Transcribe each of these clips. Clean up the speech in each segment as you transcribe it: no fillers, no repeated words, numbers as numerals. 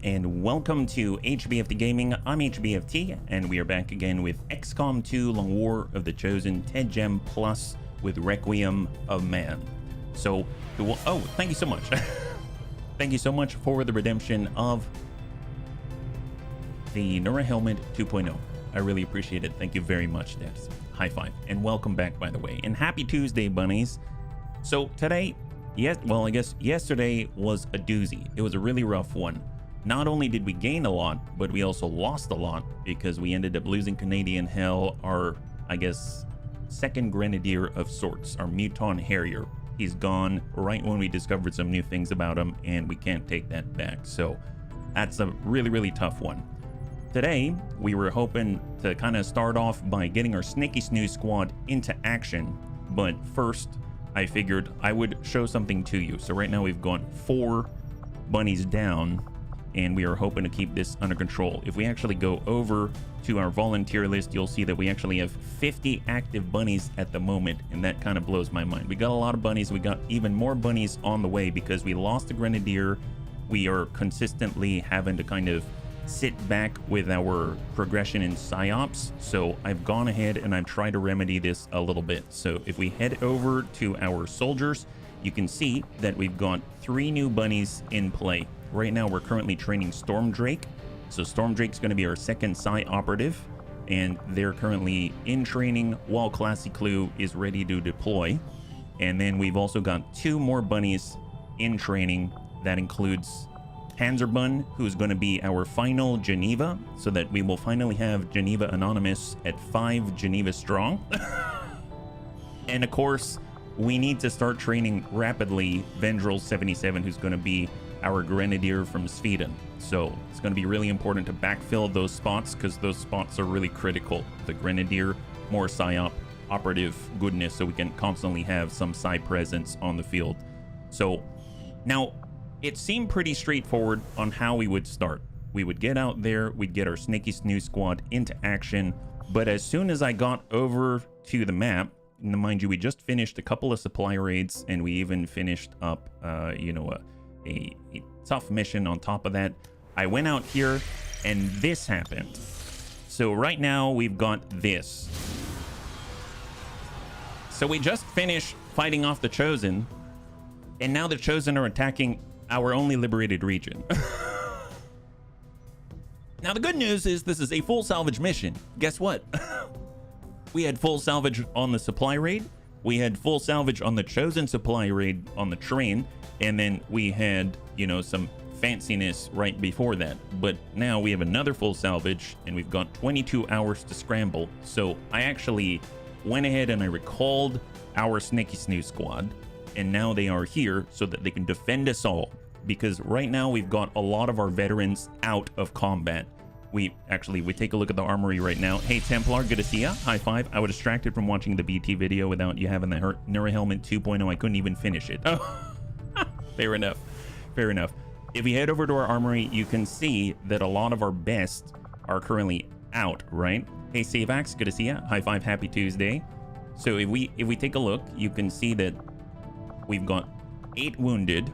And welcome to HBFT Gaming. I'm HBFT, and we are back again with XCOM 2 Long War of the Chosen 10 Gem Plus with Requiem of Man. So, oh, thank you so much. Thank you so much for the redemption of the Nura Helmet 2.0. I really appreciate it. Thank you very much, Devs. High five. And welcome back, by the way. And happy Tuesday, bunnies. So today, I guess yesterday was a doozy. It was a really rough one. Not only did we gain a lot, but we also lost a lot because we ended up losing Canadian Hell, our, I guess, second grenadier of sorts, our Muton Harrier. He's gone right when we discovered some new things about him, and we can't take that back. So that's a really, really tough one. Today, we were hoping to kind of start off by getting our Snakey Snooze squad into action. But first, I figured I would show something to you. So right now we've gone 4 bunnies down, and we are hoping to keep this under control. If we actually go over to our volunteer list, you'll see that we actually have 50 active bunnies at the moment, and that kind of blows my mind. We got a lot of bunnies. We got even more bunnies on the way because we lost the grenadier. We are consistently having to kind of sit back with our progression in psyops, so I've gone ahead and I've tried to remedy this a little bit. So if we head over to our soldiers, you can see that we've got 3 new bunnies in play. Right now we're currently training Storm Drake. So Storm Drake's going to be our second Psy operative, and they're currently in training while Classy Clue is ready to deploy. And then we've also got 2 more bunnies in training. That includes Panzerbun, who's going to be our final Geneva, so that we will finally have Geneva Anonymous at 5 Geneva strong. And of course, we need to start training rapidly Vendril 77, who's going to be our Grenadier from Sweden. So it's going to be really important to backfill those spots because those spots are really critical. The Grenadier, more PSYOP operative goodness, so we can constantly have some Psy presence on the field. So now it seemed pretty straightforward on how we would start. We would get out there, we'd get our Snakey Snooze squad into action, but as soon as I got over to the map, and mind you, we just finished a couple of supply raids, and we even finished up, a tough mission on top of that. I went out here, and this happened. So right now, we've got this. So we just finished fighting off the Chosen, and now the Chosen are attacking our only liberated region. Now the good news is this is a full salvage mission. Guess what? We had full salvage on the supply raid. We had full salvage on the Chosen supply raid on the train. And then we had, some fanciness right before that. But now we have another full salvage, and we've got 22 hours to scramble. So I actually went ahead and I recalled our Snakey Snooze squad. And now they are here so that they can defend us all. Because right now we've got a lot of our veterans out of combat. We take a look at the armory right now. Hey Templar, good to see ya. High five. I was distracted from watching the BT video without you having the Nura Helmet 2.0. I couldn't even finish it. Oh, fair enough. Fair enough. If we head over to our armory, you can see that a lot of our best are currently out, right? Hey Savax, good to see ya. High five, happy Tuesday. So if we take a look, you can see that we've got 8 wounded.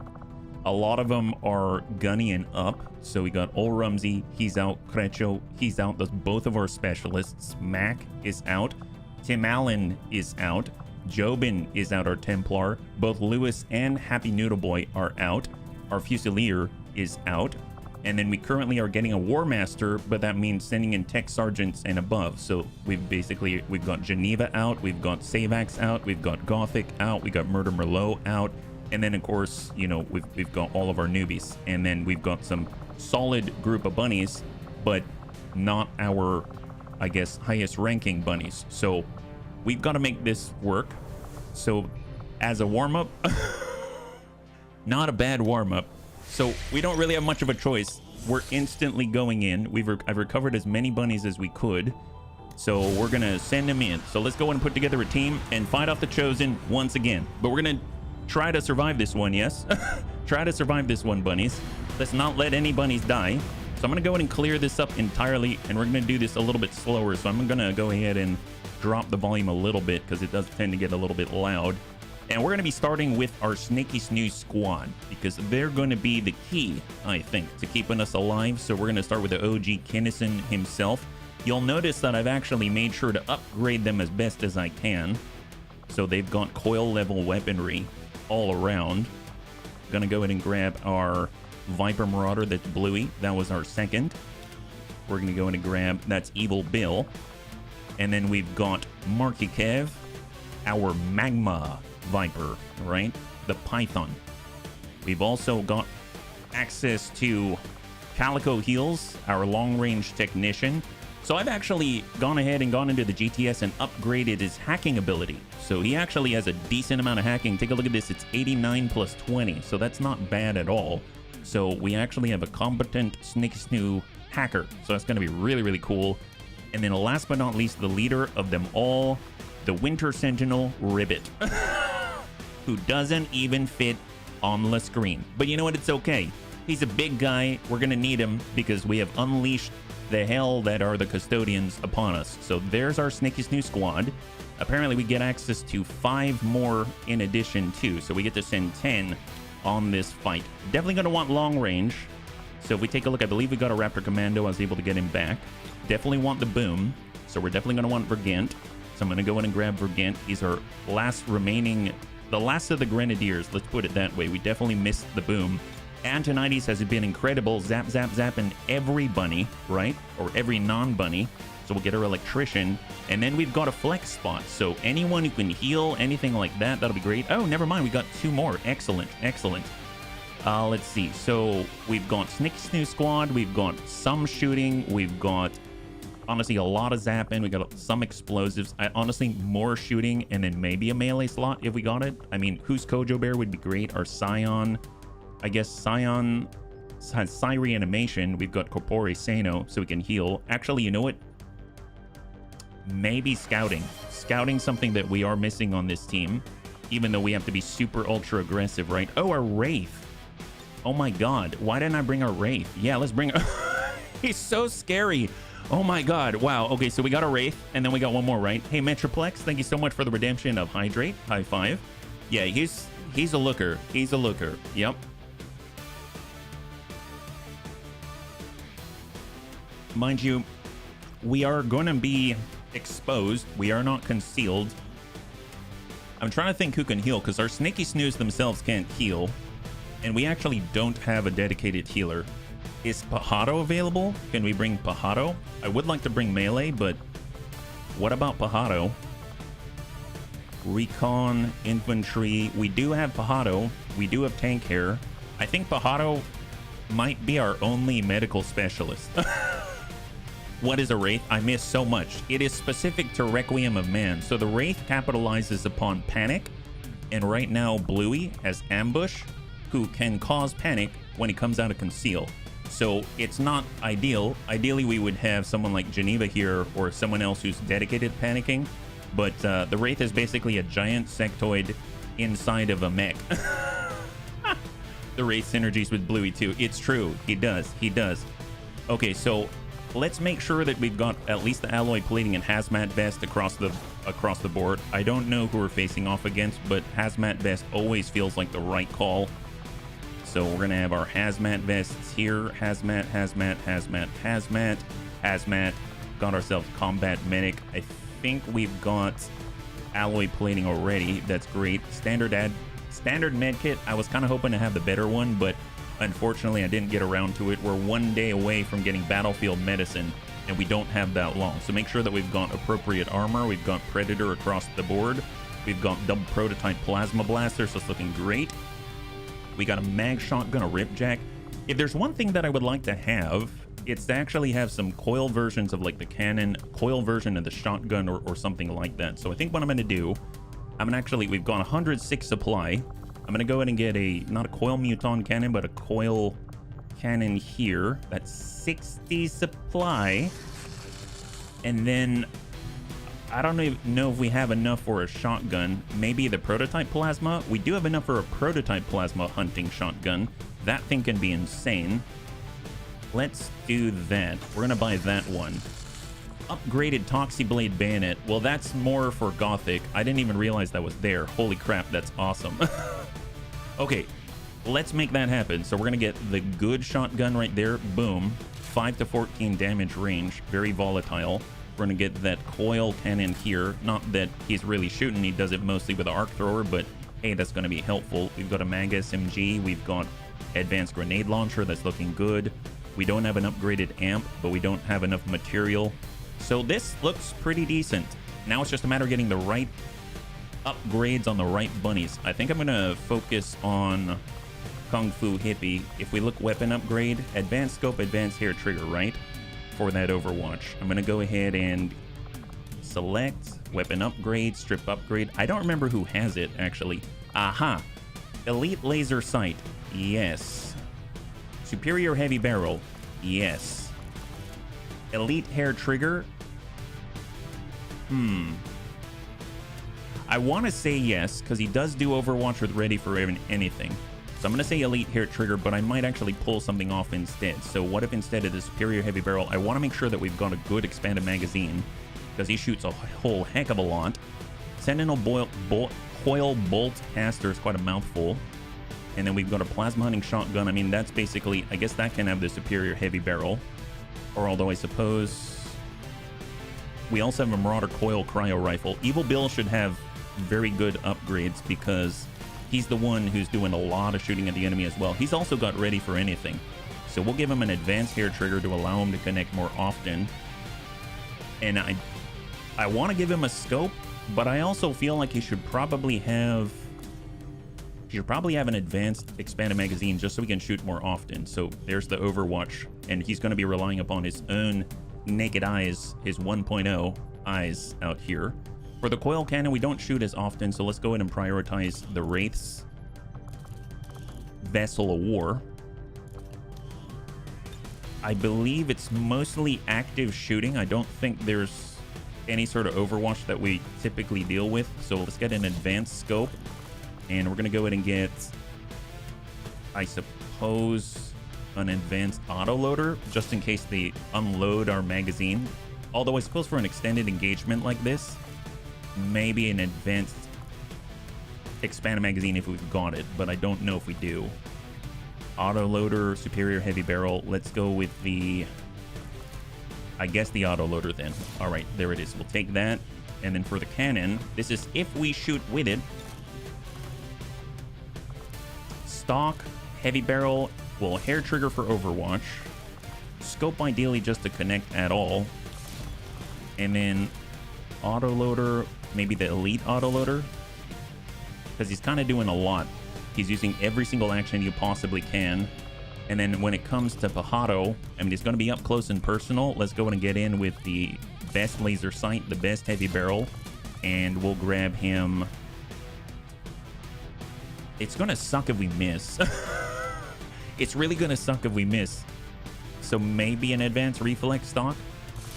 A lot of them are gunny and up. So we got Ol Rumsey, he's out. Crecho, he's out. That's both of our specialists. Mac is out. Tim Allen is out. Jobin is out, our Templar. Both Lewis and Happy Noodle Boy are out. Our Fusilier is out. And then we currently are getting a War Master, but that means sending in Tech Sergeants and above. So we've got Geneva out. We've got Savax out. We've got Gothic out. We got Murder Merlot out. And then, of course, we've got all of our newbies. And then we've got some solid group of bunnies, but not our, I guess, highest ranking bunnies. So we've got to make this work. So as a warm-up, not a bad warm-up. So we don't really have much of a choice. We're instantly going in. I've recovered as many bunnies as we could. So we're going to send them in. So let's go and put together a team and fight off the Chosen once again. But we're going to try to survive this one, yes? Try to survive this one, bunnies. Let's not let any bunnies die. So I'm going to go ahead and clear this up entirely, and we're going to do this a little bit slower. So I'm going to go ahead and drop the volume a little bit because it does tend to get a little bit loud. And we're going to be starting with our Snakey Snooze squad because they're going to be the key, I think, to keeping us alive. So we're going to start with the OG Kinnison himself. You'll notice that I've actually made sure to upgrade them as best as I can. So they've got coil level weaponry all around. Gonna go ahead and grab our Viper Marauder, that's Bluey. That was our second. We're gonna go ahead and grab, that's Evil Bill. And then we've got Marky Kev, our Magma Viper, right? The Python. We've also got access to Calico Heals, our long-range technician. So I've actually gone ahead and gone into the GTS and upgraded his hacking ability. So he actually has a decent amount of hacking. Take a look at this. It's 89 plus 20. So that's not bad at all. So we actually have a competent Snakey Snoo hacker. So that's going to be really, really cool. And then last but not least, the leader of them all, the Winter Sentinel Ribbit, who doesn't even fit on the screen. But you know what? It's okay. He's a big guy. We're going to need him because we have unleashed the hell that are the custodians upon us. So there's our Snakey Snoo squad. Apparently we get access to 5 more in addition too. So we get to send 10 on this fight. Definitely going to want long range. So if we take a look, I believe we got a Raptor Commando. I was able to get him back. Definitely want the boom. So we're definitely going to want Vergant. So I'm going to go in and grab Vergant. He's our last remaining, the last of the Grenadiers. Let's put it that way. We definitely missed the boom. Antonides has been incredible, zap, zap, zapping every bunny, right? Or every non-bunny. So we'll get our electrician. And then we've got a flex spot. So anyone who can heal, anything like that, that'll be great. Oh, never mind. We got 2 more. Excellent, excellent. Let's see. So we've got Snakey Snoo squad. We've got some shooting. We've got, honestly, a lot of zapping. We got some explosives. Honestly, more shooting and then maybe a melee slot if we got it. I mean, who's Kojo Bear would be great. Our Scion. I guess Scion has Psi Reanimation. We've got Corpore Sano, so we can heal. Actually, you know what? Maybe Scouting. Scouting something that we are missing on this team, even though we have to be super ultra aggressive, right? Oh, our Wraith. Oh my god. Why didn't I bring our Wraith? Yeah, let's bring... He's so scary. Oh my god. Wow. Okay, so we got a Wraith, and then we got one more, right? Hey, Metroplex, thank you so much for the redemption of Hydrate. High five. Yeah, he's a looker. He's a looker. Yep. Mind you, we are going to be exposed. We are not concealed. I'm trying to think who can heal because our Snakey Snooze themselves can't heal. And we actually don't have a dedicated healer. Is Pajaro available? Can we bring Pajaro? I would like to bring melee, but what about Pajaro? Recon, infantry. We do have Pajaro. We do have tank hair. I think Pajaro might be our only medical specialist. What is a Wraith? I miss so much. It is specific to Requiem of Man. So the Wraith capitalizes upon panic. And right now, Bluey has Ambush, who can cause panic when he comes out of conceal. So it's not ideal. Ideally, we would have someone like Geneva here or someone else who's dedicated to panicking. But the Wraith is basically a giant sectoid inside of a mech. The Wraith synergies with Bluey too. It's true. He does. He does. Okay, so let's make sure that we've got at least the alloy plating and hazmat vest across the board. I don't know who we're facing off against, but hazmat vest always feels like the right call. So we're gonna have our hazmat vests here. Hazmat, hazmat, hazmat, hazmat, hazmat. Got ourselves combat medic. I think we've got alloy plating already. That's great. Standard med kit. I was kind of hoping to have the better one, but unfortunately I didn't get around to it. We're 1 day away from getting battlefield medicine, and we don't have that long. So make sure that we've got appropriate armor. We've got Predator across the board. We've got double prototype plasma blaster, so it's looking great. We got a mag shotgun, a ripjack. If there's one thing that I would like to have, it's to actually have some coil versions of like the cannon, coil version of the shotgun or something like that. So I think what I'm going to do, we've got 106 supply. I'm going to go ahead and get not a coil muton cannon, but a coil cannon here. That's 60 supply. And then I don't even know if we have enough for a shotgun. Maybe the prototype plasma. We do have enough for a prototype plasma hunting shotgun. That thing can be insane. Let's do that. We're going to buy that one. Upgraded Toxi-Blade Bayonet. Well, that's more for Gothic. I didn't even realize that was there. Holy crap, that's awesome. Okay, let's make that happen. So we're going to get the good shotgun right there. Boom. 5 to 14 damage range. Very volatile. We're going to get that coil cannon here. Not that he's really shooting. He does it mostly with the arc thrower, but hey, that's going to be helpful. We've got a Mag SMG. We've got advanced grenade launcher. That's looking good. We don't have an upgraded amp, but we don't have enough material. So this looks pretty decent. Now it's just a matter of getting the right upgrades on the right bunnies. I think I'm going to focus on Kung Fu Hippie. If we look weapon upgrade, advanced scope, advanced hair trigger, right? For that Overwatch. I'm going to go ahead and select weapon upgrade, strip upgrade. I don't remember who has it, actually. Aha. Elite laser sight. Yes. Superior heavy barrel. Yes. Elite hair trigger. I want to say yes, because he does do Overwatch with ready for anything. So I'm going to say elite hair trigger, but I might actually pull something off instead. So what if instead of the superior heavy barrel, I want to make sure that we've got a good expanded magazine, because he shoots a whole heck of a lot. Sentinel coil bolt caster is quite a mouthful. And then we've got a plasma hunting shotgun. I mean, that's basically, I guess that can have the superior heavy barrel. Or although I suppose we also have a Marauder coil cryo rifle. Evil Bill should have very good upgrades because he's the one who's doing a lot of shooting at the enemy as well. He's also got ready for anything. So we'll give him an advanced hair trigger to allow him to connect more often. And I want to give him a scope, but I also feel like he should probably have an advanced expanded magazine just so he can shoot more often. So there's the Overwatch, and he's going to be relying upon his own naked eyes, his 1.0 eyes out here. For the coil cannon, we don't shoot as often, so let's go ahead and prioritize the Wraith's Vessel of War. I believe it's mostly active shooting. I don't think there's any sort of Overwatch that we typically deal with. So let's get an advanced scope. And we're going to go ahead and get, I suppose, an advanced autoloader, just in case they unload our magazine. Although I suppose for an extended engagement like this, maybe an advanced expanded magazine if we've got it, but I don't know if we do. Autoloader, superior heavy barrel. Let's go with I guess the autoloader then. All right, there it is. We'll take that. And then for the cannon, this is if we shoot with it. Stock, heavy barrel, well, hair trigger for Overwatch. Scope ideally just to connect at all. And then autoloader, maybe the elite autoloader. Because he's kind of doing a lot. He's using every single action you possibly can. And then when it comes to Pajado, I mean, it's going to be up close and personal. Let's go and get in with the best laser sight, the best heavy barrel. And we'll grab him. It's going to suck if we miss. It's really going to suck if we miss. So maybe an advanced reflex stock.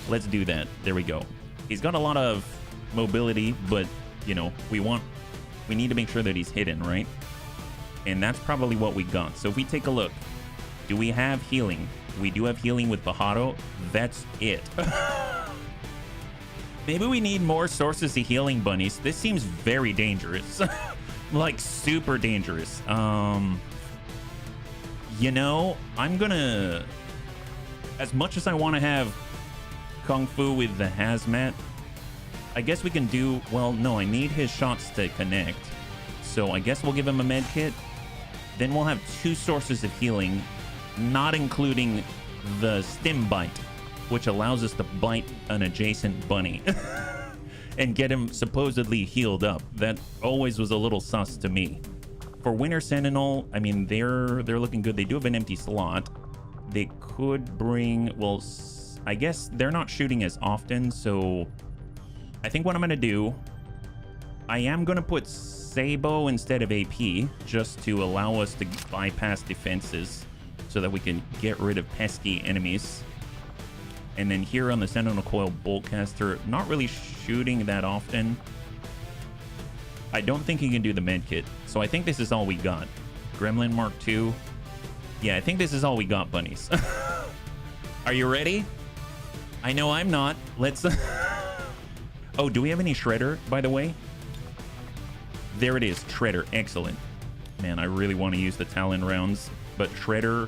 Let's do that. There we go. He's got a lot of mobility, but, you know, we need to make sure that he's hidden, right? And that's probably what we got. So if we take a look, do we have healing? We do have healing with Pajado. That's it. Maybe we need more sources of healing, bunnies. This seems very dangerous. Like super dangerous. You know, I'm gonna, as much as I want to have Kung Fu with the hazmat, I guess we can do, well, no, I need his shots to connect. So I guess we'll give him a med kit. Then we'll have 2 sources of healing, not including the stim bite, which allows us to bite an adjacent bunny. And get him supposedly healed up. That always was a little sus to me. For Winter Sentinel, I mean, they're looking good. They do have an empty slot. They could bring, well, I guess they're not shooting as often, so I think what I'm going to do, I am going to put Sabo instead of AP, just to allow us to bypass defenses so that we can get rid of pesky enemies. And then here on the Sentinel Coil Boltcaster, not really shooting that often. I don't think he can do the medkit. So I think this is all we got. Gremlin Mark II. Yeah, I think this is all we got, bunnies. Are you ready? I know I'm not. Let's... Oh, do we have any Shredder, by the way? There it is. Shredder. Excellent. Man, I really want to use the Talon rounds. But Shredder,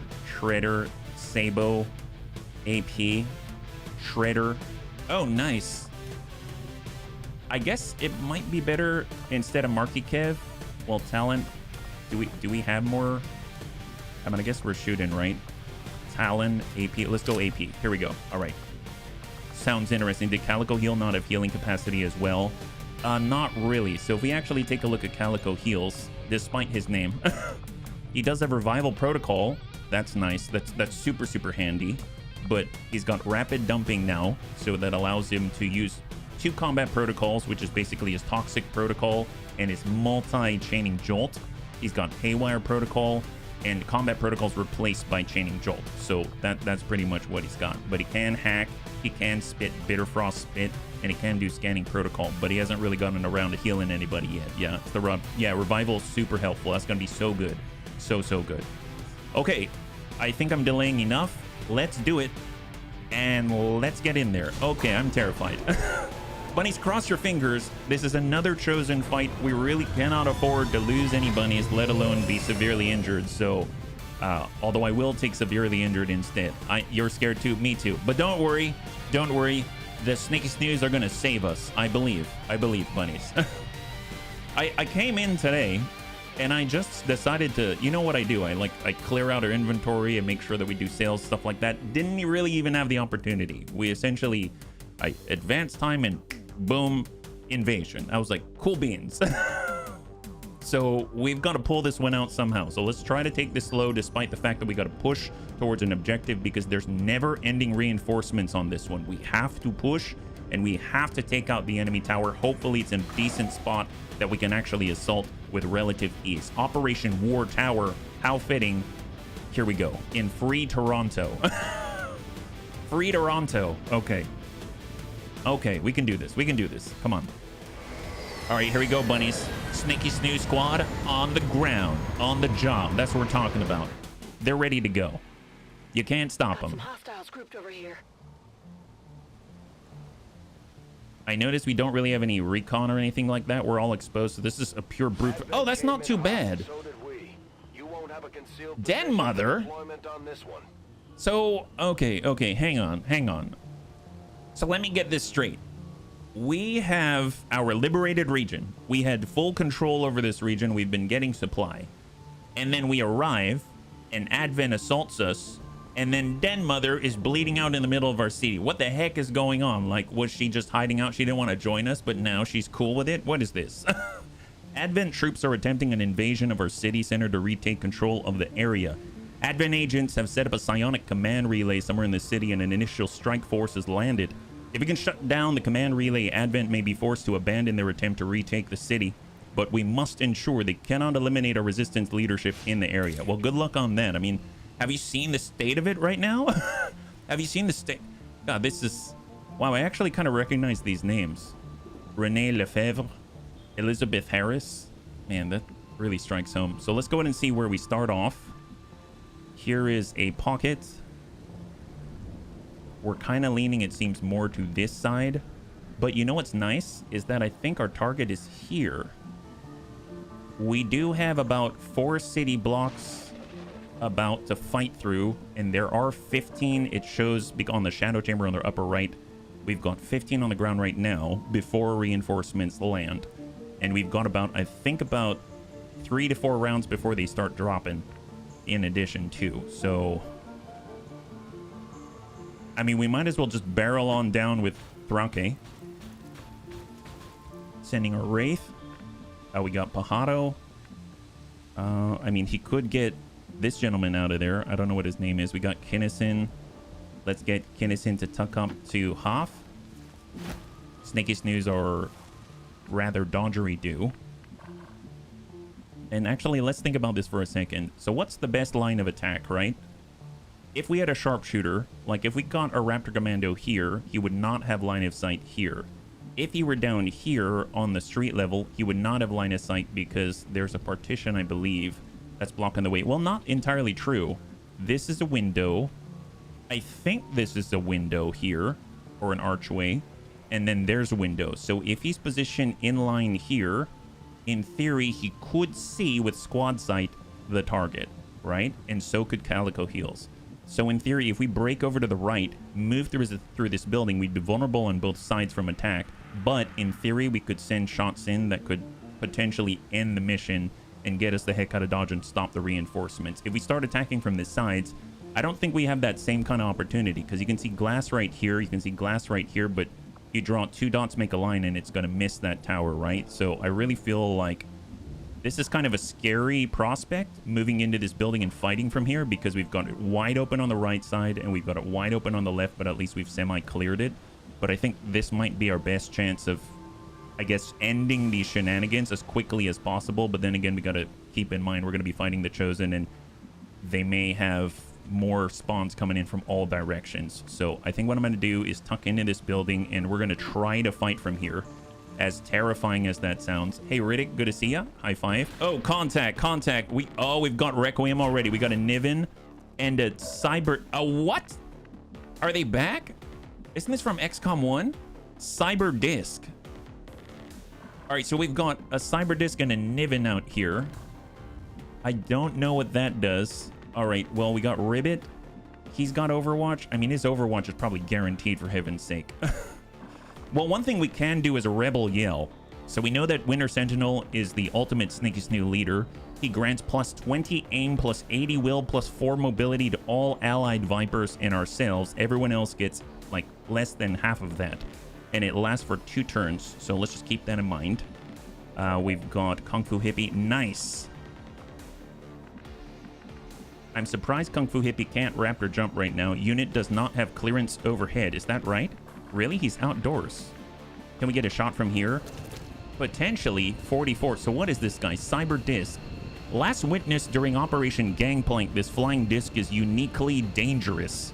Sabo, AP, Shredder. Oh, nice. I guess it might be better instead of Marky Kev. Well, Talon. Do we have more? I mean, I guess we're shooting, right? Talon, AP. Let's go AP. Here we go. All right. Sounds interesting. Did Calico Heal not have healing capacity as well? Not really. So if we actually take a look at Calico Heals, despite his name, he does have Revival Protocol. That's nice. That's super, super handy. But he's got Rapid Dumping now, so that allows him to use 2 combat protocols, which is basically his Toxic Protocol and his multi-chaining Jolt. He's got Haywire Protocol, and combat protocols replaced by chaining Jolt. So that's pretty much what he's got. But he can hack, he can spit Bitter Frost Spit, and he can do Scanning Protocol, but he hasn't really gotten around to healing anybody yet. Yeah, Revival is super helpful. That's gonna be so good. So good. Okay, I think I'm delaying enough. Let's do it, and let's get in there. Okay, I'm terrified. Bunnies, cross your fingers. This is another chosen fight. We really cannot afford to lose any bunnies, let alone be severely injured. So, although I will take severely injured instead. You're scared too? Me too. But don't worry. Don't worry. The Snakey Snooze are going to save us. I believe. I believe, bunnies. I came in today, and I just decided to, you know what I do? I clear out our inventory and make sure that we do sales, stuff like that. Didn't really even have the opportunity. We essentially, I advanced time and boom, invasion. I was like, cool beans. So we've got to pull this one out somehow. So let's try to take this slow, despite the fact that we got to push towards an objective, because there's never ending reinforcements on this one. We have to push, and we have to take out the enemy tower. Hopefully it's in a decent spot that we can actually assault with relative ease. Operation War Tower, how fitting. Here we go, in Free Toronto. Free Toronto. Okay, we can do this. We can do this. Come on. All right, here we go, bunnies. Snakey Snooze Squad on the ground, on the job. That's what we're talking about. They're ready to go. You can't stop them. Hostiles grouped over here. I noticed we don't really have any recon or anything like that. We're all exposed, so this is a pure brute. Oh, that's not too bad. Den Mother. So, okay, hang on. So let me get this straight. We have our liberated region. We had full control over this region. We've been getting supply. And then we arrive, and Advent assaults us, and then Den Mother is bleeding out in the middle of our city. What the heck is going on? Like, was she just hiding out? She didn't want to join us, but now she's cool with it? What is this? Advent troops are attempting an invasion of our city center to retake control of the area. Advent agents have set up a psionic command relay somewhere in the city, and an initial strike force has landed. If we can shut down the command relay, Advent may be forced to abandon their attempt to retake the city, but we must ensure they cannot eliminate our resistance leadership in the area. Well, good luck on that. I mean, have you seen the state of it right now? Have you seen the state? God, this is... Wow, I actually kind of recognize these names. Renee Lefebvre, Elizabeth Harris. Man, that really strikes home. So let's go ahead and see where we start off. Here is a pocket. We're kind of leaning, it seems, more to this side. But you know what's nice is that I think our target is here. We do have about 4 city blocks about to fight through, and there are 15. It shows on the shadow chamber on the upper right. We've got 15 on the ground right now before reinforcements land. And we've got about, I think, about 3 to 4 rounds before they start dropping in addition too. So... I mean, we might as well just barrel on down with Thrake. Sending a Wraith. We got Pajaro. I mean, he could get this gentleman out of there. I don't know what his name is. We got Kinnison. Let's get Kinnison to tuck up to Hoff. Snakey Snooze are rather dodgery-do. And actually, let's think about this for a second. So what's the best line of attack, right? If we had a sharpshooter, like if we got a Raptor Commando here, he would not have line of sight here. If he were down here on the street level, he would not have line of sight because there's a partition, I believe, that's blocking the way. Well, not entirely true. This is a window. I think this is a window here. or an archway, and then there's a window. So if he's positioned in line here, in theory, he could see with squad sight the target, right? And so could Calico Heels. So in theory, if we break over to the right, move through this building, we'd be vulnerable on both sides from attack. But in theory, we could send shots in that could potentially end the mission and get us the heck out of Dodge and stop the reinforcements. If we start attacking from the sides, I don't think we have that same kind of opportunity, because you can see glass right here, you can see glass right here, but you draw 2 dots, make a line, and it's going to miss that tower, right? So I really feel like this is kind of a scary prospect, moving into this building and fighting from here, because we've got it wide open on the right side and we've got it wide open on the left, but at least we've semi-cleared it. But I think this might be our best chance of, I guess, ending these shenanigans as quickly as possible. But then again, we got to keep in mind we're going to be fighting the Chosen, and they may have more spawns coming in from all directions. So I think what I'm going to do is tuck into this building, and we're going to try to fight from here, as terrifying as that sounds. Hey Riddick, good to see ya. High five. Oh, contact. We've got Requiem already. We got a Niven and a Cyber. What? Are they back? Isn't this from XCOM 1? Cyber Disc. All right, so we've got a Cyber Disc and a Niven out here. I don't know what that does. All right, well, we got Ribbit. He's got Overwatch. I mean, his Overwatch is probably guaranteed, for heaven's sake. Well, one thing we can do is a Rebel Yell. So we know that Winter Sentinel is the ultimate Snakey Snoo leader. He grants plus 20 aim, plus 80 will, plus 4 mobility to all allied Vipers and ourselves. Everyone else gets like less than half of that. And it lasts for 2 turns. So let's just keep that in mind. We've got Kung Fu Hippie. Nice. I'm surprised Kung Fu Hippie can't raptor jump right now. Unit does not have clearance overhead. Is that right? Really? He's outdoors. Can we get a shot from here? Potentially 44. So what is this guy? Cyber Disc. Last witnessed during Operation Gangplank, this flying disc is uniquely dangerous.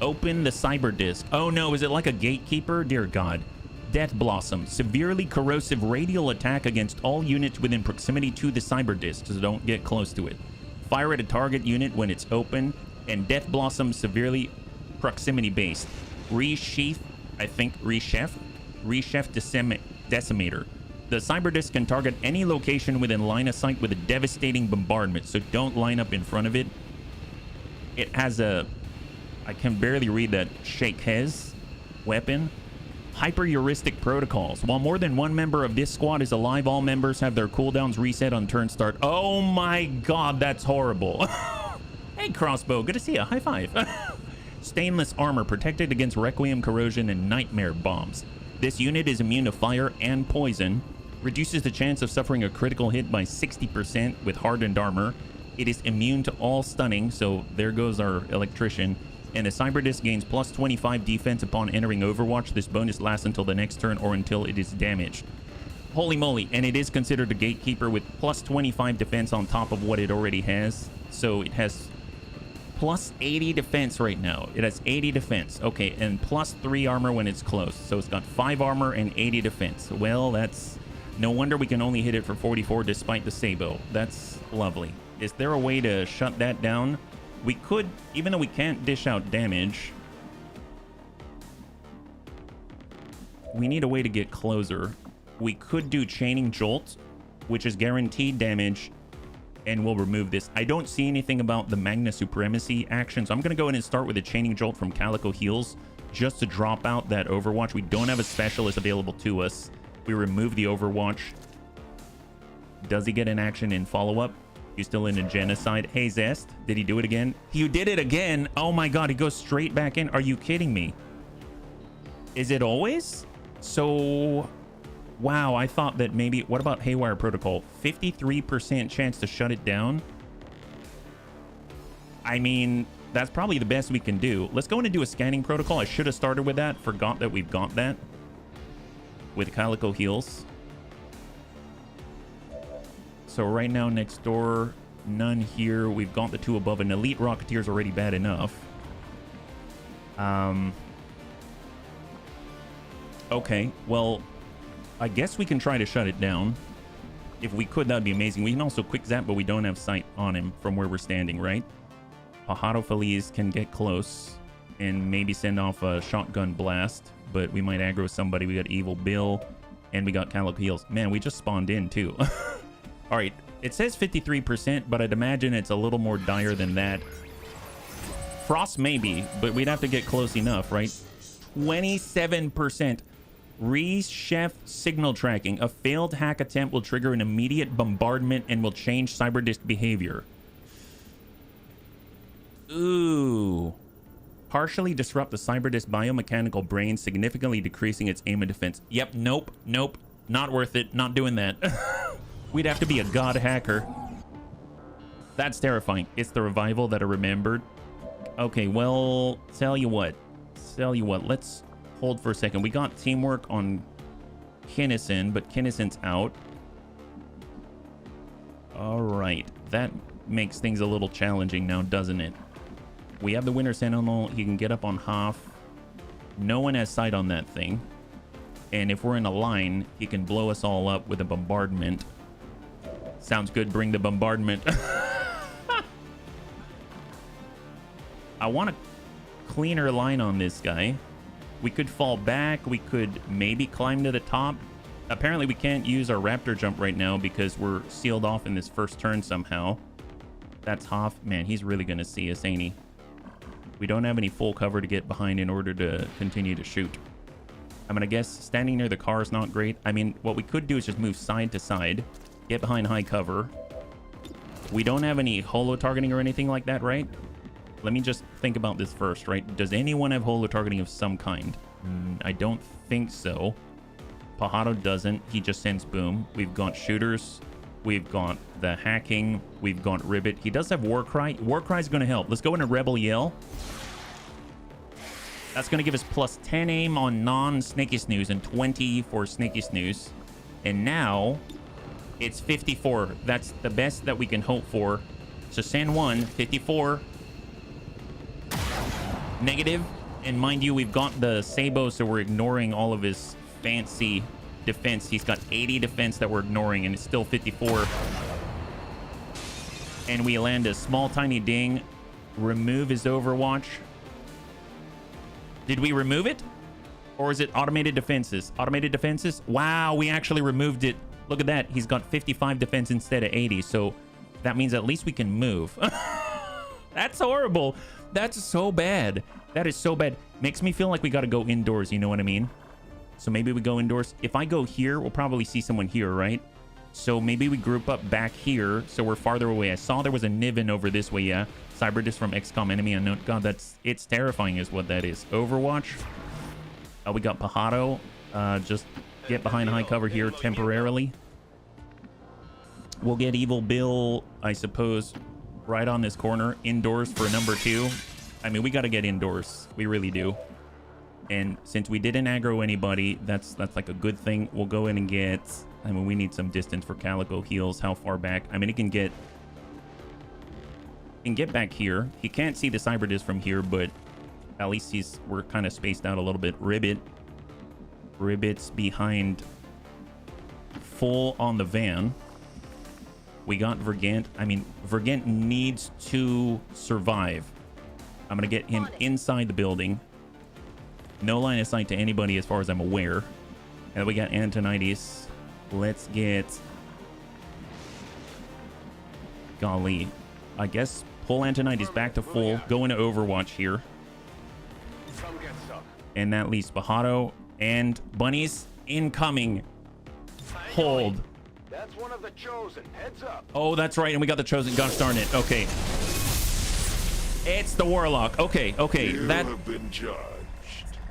Open the Cyber Disc. Oh no, is it like a gatekeeper? Dear God. Death Blossom. Severely corrosive radial attack against all units within proximity to the Cyber Disc, so don't get close to it. Fire at a target unit when it's open. And Death Blossom severely proximity based. Resheath, I think, Resheath Decimator. The Cyber Disc can target any location within line of sight with a devastating bombardment, so don't line up in front of it. It has a, I can barely read that, Shakez weapon. Hyper-heuristic protocols. While more than one member of this squad is alive, all members have their cooldowns reset on turn start. Oh my God, that's horrible. Hey, Crossbow, good to see you. High five. Stainless armor, protected against Requiem, corrosion, and nightmare bombs. This unit is immune to fire and poison. Reduces the chance of suffering a critical hit by 60% with hardened armor. It is immune to all stunning, so there goes our electrician. And the Cyber Disc gains plus 25 defense upon entering Overwatch. This bonus lasts until the next turn or until it is damaged. Holy moly. And it is considered a gatekeeper with plus 25 defense on top of what it already has. So it has plus 80 defense right now. It has 80 defense. Okay, and plus 3 armor when it's close. So it's got 5 armor and 80 defense. Well, that's... no wonder we can only hit it for 44 despite the Sabo. That's lovely. Is there a way to shut that down? We could, even though we can't dish out damage, we need a way to get closer. We could do Chaining Jolt, which is guaranteed damage, and we'll remove this. I don't see anything about the Magna Supremacy action, so I'm going to go ahead and start with a Chaining Jolt from Calico Heels just to drop out that Overwatch. We don't have a specialist available to us. We remove the Overwatch. Does he get an action in follow-up? He's still in a genocide. Hey, Zest, did he do it again? You did it again. Oh my God, he goes straight back in. Are you kidding me? Is it always? So, wow, I thought that maybe, what about Haywire Protocol? 53% chance to shut it down. I mean, that's probably the best we can do. Let's go in and do a scanning protocol. I should have started with that. Forgot that we've got that with Calico Heels. So right now, next door, none here. We've got the 2 above. An Elite Rocketeer is already bad enough. Okay, well, I guess we can try to shut it down. If we could, that'd be amazing. We can also quick zap, but we don't have sight on him from where we're standing, right? Pajaro Feliz can get close and maybe send off a shotgun blast. but we might aggro somebody. We got Evil Bill, and we got Calico Heels. Man, we just spawned in too. All right, it says 53%, but I'd imagine it's a little more dire than that. Frost maybe, but we'd have to get close enough, right? 27%. Re-chef signal tracking. A failed hack attempt will trigger an immediate bombardment and will change cyberdisk behavior. Ooh. Partially disrupt the cyberdisk biomechanical brain, significantly decreasing its aim and defense. Yep, nope, nope. Not worth it. Not doing that. We'd have to be a god hacker. That's terrifying. It's the revival that I remembered. Okay, well, tell you what. Let's hold for a second. We got teamwork on Kinnison, but Kinnison's out. All right. That makes things a little challenging now, doesn't it? We have the Winter Sentinel. He can get up on Hoff. No one has sight on that thing. And if we're in a line, he can blow us all up with a bombardment. Sounds good. Bring the bombardment. I want a cleaner line on this guy. We could fall back. We could maybe climb to the top. Apparently, we can't use our Raptor jump right now because we're sealed off in this first turn somehow. That's Hoff. Man, he's really going to see us, ain't he? We don't have any full cover to get behind in order to continue to shoot. I'm going to guess standing near the car is not great. I mean, what we could do is just move side to side, get behind high cover. We don't have any holo targeting or anything like that, right? Let me just think about this first, right? Does anyone have holo targeting of some kind? I don't think so. Pajado doesn't. He just sends boom. We've got shooters. We've got the hacking. We've got Ribbit. He does have Warcry. Warcry is going to help. Let's go into Rebel Yell. That's going to give us plus 10 aim on non-Snakey Snooze and 20 for Snakey Snooze. And now it's 54. That's the best that we can hope for. So send 1, 54. Negative. And mind you, we've got the Sabo, so we're ignoring all of his fancy defense. He's got 80 defense that we're ignoring, and it's still 54. And we land a small, tiny ding. Remove his Overwatch. Did we remove it? Or is it automated defenses? Automated defenses? Wow, we actually removed it. Look at that. He's got 55 defense instead of 80. So that means at least we can move. That's horrible. That's so bad. That is so bad. Makes me feel like we got to go indoors. You know what I mean? So maybe we go indoors. If I go here, we'll probably see someone here, right? So maybe we group up back here so we're farther away. I saw there was a Niven over this way, yeah. Cyberdisc from XCOM enemy unknown. God, it's terrifying is what that is. Overwatch. We got Pajado. Just get behind high cover here temporarily. We'll get Evil Bill, I suppose, right on this corner. Indoors for number 2. I mean, we got to get indoors. We really do. And since we didn't aggro anybody, that's like a good thing. We'll go in and get... I mean, we need some distance for Calico Heels. How far back? I mean, it can get back here. He can't see the Cyberdisc from here, but at least we're kind of spaced out a little bit. Ribbit's behind full on the van. We got Vergant. I mean, Vergant needs to survive. I'm going to get him inside the building. No line of sight to anybody as far as I'm aware. And we got Antonides. Let's get... Golly. I guess pull Antonides back to full. Go into Overwatch here. And that leaves Pajado and Bunnies incoming. Hold. That's one of the chosen. Heads up. Oh, that's right. And we got the chosen. Gosh darn it. Okay. It's the Warlock. Okay. You have been judged.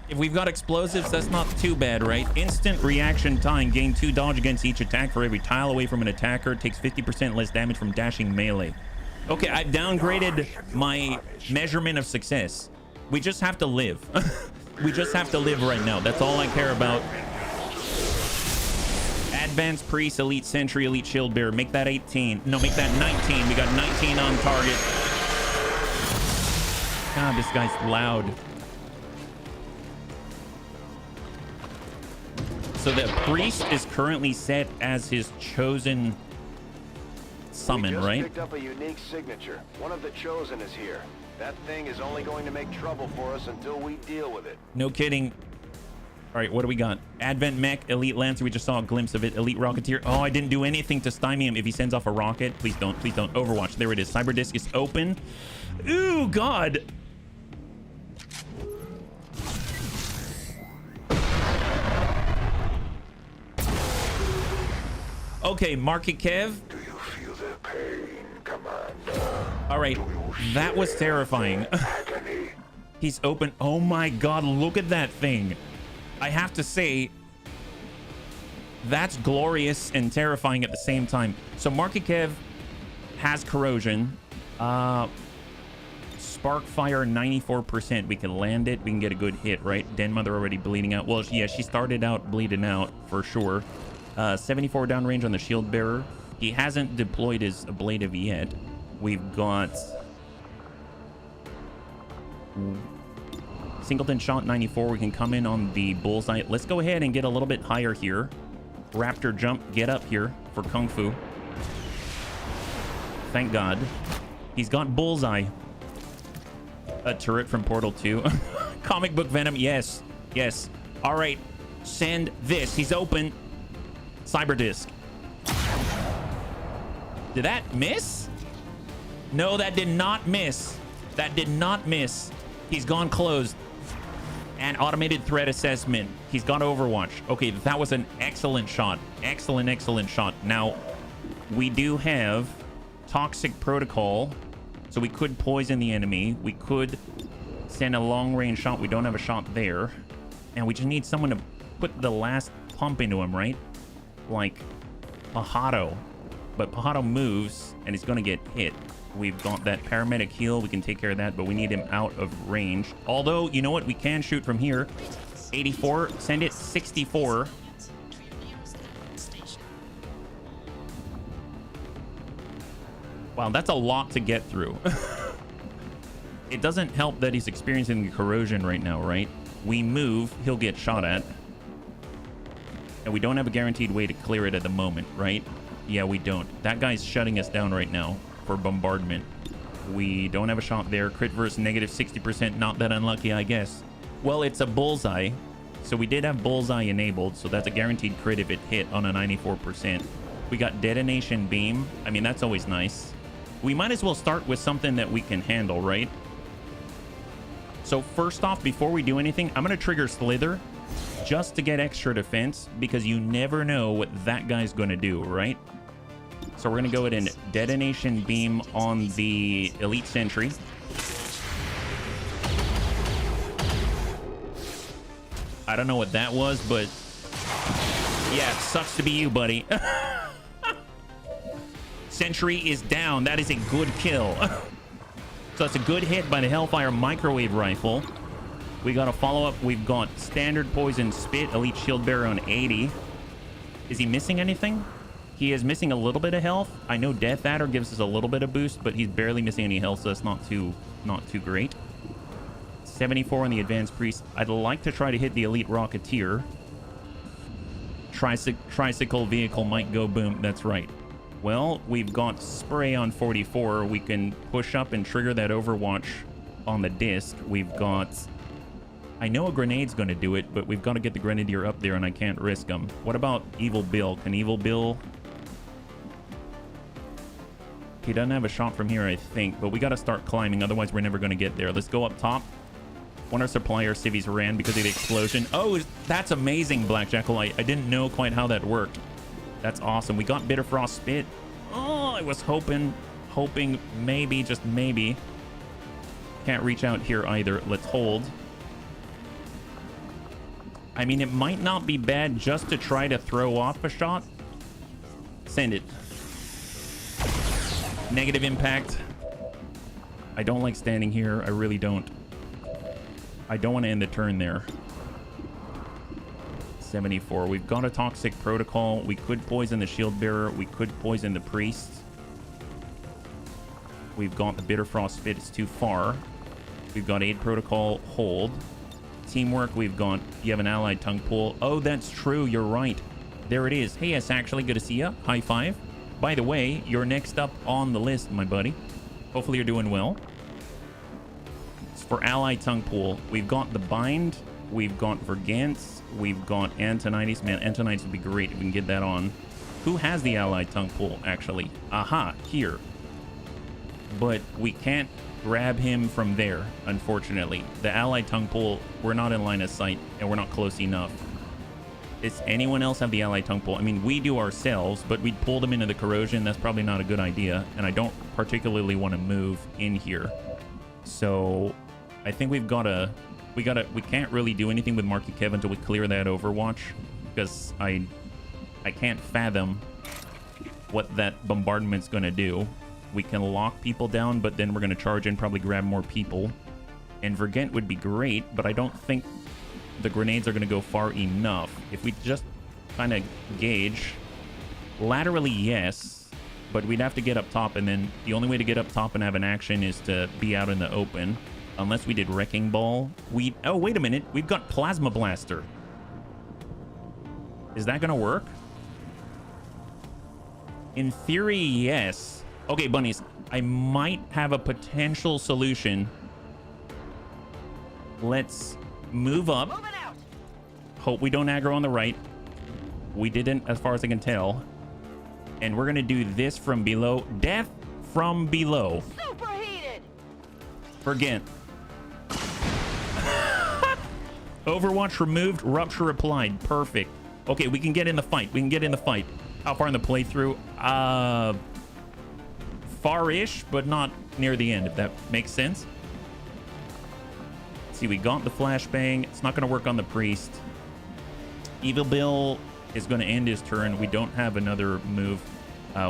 If we've got explosives, that's not too bad, right? Instant reaction time. Gain 2 dodge against each attack for every tile away from an attacker. Takes 50% less damage from dashing melee. Okay, I've downgraded my measurement of success. We just have to live. We just have to live right now. That's all I care about. Advanced Priest, Elite Sentry, Elite Shield Bearer. Make that 18. No, make that 19. We got 19 on target. God, this guy's loud. So the Priest is currently set as his chosen summon, right? Picked up a unique signature. One of the chosen is here. That thing is only going to make trouble for us until we deal with it. No kidding. All right, what do we got? Advent Mech, Elite Lancer. We just saw a glimpse of it. Elite Rocketeer. Oh, I didn't do anything to stymie him. If he sends off a rocket, please don't. Please don't. Overwatch. There it is. Cyber Disc is open. Ooh, God. Okay, Market Kev. Do you feel the pain, Commander? All right, that was terrifying. Agony. He's open. Oh my God, look at that thing. I have to say, that's glorious and terrifying at the same time. So Market Kev has corrosion. Spark fire 94%. We can land it. We can get a good hit, right? Den Mother already bleeding out. Well, yeah, she started out bleeding out for sure. 74 downrange on the shield bearer. He hasn't deployed his ablative yet. We've got Singleton shot 94. We can come in on the bullseye. Let's go ahead and get a little bit higher here. Raptor jump, get up here for Kung Fu. Thank God. He's got bullseye. A turret from Portal 2. Comic book Venom, yes. Yes. All right, send this. He's open. Cyber Disc. Did that miss? No, that did not miss. That did not miss. He's gone closed. And automated threat assessment. He's got Overwatch. Okay, that was an excellent shot. Excellent, excellent shot. Now, we do have Toxic Protocol. So we could poison the enemy. We could send a long-range shot. We don't have a shot there. And we just need someone to put the last pump into him, right? Like Pajado. But Pajado moves and he's going to get hit. We've got that paramedic heal. We can take care of that, but we need him out of range. Although, you know what? We can shoot from here. 84. Send it 64. Wow, that's a lot to get through. It doesn't help that he's experiencing corrosion right now, right? We move, he'll get shot at. And we don't have a guaranteed way to clear it at the moment, right? Yeah, we don't. That guy's shutting us down right now for bombardment. We don't have a shot there. Crit versus negative 60%. Not that unlucky, I guess. Well, it's a bullseye. So we did have bullseye enabled. So that's a guaranteed crit if it hit on a 94%. We got detonation beam. I mean, that's always nice. We might as well start with something that we can handle, right? So first off, before we do anything, I'm going to trigger Slither just to get extra defense because you never know what that guy's going to do, right? So we're going to go ahead and detonation beam on the Elite Sentry. I don't know what that was, but yeah, it sucks to be you, buddy. Sentry is down. That is a good kill. So that's a good hit by the Hellfire microwave rifle. We got a follow-up. We've got standard poison spit. Elite shield bearer on 80. Is he missing anything? He is missing a little bit of health. I know Death Adder gives us a little bit of boost, but he's barely missing any health, so that's not too great. 74 on the advanced priest. I'd like to try to hit the elite rocketeer. Tricycle vehicle might go boom. That's right. Well, we've got spray on 44. We can push up and trigger that Overwatch on the disc. We've got... I know a grenade's going to do it, but we've got to get the grenadier up there, and I can't risk him. What about Evil Bill? Can Evil Bill... He doesn't have a shot from here, I think, but we got to start climbing. Otherwise, we're never going to get there. Let's go up top. One of our supplier civvies ran because of the explosion. Oh, that's amazing, Black Jackal. I didn't know quite how that worked. That's awesome. We got Bitter Frost Spit. Oh, I was hoping maybe, just maybe. Can't reach out here either. Let's hold. I mean, it might not be bad just to try to throw off a shot. Send it. Negative impact. I don't like standing here. I really don't. I don't want to end the turn there. 74. We've got a toxic protocol. We could poison the shield bearer. We could poison the priest. We've got the bitter frost spit. It's too far. We've got aid protocol. Hold. Teamwork. We've got... You have an allied tongue pull. Oh, that's true. You're right. There it is. Hey, yes, actually, good to see you. High five. By the way, you're next up on the list, my buddy. Hopefully you're doing well. Let's for Allied Tongue Pool, we've got the Bind, we've got Vergance, we've got Antonides. Man, Antonides would be great if we can get that on. Who has the Allied Tongue Pool, actually? Aha, here. But we can't grab him from there, unfortunately. The Allied Tongue Pool, we're not in line of sight, and we're not close enough. Does anyone else have the Allied Tongue Pool? I mean, we do ourselves, but we'd pull them into the corrosion. That's probably not a good idea, and I don't particularly want to move in here. So I think we can't really do anything with Marky Kev until we clear that Overwatch, because I can't fathom what that bombardment's going to do. We can lock people down, but then we're going to charge in, probably grab more people. And Vergent would be great, but I don't think the grenades are going to go far enough. If we just kind of gauge, laterally, yes, but we'd have to get up top, and then the only way to get up top and have an action is to be out in the open. Unless we did Wrecking Ball. Oh, wait a minute. We've got Plasma Blaster. Is that going to work? In theory, yes. Okay, bunnies, I might have a potential solution. Let's move up. Hope we don't aggro on the right. We didn't, as far as I can tell. And we're going to do this from below. Death from below. Superheated. Forget. Overwatch removed, Rupture applied. Perfect. Okay, we can get in the fight. We can get in the fight. How far in the playthrough? Far-ish, but not near the end, if that makes sense. See, we got the flashbang. It's not going to work on the priest. Evil Bill is going to end his turn. We don't have another move.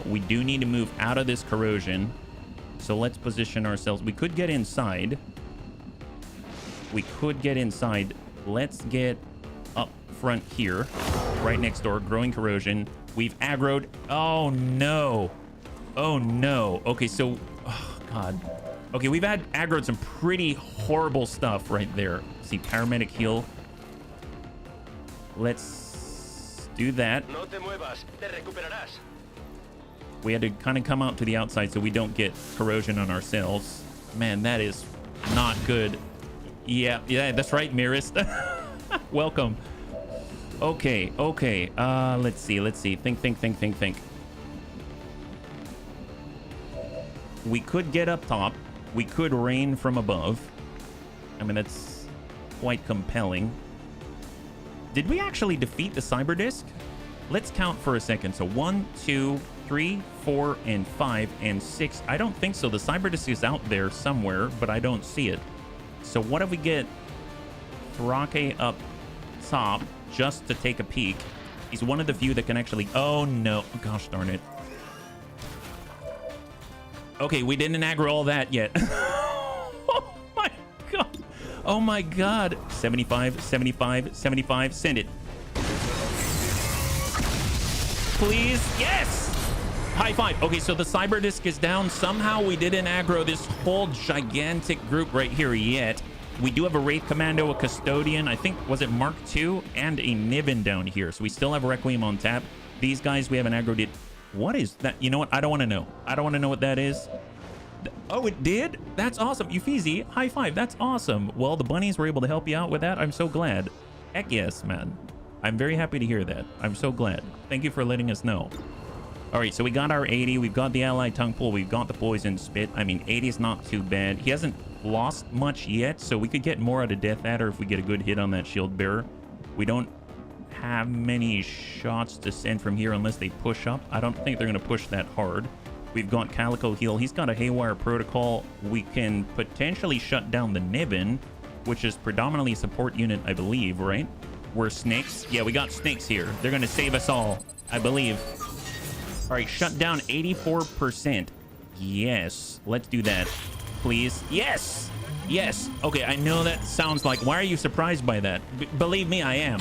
We do need to move out of this corrosion. So let's position ourselves. We could get inside. We could get inside. Let's get up front here, right next door. Growing corrosion. We've aggroed. Oh, no. Oh, no. Okay, so... Oh, God. Okay, we've aggroed some pretty horrible stuff right there. See, paramedic heal. Let's do that. No te muevas, te recuperarás. We had to kind of come out to the outside so we don't get corrosion on ourselves. Man, that is not good. Yeah, that's right, Mirist. Welcome. Okay. Let's see. Think. We could get up top. We could rain from above. I mean, that's quite compelling. Did we actually defeat the cyber disc? Let's count for a second. So 1, 2, 3, 4, and 5, and 6. I don't think so. The cyber disc is out there somewhere, but I don't see it. So what if we get Thrake up top just to take a peek? He's one of the few that can actually... Oh, no. Gosh darn it. Okay, we didn't aggro all that yet. Oh, my God. Oh, my God. 75. Send it. Please. Yes. High five. Okay, so the cyber disc is down. Somehow we didn't aggro this whole gigantic group right here yet. We do have a Wraith Commando, a Custodian, I think, was it Mark II, and a Niven down here. So we still have Requiem on tap. These guys we haven't aggroed it. What is that? You know what? I don't want to know. I don't want to know what that is. Oh, it did? That's awesome. Euphezi, high five. That's awesome. Well, the bunnies were able to help you out with that. I'm so glad. Heck yes, man. I'm very happy to hear that. I'm so glad. Thank you for letting us know. All right, so we got our 80. We've got the Allied Tongue Pool. We've got the Poison Spit. I mean, 80 is not too bad. He hasn't lost much yet, so we could get more out of Death Adder if we get a good hit on that Shield Bearer. We don't have many shots to send from here unless they push up. I don't think they're going to push that hard. We've got Calico Heal. He's got a Haywire Protocol. We can potentially shut down the Niven, which is predominantly a support unit, I believe, right? We're Snakes. Yeah, we got Snakes here. They're going to save us all, I believe. All right, shut down 84%. Yes, let's do that, please. Yes. Okay, I know that sounds like, why are you surprised by that? Believe me, I am.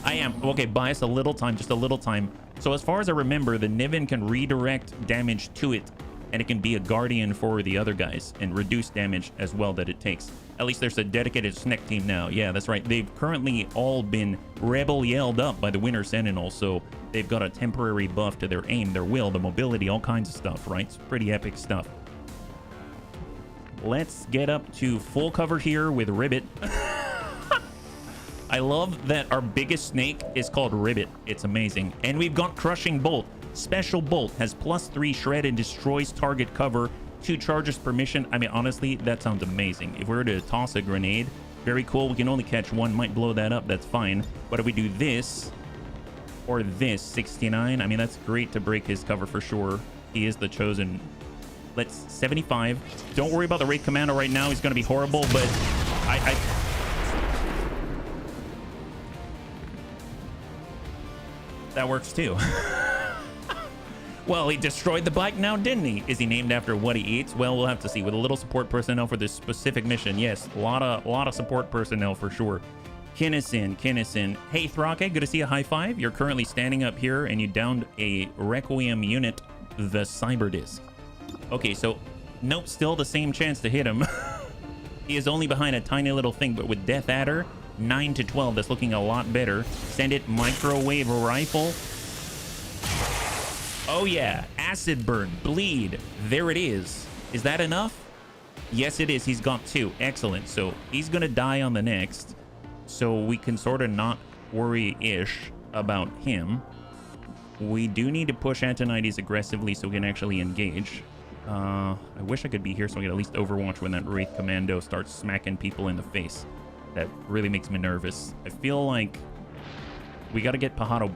I am. Okay, buy us a little time, just a little time. So as far as I remember, the Niven can redirect damage to it, and it can be a guardian for the other guys and reduce damage as well that it takes. At least there's a dedicated Snake team now. Yeah, that's right. They've currently all been rebel yelled up by the Winter Sentinel, so they've got a temporary buff to their aim, their will, the mobility, all kinds of stuff, right? It's pretty epic stuff. let's get up to full cover here with Ribbit. I love that our biggest snake is called Ribbit. It's amazing. And we've got Crushing Bolt. Special Bolt has +3 shred and destroys target cover, 2 charges per mission. I mean, honestly, that sounds amazing. If we were to toss a grenade, very cool. We can only catch one, might blow that up. That's fine. But if we do this or this, 69, I mean, that's great to break his cover for sure. He is the chosen. Let's 75. Don't worry about the Wraith Commando right now. He's going to be horrible, but that works too. Well, he destroyed the bike now, didn't he? Is he named after what he eats? Well, we'll have to see. With a little support personnel for this specific mission, yes, a lot of support personnel for sure. Kinnison. Hey, Thrake, good to see you. High five. You're currently standing up here, and you downed a Requiem unit, the Cyber Disc. Okay, so nope, still the same chance to hit him. He is only behind a tiny little thing, but with Death Adder, 9 to 12, that's looking a lot better. Send it microwave rifle. Oh yeah, acid burn, bleed. There it is. Is that enough? Yes, it is. He's got 2. Excellent. So he's gonna die on the next. So we can sort of not worry-ish about him. We do need to push Antonides aggressively so we can actually engage. I wish I could be here so I could at least overwatch when that Wraith Commando starts smacking people in the face. That really makes me nervous. I feel like we got to get Pajaro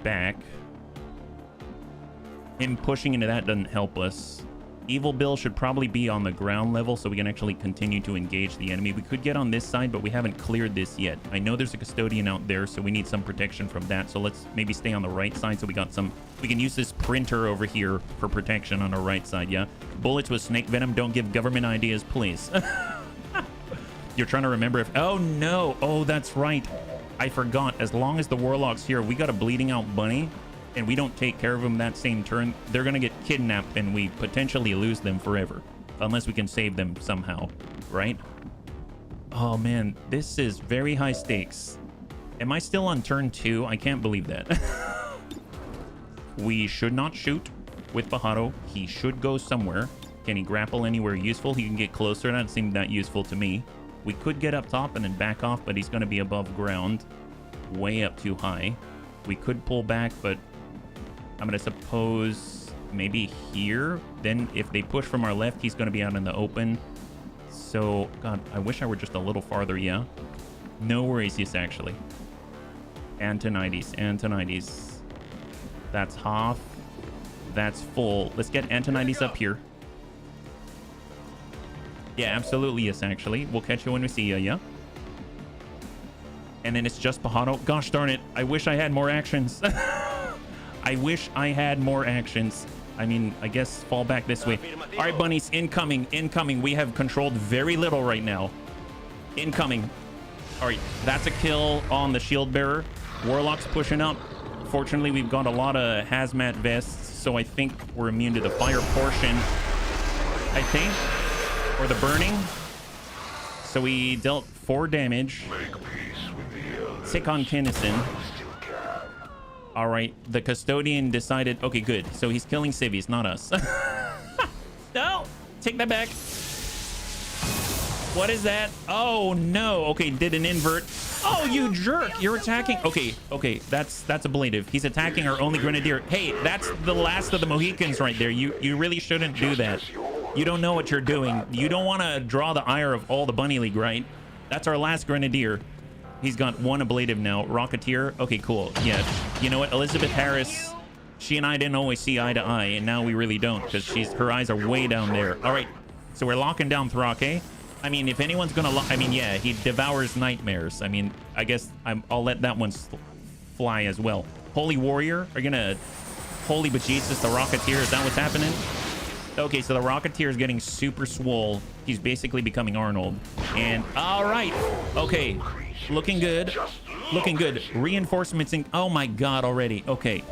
back. Him pushing into that doesn't help us. Evil Bill should probably be on the ground level so we can actually continue to engage the enemy. We could get on this side, but we haven't cleared this yet. I know there's a custodian out there, so we need some protection from that. So let's maybe stay on the right side so we got some... We can use this printer over here for protection on our right side, yeah? Bullets with snake venom. Don't give government ideas, please. You're trying to remember if... Oh, no. Oh, that's right. I forgot. As long as the Warlock's here, we got a bleeding out bunny, and we don't take care of them that same turn, they're going to get kidnapped, and we potentially lose them forever. Unless we can save them somehow, right? Oh, man. This is very high stakes. Am I still on turn 2? I can't believe that. We should not shoot with Pajaro. He should go somewhere. Can he grapple anywhere useful? He can get closer. That seemed that useful to me. We could get up top and then back off, but he's going to be above ground. Way up too high. We could pull back, but I'm going to suppose maybe here. Then if they push from our left, he's going to be out in the open. So, God, I wish I were just a little farther, yeah? No worries, yes, actually. Antonides. That's half. That's full. Let's get Antonides up here. Yeah, absolutely, yes, actually. We'll catch you when we see you, yeah? And then it's just Pajaro. Gosh darn it. I wish I had more actions. I wish I had more actions. I mean, I guess fall back this way. All right, bunnies, incoming. We have controlled very little right now. Incoming. All right, that's a kill on the shield bearer. Warlock's pushing up. Fortunately, we've got a lot of hazmat vests, so I think we're immune to the fire portion. I think. Or the burning. So we dealt 4 damage. Tick on Kinnison. All right, the custodian decided... Okay, good. So he's killing civvies, not us. No! Take that back. What is that? Oh, no. Okay, did an invert. Oh, you jerk. You're attacking. Okay, that's ablative. He's attacking our only grenadier. Hey, that's the last of the Mohicans right there. You really shouldn't do that. You don't know what you're doing. You don't want to draw the ire of all the Bunny League, right? That's our last grenadier. He's got 1 ablative now. Rocketeer. Okay, cool. Yeah. You know what? Elizabeth Harris, she and I didn't always see eye to eye, and now we really don't because her eyes are way down there. All right. So we're locking down Thrake. I mean, if anyone's going to... I mean, yeah, he devours nightmares. I mean, I guess I'll let that one fly as well. Holy Warrior. Are you going to... Holy bejesus, the Rocketeer. Is that what's happening? Okay, so the Rocketeer is getting super swole. He's basically becoming Arnold. And, all right. Okay. Looking good. Looking good. Reinforcements in... Oh, my God, already. Okay.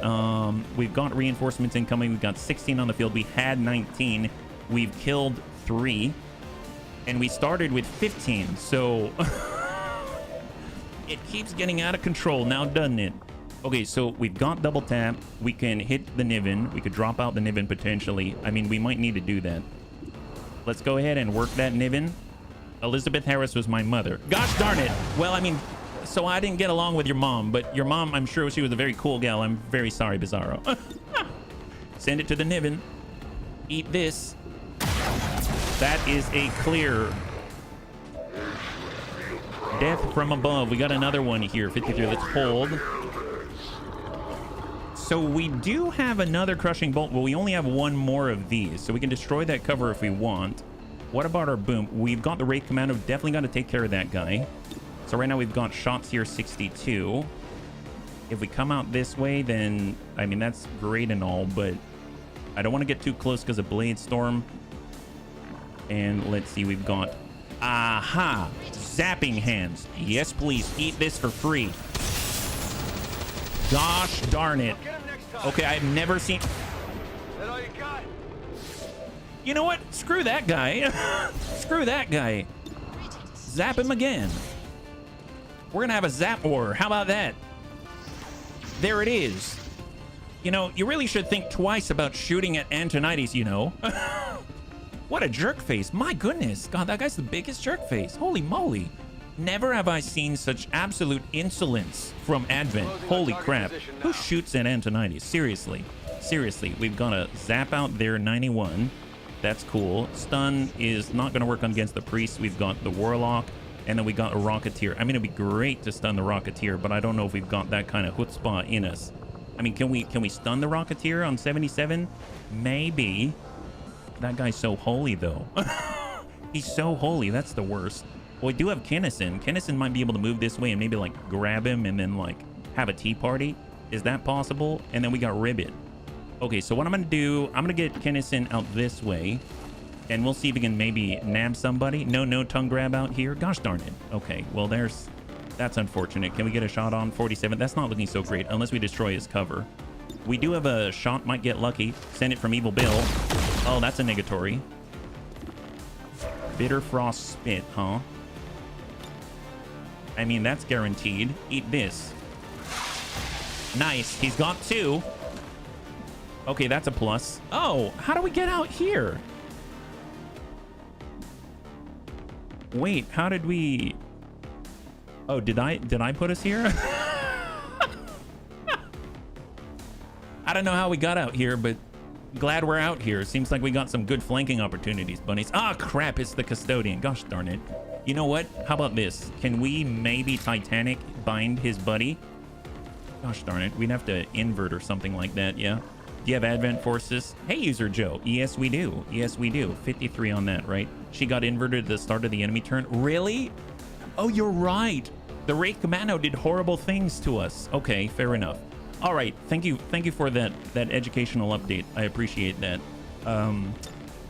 We've got reinforcements incoming. We've got 16 on the field. We had 19. We've killed 3. And we started with 15. So... it keeps getting out of control now, doesn't it? Okay, so we've got double tap. We can hit the Niven. We could drop out the Niven potentially. I mean, we might need to do that. Let's go ahead and work that Niven. Elizabeth Harris was my mother. Gosh darn it. Well, I mean, so I didn't get along with your mom, but your mom, I'm sure she was a very cool gal. I'm very sorry, Bizarro. Send it to the Niven. Eat this. That is a clear death from above. We got another one here. 53. Let's hold. So we do have another crushing bolt. Well, we only have one more of these, so we can destroy that cover if we want. What about our boom? We've got the Wraith Commando. Definitely got to take care of that guy. So right now we've got shots here 62. If we come out this way, then I mean that's great and all, but I don't want to get too close because of Blade Storm. And let's see, we've got aha, zapping hands. Yes, please eat this for free. Gosh darn it. Okay, I've never seen. You know what? Screw that guy. Screw that guy. Zap him again. We're gonna have a zap war. How about that? There it is. You know, you really should think twice about shooting at Antonides, you know. What a jerk face. My goodness. God, that guy's the biggest jerk face. Holy moly. Never have I seen such absolute insolence from Advent. Holy crap. Who shoots at Antonides? Seriously. Seriously. We've got to zap out their 91. That's cool. Stun is not going to work against the priest. We've got the Warlock. And then we got a Rocketeer. I mean, it'd be great to stun the Rocketeer, but I don't know if we've got that kind of chutzpah in us. I mean, can we stun the Rocketeer on 77? Maybe. That guy's so holy, though. He's so holy. That's the worst. Well, we do have Kinnison. Kinnison might be able to move this way and maybe, like, grab him and then, like, have a tea party. Is that possible? And then we got Ribbit. Okay, so what I'm going to do, I'm going to get Kinnison out this way. And we'll see if we can maybe nab somebody. No tongue grab out here. Gosh darn it. Okay, well, that's unfortunate. Can we get a shot on 47? That's not looking so great unless we destroy his cover. We do have a shot. Might get lucky. Send it from Evil Bill. Oh, that's a negatory. Bitter Frost Spit, huh? I mean, that's guaranteed. Eat this. Nice. He's got 2. Okay, that's a plus. Oh, how do we get out here? Wait, how did we... Oh, did I put us here? I don't know how we got out here, but glad we're out here. Seems like we got some good flanking opportunities, bunnies. Ah, crap, it's the Custodian. Gosh darn it. You know what? How about this? Can we maybe Titanic bind his buddy? Gosh darn it. We'd have to invert or something like that, yeah? Do you have Advent Forces? Hey, User Joe. Yes, we do. Yes, we do. 53 on that, right? She got inverted at the start of the enemy turn. Really? Oh, you're right. The Wraith Commando did horrible things to us. Okay, fair enough. All right. Thank you for that educational update. I appreciate that.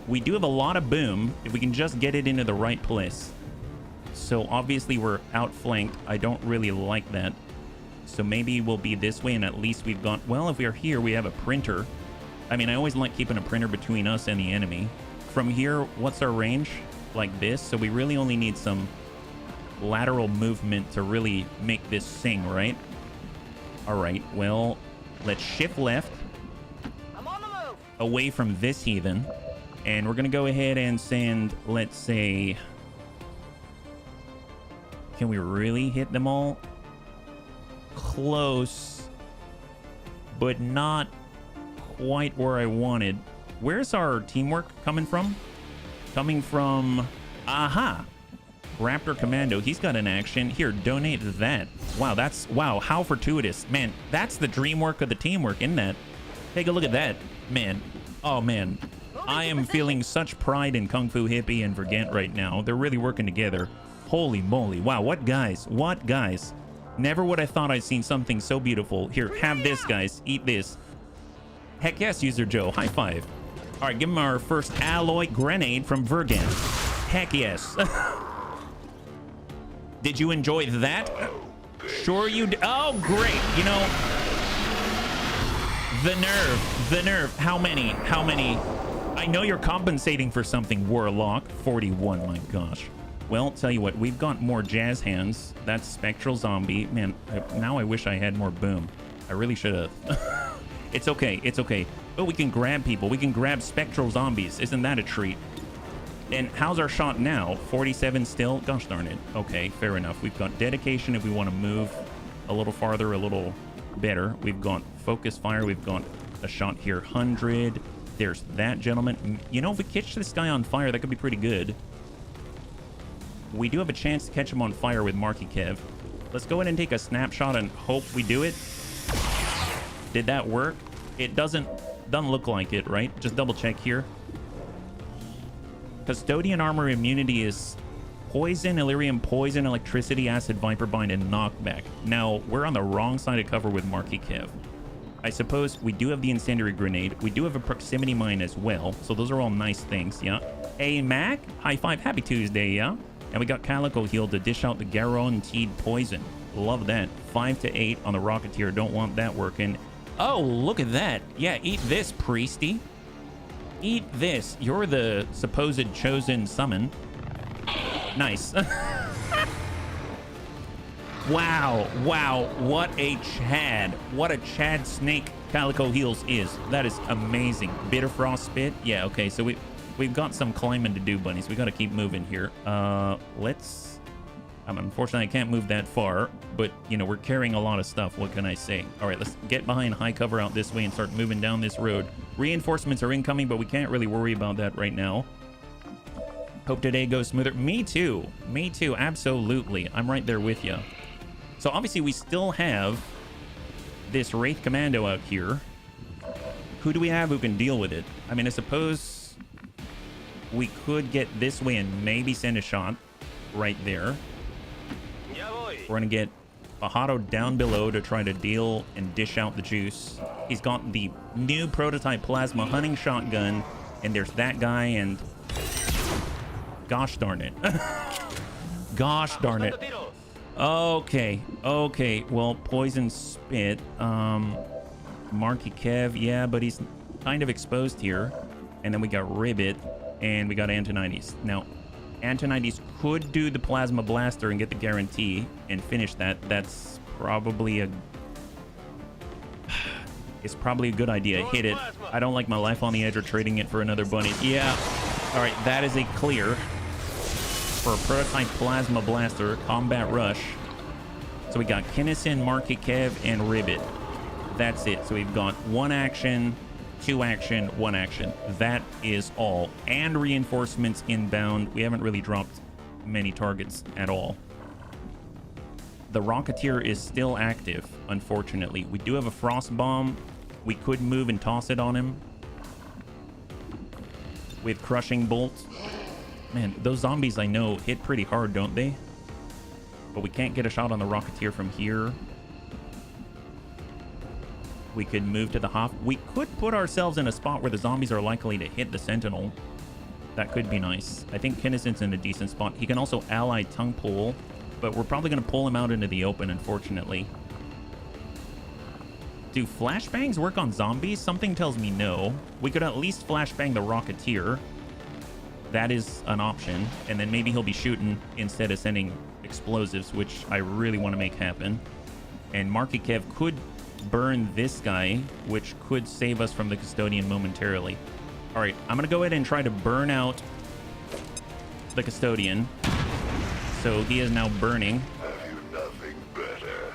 We do have a lot of boom if we can just get it into the right place. So obviously we're outflanked. I don't really like that. So maybe we'll be this way, and at least we've got... Well, if we're here, we have a printer. I mean, I always like keeping a printer between us and the enemy. From here, what's our range? Like this. So we really only need some lateral movement to really make this sing, right? All right, well, let's shift left. I'm on the move. Away from this heathen. And we're going to go ahead and send, let's say... Can we really hit them all? Close, but not quite where I wanted. Where's our teamwork coming from? Coming from, aha, Raptor Commando. He's got an action here. Donate that. Wow, how fortuitous, man. That's the dream work of the teamwork, isn't that? Take a look at that, man. Oh man, I am feeling such pride in Kung Fu Hippie and Vergant right now. They're really working together. Holy moly. Wow, what guys. Never would I thought I'd seen something so beautiful. Here, have this, guys. Eat this. Heck yes, User Joe. High five. All right, give him our first alloy grenade from Vergant. Heck yes. Did you enjoy that? Sure you did. Oh, great. You know, the nerve. How many? I know you're compensating for something, Warlock. 41, my gosh. Well, tell you what, we've got more jazz hands. That's Spectral Zombie. Man, now I wish I had more boom. I really should have. It's okay. Oh, we can grab people. We can grab Spectral Zombies. Isn't that a treat? And how's our shot now? 47 still? Gosh darn it. Okay, fair enough. We've got dedication if we want to move a little farther, a little better. We've got focus fire. We've got a shot here. 100. There's that gentleman. You know, if we catch this guy on fire, that could be pretty good. We do have a chance to catch him on fire with Marky Kev. Let's go ahead and take a snapshot and hope we do it. Did that work? It doesn't look like it, right? Just double check here. Custodian armor immunity is poison, Illyrium poison, electricity, acid, viper bind, and knockback. Now, we're on the wrong side of cover with Marky Kev. I suppose we do have the incendiary grenade. We do have a proximity mine as well. So those are all nice things, yeah. Hey, Mac. High five. Happy Tuesday, yeah. And we got Calico Heal to dish out the guaranteed poison. Love that. 5 to 8 on the Rocketeer. Don't want that working. Oh, look at that. Yeah, eat this, Priesty. Eat this. You're the supposed chosen summon. Nice. Wow. Wow. What a Chad. What a Chad Snake Calico Heals is. That is amazing. Bitter Frost Spit. Yeah, okay. So we've got some climbing to do, bunnies. We got to keep moving here. Let's... unfortunately, I can't move that far, but, you know, we're carrying a lot of stuff. What can I say? All right, let's get behind high cover out this way and start moving down this road. Reinforcements are incoming, but we can't really worry about that right now. Hope today goes smoother. Me too. Me too. Absolutely. I'm right there with you. So obviously we still have this Wraith Commando out here. Who do we have who can deal with it? I mean, I suppose we could get this way and maybe send a shot right there. We're gonna get Fajardo down below to try to deal and dish out the juice. He's got the new prototype plasma hunting shotgun, and there's that guy, and gosh darn it. Gosh darn it. Okay, okay. Well, poison spit. Marky Kev, yeah, but he's kind of exposed here. And then we got Ribbit, and we got Antonides. Now, Antonides could do the plasma blaster and get the guarantee and finish that. That's probably a... It's probably a good idea. Hit it. I don't like my life on the edge or trading it for another bunny. Yeah. All right, that is a clear for a prototype plasma blaster combat rush. So we got Kinnison, Marky Kev, and Ribbit. That's it. So we've got 1 action, 2 action, 1 action. That is all. And reinforcements inbound. We haven't really dropped many targets at all. The Rocketeer is still active, unfortunately. We do have a Frost Bomb. We could move and toss it on him with Crushing Bolt. Man, those zombies I know hit pretty hard, don't they? But we can't get a shot on the Rocketeer from here. We could move to the Hoff. We could put ourselves in a spot where the zombies are likely to hit the Sentinel. That could be nice. I think Kinnison's in a decent spot. He can also ally Tongue Pull, but we're probably going to pull him out into the open, unfortunately. Do flashbangs work on zombies? Something tells me no. We could at least flashbang the Rocketeer. That is an option. And then maybe he'll be shooting instead of sending explosives, which I really want to make happen. And Marky Kev could burn this guy, which could save us from the Custodian momentarily. All right, I'm going to go ahead and try to burn out the Custodian. So he is now burning. Have you nothing better?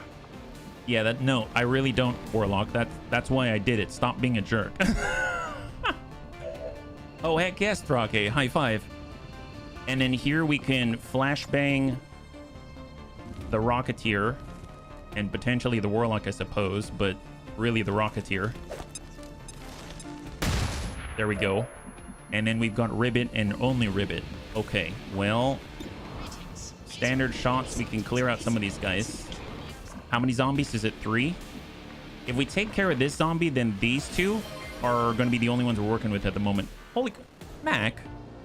Yeah, no, I really don't, Warlock. That's why I did it. Stop being a jerk. Oh, heck yes, Drake. High five. And then here we can flashbang the Rocketeer and potentially the Warlock, I suppose, but really the Rocketeer. There we go. And then we've got Ribbit and only Ribbit. Okay, well, standard shots. We can clear out some of these guys. How many zombies? Is it 3? If we take care of this zombie, then these 2 are going to be the only ones we're working with at the moment. Holy... Mac,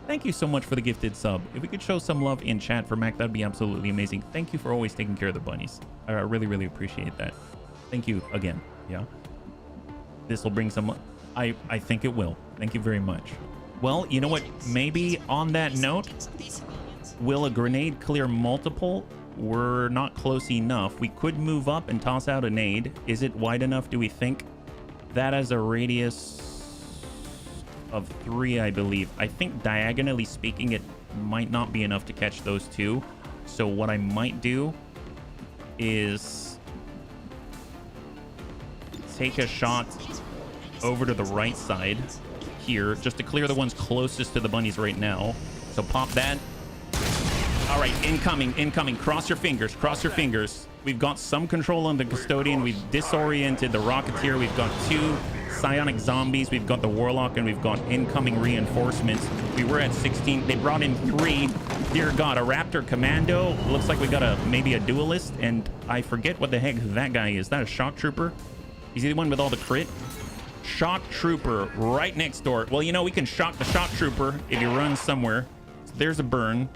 thank you so much for the gifted sub. If we could show some love in chat for Mac, that'd be absolutely amazing. Thank you for always taking care of the bunnies. I really, really appreciate that. Thank you again. Yeah. This will bring some... I think it will. Thank you very much. Well, you know what? Maybe on that note, will a grenade clear multiple? We're not close enough. We could move up and toss out a nade. Is it wide enough, do we think? That has a radius of 3, I believe. I think diagonally speaking, it might not be enough to catch those 2. So what I might do is take a shot over to the right side here, just to clear the ones closest to the bunnies right now. So pop that. All right, incoming. Cross your fingers, cross your fingers. We've got some control on the custodian. We've disoriented the Rocketeer. We've got 2 psionic zombies. We've got the Warlock, and we've got incoming reinforcements. We were at 16. They brought in 3. Dear God, a Raptor Commando. Looks like we got maybe a duelist, and I forget what the heck that guy is. That a shock trooper? Is he the one with all the crit? Shock trooper right next door. Well, you know, we can shock the shock trooper if he runs somewhere. So there's a burn.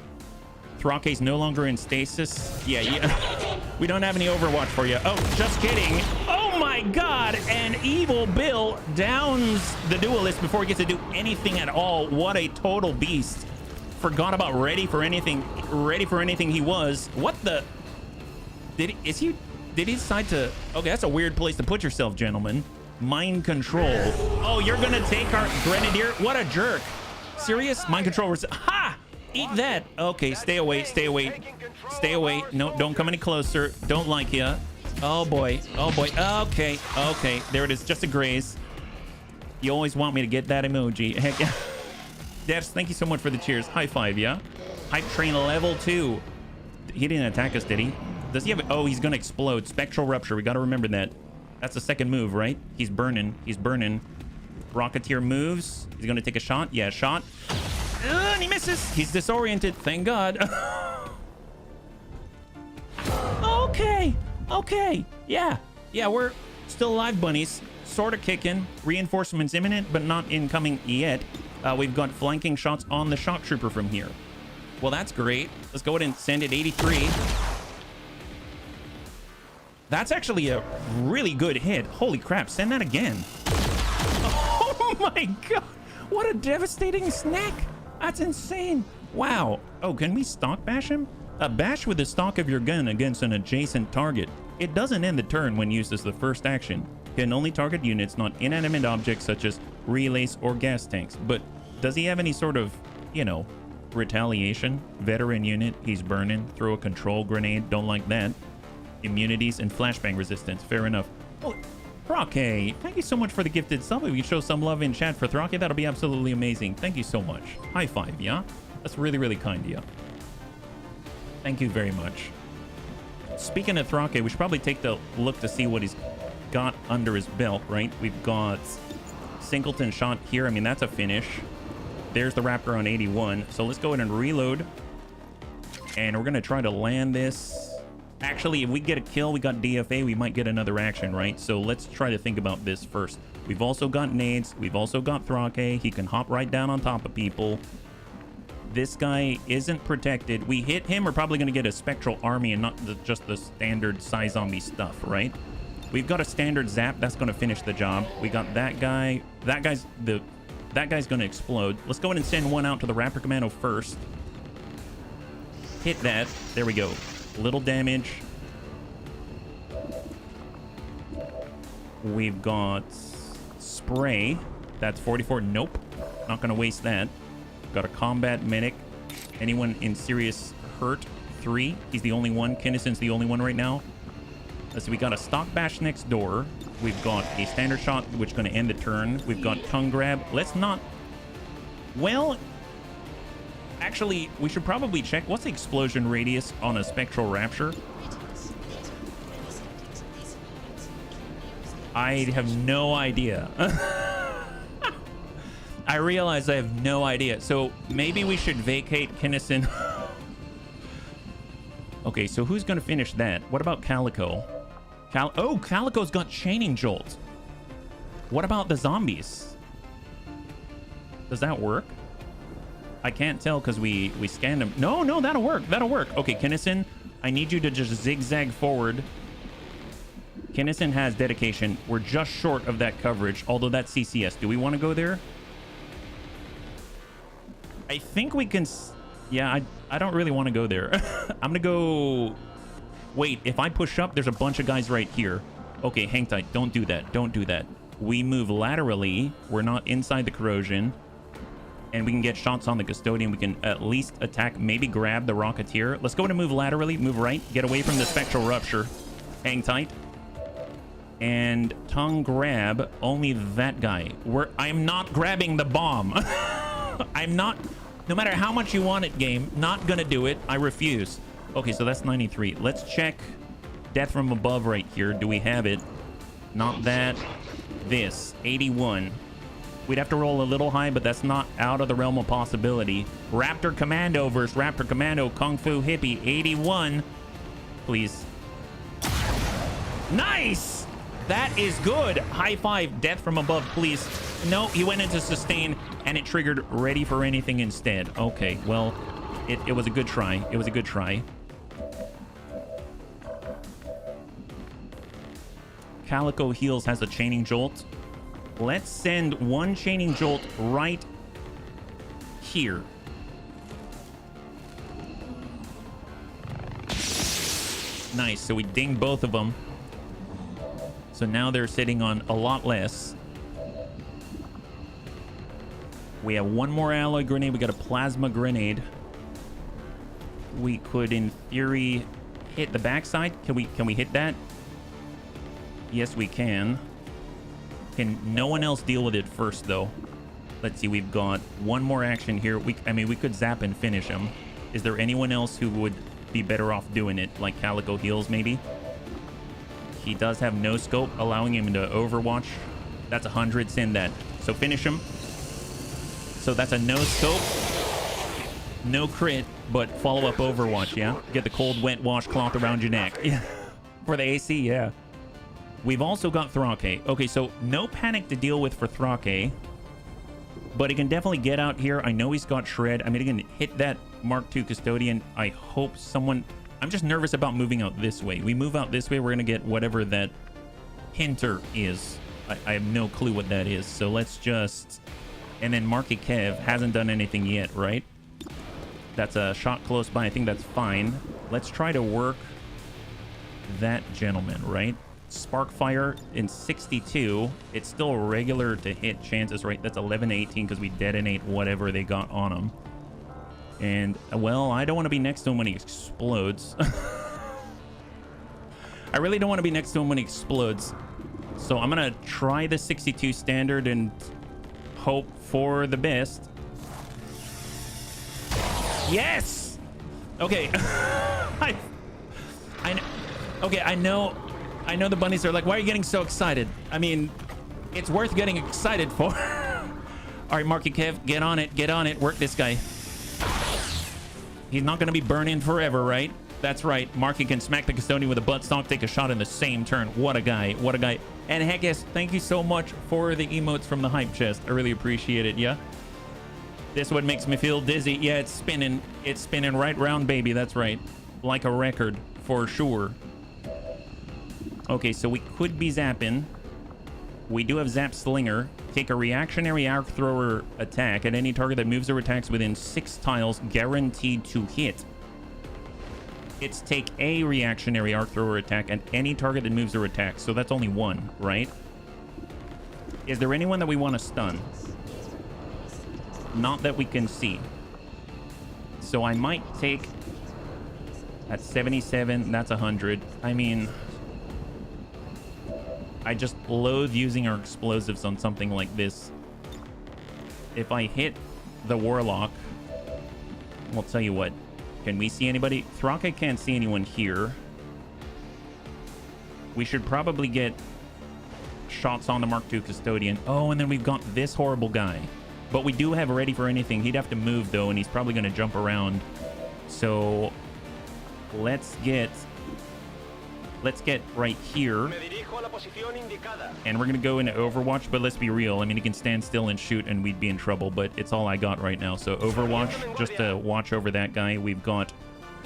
Thrake's no longer in stasis. Yeah. We don't have any Overwatch for you. Oh, just kidding. Oh my God. And Evil Bill downs the duelist before he gets to do anything at all. What a total beast. Forgot about ready for anything he was. What the? Did he decide to? Okay, that's a weird place to put yourself, gentlemen. Mind control. Oh, you're gonna take our Grenadier? What a jerk. Serious? Mind control. Ha! Eat that. Okay, stay away. No, don't come any closer. Don't like you. Oh boy. Okay. There it is. Just a graze. You always want me to get that emoji. Heck yeah. Devs, thank you so much for the cheers. High five, yeah? Hype train level 2. He didn't attack us, did he? Does he have... Oh, he's gonna explode. Spectral rupture. We gotta remember that. That's the second move, right? He's burning. Rocketeer moves. He's gonna take a shot. Yeah, shot. And he misses. He's disoriented. Thank God. Okay. Yeah, we're still alive, bunnies. Sort of kicking. Reinforcements imminent, but not incoming yet. We've got flanking shots on the shock trooper from here. Well, that's great. Let's go ahead and send it 83. That's actually a really good hit. Holy crap. Send that again. Oh my God. What a devastating snack. That's insane. Wow. Oh, can we stock bash him? Bash with the stock of your gun against an adjacent target. It doesn't end the turn when used as the first action. Can only target units, not inanimate objects such as relays or gas tanks. But does he have any sort of, you know, retaliation? Veteran unit, he's burning. Throw a control grenade, don't like that. Immunities and flashbang resistance, fair enough. Oh, Thrake, thank you so much for the gifted sub. If you show some love in chat for Thrake, that'll be absolutely amazing. Thank you so much. High five, yeah? That's really, really kind of you. Thank you very much. Speaking of Thrake, we should probably take the look to see what he's got under his belt, right? We've got Singleton shot here. I mean, that's a finish. There's the Raptor on 81. So let's go ahead and reload. And we're going to try to land this. Actually, if we get a kill, we got DFA, we might get another action, right? So let's try to think about this first. We've also got nades. We've also got Thrake. He can hop right down on top of people. This guy isn't protected. We hit him, we're probably going to get a spectral army and not just the standard Psy zombie stuff, right? We've got a standard zap. That's going to finish the job. We got that guy. That guy's going to explode. Let's go ahead and send one out to the Raptor Commando first. Hit that. There we go. Little damage. We've got spray. That's 44. Nope. Not going to waste that. Got a combat medic. Anyone in serious hurt? 3. He's the only one. Kinnison's the only one right now. Let's see. We got a stock bash next door. We've got a standard shot, which is going to end the turn. We've got tongue grab. Let's not... Well... Actually, we should probably check. What's the explosion radius on a spectral rapture? I have no idea. I realize I have no idea. So maybe we should vacate Kinnison. Okay, so who's going to finish that? What about Calico? Oh, Calico's got chaining jolt. What about the zombies? Does that work? I can't tell because we scanned him. No, that'll work. That'll work. Okay, Kinnison, I need you to just zigzag forward. Kinnison has dedication. We're just short of that coverage, although that's CCS. Do we want to go there? I think we can... Yeah, I don't really want to go there. I'm going to go... Wait, if I push up, there's a bunch of guys right here. Okay, hang tight. Don't do that. Don't do that. We move laterally. We're not inside the corrosion. and we can get shots on the custodian, we can at least attack, maybe grab the Rocketeer. Let's go to move laterally, move right, get away from the Spectral Rupture. Hang tight. And tongue grab only that guy. I'm not grabbing the bomb. I'm not, no matter how much you want it, game, not gonna do it. I refuse. Okay, so that's 93. Let's check death from above right here. Do we have it? Not that. This 81. We'd have to roll a little high, but that's not out of the realm of possibility. Raptor Commando versus Raptor Commando Kung Fu Hippie 81. Please. Nice. That is good. High five. Death from above, please. No, he went into sustain and it triggered ready for anything instead. Okay, well, it was a good try. It was a good try. Calico Heels has a chaining jolt. Let's send one chaining jolt right here. Nice. So we dinged both of them. So now they're sitting on a lot less. We have one more alloy grenade. We got a plasma grenade. We could, in theory, hit the backside. Can we hit that? Yes, we can. Can no one else deal with it first, though? Let's see. We've got one more action here. I mean, we could zap and finish him. Is there anyone else who would be better off doing it? Like Calico Heels, maybe? He does have no scope, allowing him to overwatch. That's 100. Send that. So finish him. So that's a no scope. No crit, but follow-up overwatch, yeah? Get the cold, wet washcloth around your neck. Yeah. For the AC, yeah. We've also got Thrake. Okay, so no panic to deal with for Thrake. But he can definitely get out here. I know he's got Shred. I mean, he can hit that Mark II Custodian. I hope someone... I'm just nervous about moving out this way. We move out this way, we're going to get whatever that hinter is. I have no clue what that is. So let's just... And then Marky Kev hasn't done anything yet, right? That's a shot close by. I think that's fine. Let's try to work that gentleman, right? Sparkfire in 62. It's still regular to hit chances, right? That's 11 to 18 because we detonate whatever they got on him. And, well, I don't want to be next to him when he explodes. I really don't want to be next to him when he explodes. So I'm going to try the 62 standard and hope for the best. Yes! Okay. I know the bunnies are like, why are you getting so excited? I mean, it's worth getting excited for. All right, Marky Kev, get on it, work this guy. He's not going to be burning forever, right? That's right. Marky can smack the custodian with a buttstock, take a shot in the same turn. What a guy. What a guy. And heck yes, thank you so much for the emotes from the hype chest. I really appreciate it, yeah? This one makes me feel dizzy. Yeah, it's spinning. It's spinning right round, baby. That's right. Like a record, for sure. Okay, so we could be zapping. We do have Zap Slinger. Take a reactionary arc thrower attack at any target that moves or attacks within 6 tiles, guaranteed to hit. It's take a reactionary arc thrower attack at any target that moves or attacks. So that's only one, right? Is there anyone that we want to stun? Not that we can see. So I might take... At 77, that's 100. I mean... I just loathe using our explosives on something like this. If I hit the Warlock... I'll tell you what. Can we see anybody? Thrake can't see anyone here. We should probably get shots on the Mark II Custodian. Oh, and then we've got this horrible guy. But we do have ready for anything. He'd have to move, though, and he's probably going to jump around. So let's get right here. And we're going to go into Overwatch, but let's be real. I mean, he can stand still and shoot, and we'd be in trouble, but it's all I got right now. So Overwatch, just to watch over that guy. We've got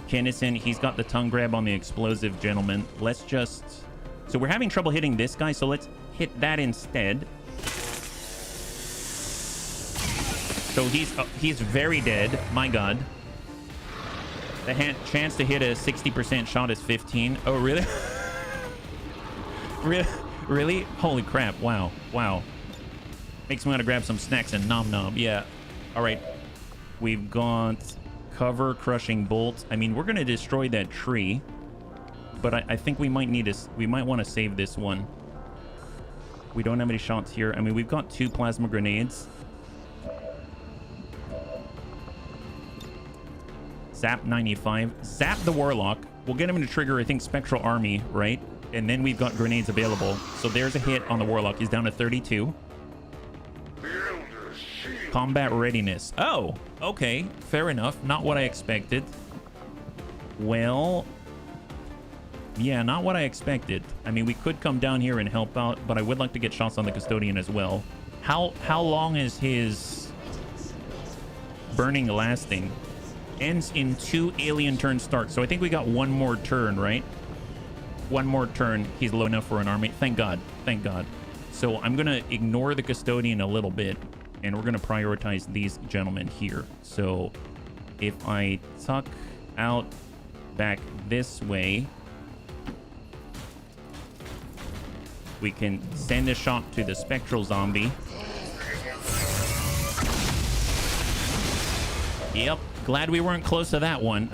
Kennison. He's got the tongue grab on the explosive gentleman. Let's just... So we're having trouble hitting this guy, so let's hit that instead. So he's very dead. My God. The chance to hit a 60% shot is 15. Oh, really? Really? Holy crap. Wow. Makes me want to grab some snacks and nom nom. Yeah. All right. We've got cover crushing bolts. I mean, we're going to destroy that tree. But I think we might need to... We might want to save this one. We don't have any shots here. I mean, we've got 2 plasma grenades. Zap 95. Zap the Warlock. We'll get him to trigger, I think, Spectral Army, right? And then we've got grenades available. So there's a hit on the Warlock. He's down to 32. Combat readiness. Oh, okay. Fair enough. Not what I expected. Well... Yeah, not what I expected. I mean, we could come down here and help out, but I would like to get shots on the Custodian as well. How long is his burning lasting? Ends in 2 alien turns start. So I think we got 1 more turn, right? 1 more turn. He's low enough for an army. Thank God. Thank God. So I'm going to ignore the Custodian a little bit, and we're going to prioritize these gentlemen here. So if I tuck out back this way... We can send a shot to the Spectral Zombie. Yep. Glad we weren't close to that one.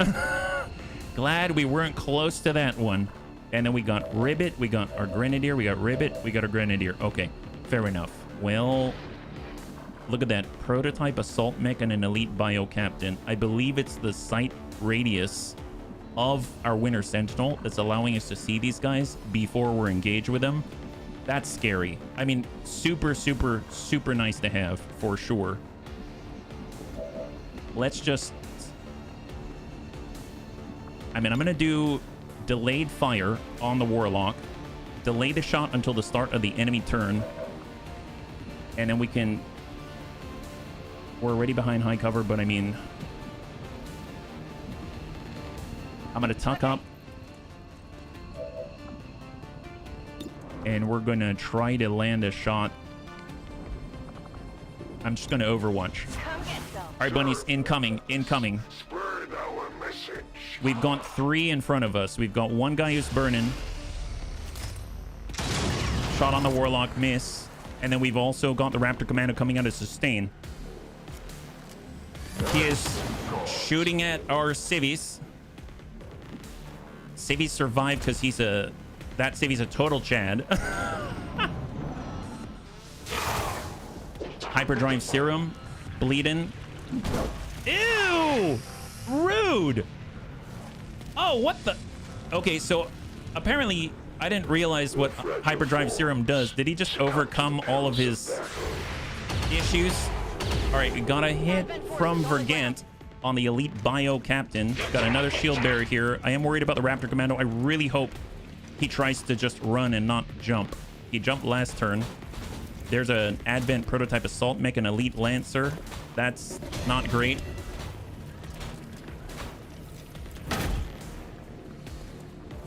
Glad we weren't close to that one. And then we got Ribbit. We got our Grenadier. We got Ribbit. We got our Grenadier. Okay. Fair enough. Well, look at that. Prototype Assault Mech and an Elite Bio Captain. I believe it's the sight radius of our Winter Sentinel that's allowing us to see these guys before we're engaged with them. That's scary. I mean, super, super, super nice to have, for sure. Let's just... I mean, I'm going to do delayed fire on the Warlock. Delay the shot until the start of the enemy turn. And then we can... We're already behind high cover, but I mean... I'm going to tuck up. And we're going to try to land a shot. I'm just going to overwatch. All right, bunnies, incoming, incoming. We've got 3 in front of us. We've got 1 guy who's burning. Shot on the Warlock, miss. And then we've also got the Raptor Commando coming out of sustain. He is shooting at our civvies. Civvies survived because he's a... That civvy's a total Chad. Hyperdrive Serum. Bleeding. Ew! Rude! Oh, what the... Okay, so apparently I didn't realize what Hyperdrive Serum does. Did he just overcome all of his issues? All right, we got a hit from Vergant on the Elite Bio Captain. Got another shield bearer here. I am worried about the Raptor Commando. I really hope he tries to just run and not jump. He jumped last turn. There's an Advent Prototype Assault Mech, an Elite Lancer. That's not great.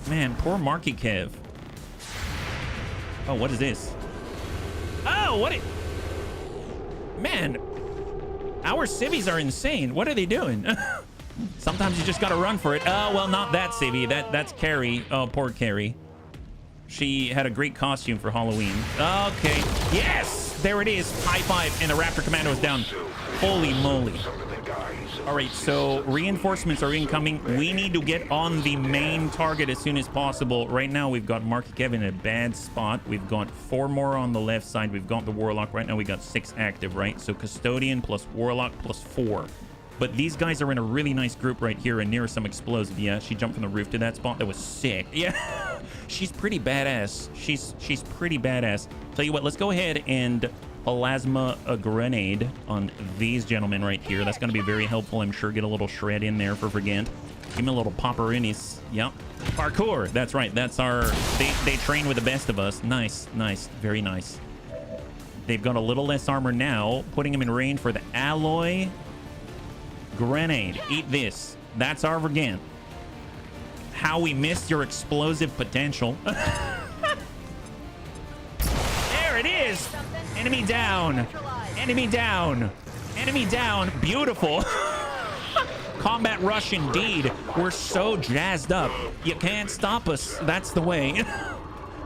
Man, poor Marky Kev. Oh, what is this? Oh, what it... Man, our civvies are insane. What are they doing? Sometimes you just gotta run for it. Oh, well, not that civvy. That's Carrie. Oh, poor Carrie. She had a great costume for Halloween. Okay. Yes! There it is. High five. And the Raptor Commando is down. Holy moly. All right, so reinforcements are incoming. We need to get on the main target as soon as possible. Right now, we've got Marky Kevin in a bad spot. We've got 4 more on the left side. We've got the Warlock. Right now, we got 6 active, right? So Custodian plus Warlock plus 4. But these guys are in a really nice group right here and near some explosive. Yeah, she jumped from the roof to that spot. That was sick. Yeah, she's pretty badass. She's pretty badass. Tell you what, let's go ahead and plasma a grenade on these gentlemen right here. That's going to be very helpful, I'm sure. Get a little shred in there for Vergant. Give me a little popper in his... Yep. Parkour. That's right. That's our... They train with the best of us. Nice. Nice. Very nice. They've got a little less armor now. Putting him in range for the alloy... Grenade. Eat this. That's our Vergant. How we missed your explosive potential. There it is. Enemy down. Enemy down. Enemy down. Beautiful. Combat rush indeed. We're so jazzed up. You can't stop us. That's the way.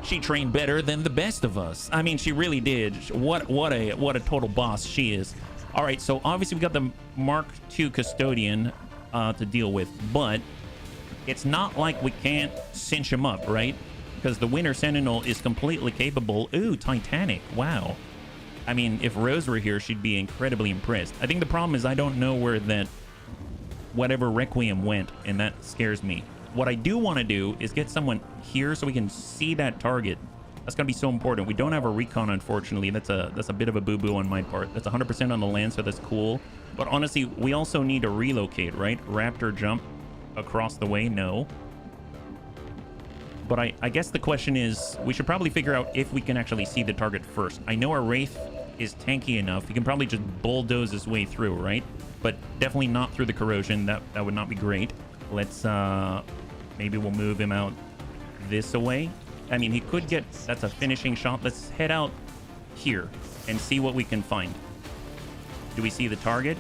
She trained better than the best of us. I mean, she really did. What a total boss she is. All right, so obviously we got the Mark II Custodian to deal with, but it's not like we can't cinch him up, right? Because the Winter Sentinel is completely capable. Ooh, Titanic. Wow. I mean, if Rose were here, she'd be incredibly impressed. I think the problem is I don't know where that whatever Requiem went, and that scares me. What I do want to do is get someone here so we can see that target. That's going to be so important. We don't have a recon, unfortunately. That's a bit of a boo-boo on my part. That's 100% on the land, so that's cool. But honestly, we also need to relocate, right? Raptor jump across the way? No. But I guess the question is, we should probably figure out if we can actually see the target first. I know our Wraith is tanky enough. He can probably just bulldoze his way through, right? But definitely not through the corrosion. That would not be great. Let's, maybe we'll move him out this away. I mean, he could get, that's a finishing shot. Let's head out here and see what we can find. Do we see the target?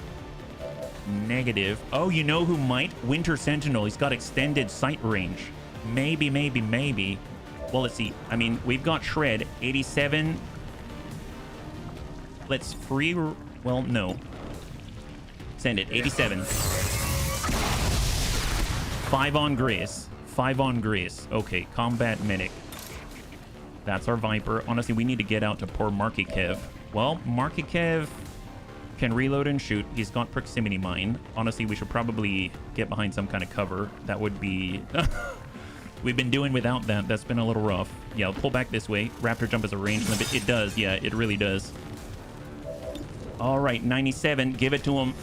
Negative. Oh, you know who might? Winter Sentinel. He's got extended sight range. Maybe. Well, let's see. I mean, we've got Shred, 87. Let's free... Well, no. Send it, 87. 5 on Grace. 5 on Grace. Okay, Combat Medic. That's our Viper. Honestly, we need to get out to poor Marky Kev. Well, Marky Kev can reload and shoot. He's got Proximity Mine. Honestly, we should probably get behind some kind of cover. That would be... We've been doing without that. That's been a little rough. Yeah, I'll pull back this way. Raptor jump is a range limit. It does. Yeah, it really does. All right, 97. Give it to him.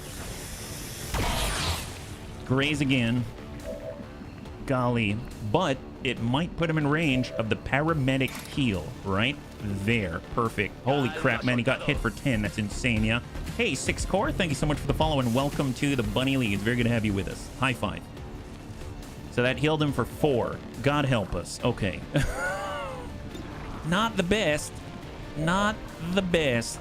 Graze again. Golly. But it might put him in range of the paramedic heal, right? There. Perfect. Holy crap, man. He got hit for 10. That's insane, yeah? Hey, 6 Core, thank you so much for the follow and welcome to the Bunny League. It's very good to have you with us. High five. So that healed him for 4. God help us. Okay. Not the best. Not the best.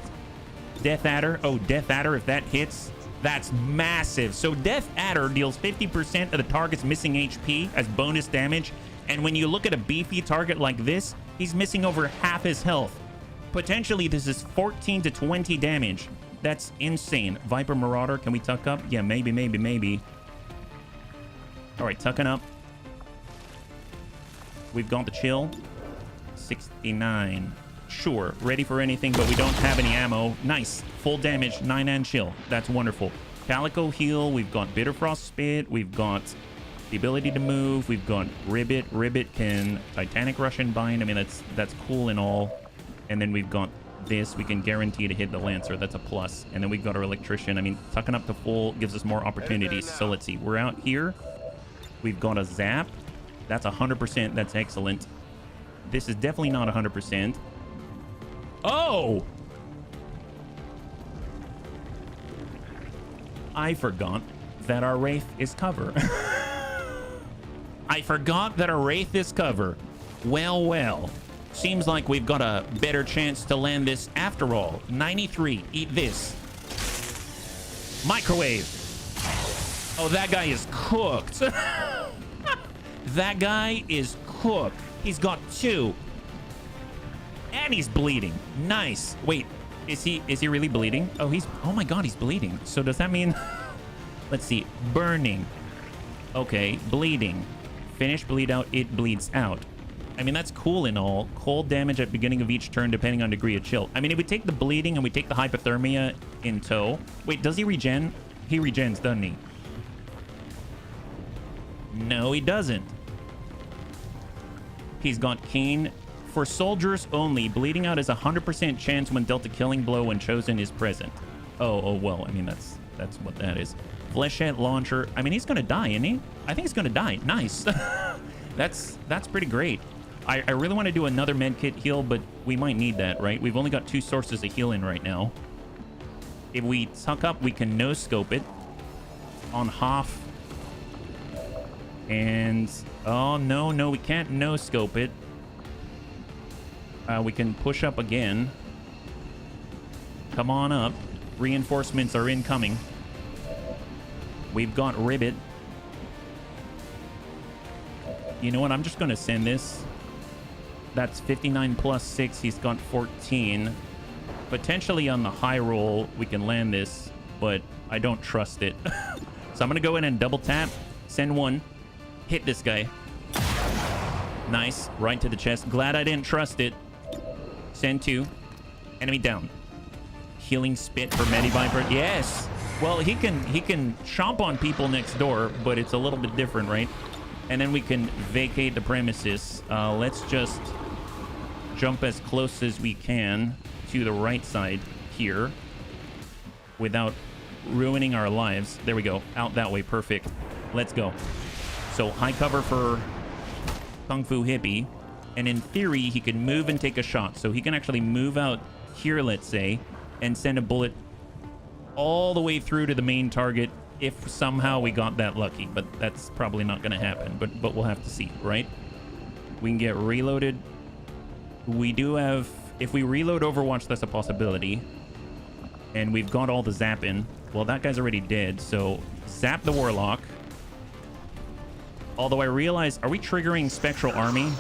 Death Adder. Oh, Death Adder, if that hits, that's massive. So Death Adder deals 50% of the target's missing HP as bonus damage. And when you look at a beefy target like this, he's missing over half his health. Potentially, this is 14 to 20 damage. That's insane. Viper Marauder, can we tuck up? Yeah, maybe. All right, tucking up. We've got the chill. 69. Sure, ready for anything, but we don't have any ammo. Nice. Full damage, 9 and chill. That's wonderful. Calico heal. We've got Bitterfrost Spit. We've got the ability to move. We've got Ribbit. Ribbit can Titanic Rush and Bind. I mean, that's cool and all. And then we've got this. We can guarantee to hit the Lancer. That's a plus. And then we've got our Electrician. I mean, tucking up to full gives us more opportunities. So let's see. We're out here. We've got a Zap. That's 100%. That's excellent. This is definitely not 100%. Oh! I forgot that our Wraith is cover. I forgot that our Wraith is cover. Well. Seems like we've got a better chance to land this after all. 93. Eat this. Microwave. Oh, that guy is cooked. That guy is cooked. He's got 2. And he's bleeding. Nice. Wait, is he really bleeding? Oh my god, he's bleeding. So does that mean let's see. Burning. Okay, bleeding. Finish bleed out, it bleeds out. I mean, that's cool and all. Cold damage at beginning of each turn depending on degree of chill. I mean, if we take the bleeding and we take the hypothermia in tow. Wait, does he regen? He regens, doesn't he? No, he doesn't. He's got Keen. For soldiers only, bleeding out is 100% chance when dealt a killing blow when chosen is present. Oh, well, I mean, that's what that is. Fleshette Launcher. I mean, he's going to die, isn't he? I think he's going to die. Nice. That's pretty great. I really want to do another medkit heal, but we might need that, right? We've only got 2 sources of healing right now. If we tuck up, we can no-scope it on Hoff. And, oh, no, we can't no-scope it. We can push up again. Come on up. Reinforcements are incoming. We've got Ribbit. You know what? I'm just going to send this. That's 59 plus 6. He's got 14. Potentially on the high roll, we can land this, but I don't trust it. So I'm going to go in and double tap, send one, hit this guy. Nice, right to the chest. Glad I didn't trust it. Send two, enemy down. Healing spit for Mediviper. Yes. Well, he can chomp on people next door, but it's a little bit different, right? And then we can vacate the premises. Let's just jump as close as we can to the right side here without ruining our lives. There we go. Out that way. Perfect. Let's go. So high cover for Kung Fu Hippie. And in theory, he can move and take a shot. So he can actually move out here, let's say, and send a bullet all the way through to the main target if somehow we got that lucky. But that's probably not going to happen. But we'll have to see, right? We can get reloaded. We do have... If we reload Overwatch, that's a possibility. And we've got all the zap in. Well, that guy's already dead, so zap the Warlock. Although I realize... Are we triggering Spectral Army?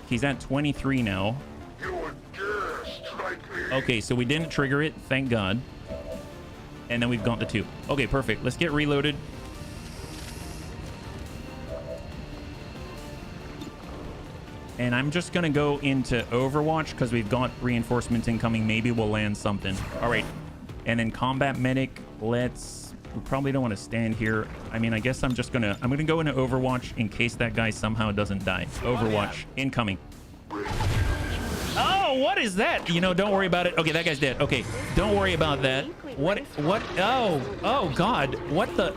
He's at 23 now. Okay, so we didn't trigger it, thank God. And then we've got the two. Okay, perfect. Let's get reloaded. And I'm just going to go into Overwatch because we've got reinforcements incoming. Maybe we'll land something. All right. And then Combat Medic. Let's... We probably don't want to stand here. I mean, I guess I'm just going to... I'm going to go into Overwatch in case that guy somehow doesn't die. Overwatch. Incoming. Oh, what is that? You know, don't worry about it. Okay, that guy's dead. Okay, don't worry about that. What? Oh, God. What the...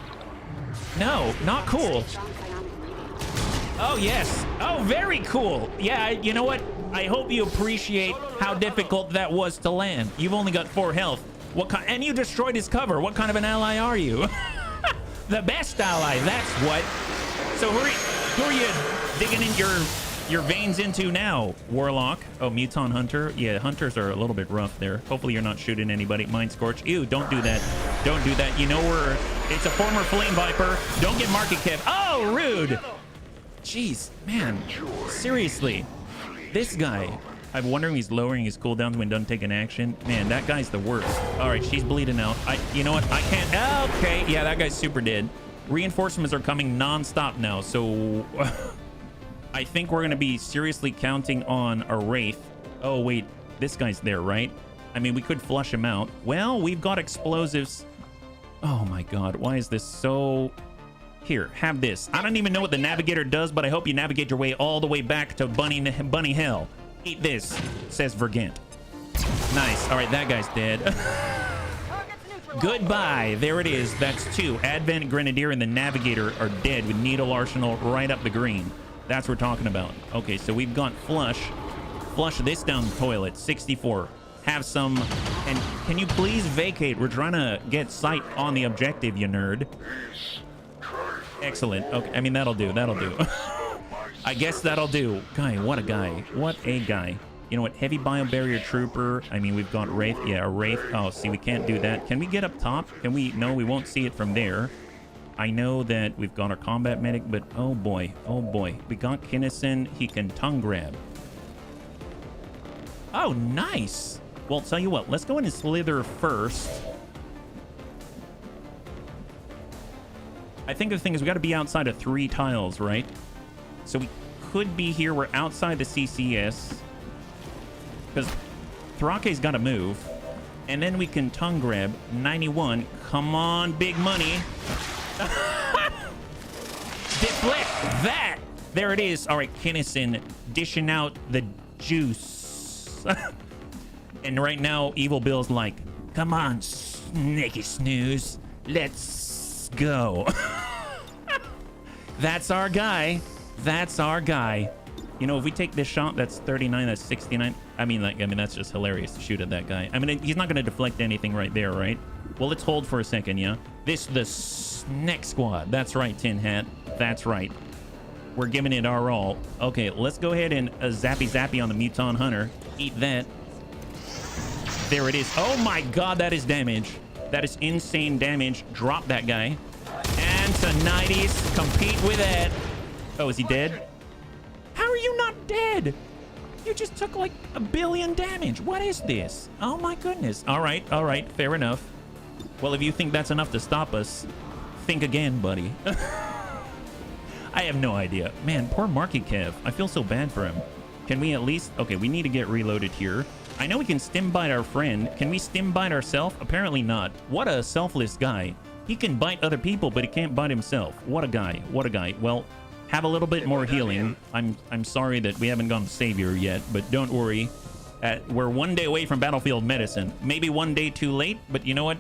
No, not cool. Oh, yes. Oh, very cool. Yeah, you know what? I hope you appreciate how difficult that was to land. You've only got 4 health. What kind? And you destroyed his cover. What kind of an ally are you? The best ally, that's what. So who are you digging in your veins into now, Warlock? Oh, Muton Hunter. Yeah, Hunters are a little bit rough there. Hopefully you're not shooting anybody. Mind Scorch. Ew, don't do that. Don't do that. You know it's a former Flame Viper. Don't get market kev. Oh, rude. Jeez, man. Seriously. This guy. I'm wondering he's lowering his cooldowns when done taking action. Man, that guy's the worst. All right, she's bleeding out. You know what? I can't. Okay, yeah, that guy's super dead. Reinforcements are coming non-stop now, so I think we're going to be seriously counting on a Wraith. Oh, wait. This guy's there, right? I mean, we could flush him out. Well, we've got explosives. Oh, my God. Why is this so... Here, have this. I don't even know what the Navigator does, but I hope you navigate your way all the way back to Bunny Hell. Eat this, says Vergant. Nice. All right, that guy's dead. Goodbye. There it is. That's 2. Advent Grenadier and the Navigator are dead with Needle Arsenal right up the green. That's what we're talking about. Okay, so we've got Flush. Flush this down the toilet. 64. Have some... And can you please vacate? We're trying to get sight on the objective, you nerd. Excellent. Okay, I mean, that'll do. That'll do. I guess that'll do. Guy, what a guy. What a guy. You know what? Heavy Biobarrier Trooper. I mean, we've got Wraith. Yeah, a Wraith. Oh, see, we can't do that. Can we get up top? Can we? No, we won't see it from there. I know that we've got our Combat Medic, but oh boy. Oh boy. We got Kinnison. He can tongue grab. Oh, nice. Well, tell you what. Let's go in and slither first. I think the thing is we got to be outside of 3 tiles, right? So we could be here. We're outside the CCS. Because Thrake's got to move. And then we can tongue grab 91. Come on, big money. Deflect that. There it is. All right, Kinnison dishing out the juice. And right now, Evil Bill's like, come on, Snakey Snooze. Let's go. That's our guy. That's our guy. You know, if we take this shot, that's 39, that's 69. I mean, that's just hilarious to shoot at that guy. I mean, he's not going to deflect anything right there, right? Well, let's hold for a second, yeah? The Snake Squad. That's right, Tin Hat. That's right. We're giving it our all. Okay, let's go ahead and zappy on the Muton Hunter. Eat that. There it is. Oh my God, that is damage. That is insane damage. Drop that guy. And to 90s. Compete with that. Oh, is he dead? How are you not dead? You just took like 1 billion damage. What is this? Oh my goodness. All right, fair enough. Well, if you think that's enough to stop us, think again, buddy. I have no idea. Man, poor Marky Kev. I feel so bad for him. Can we at least... Okay, we need to get reloaded here. I know we can stim bite our friend. Can we stim bite ourselves? Apparently not. What a selfless guy. He can bite other people, but he can't bite himself. What a guy. What a guy. Well, have a little bit more healing. I'm sorry that we haven't gone Savior yet, but don't worry. We're 1 day away from Battlefield Medicine. Maybe 1 day too late, but you know what?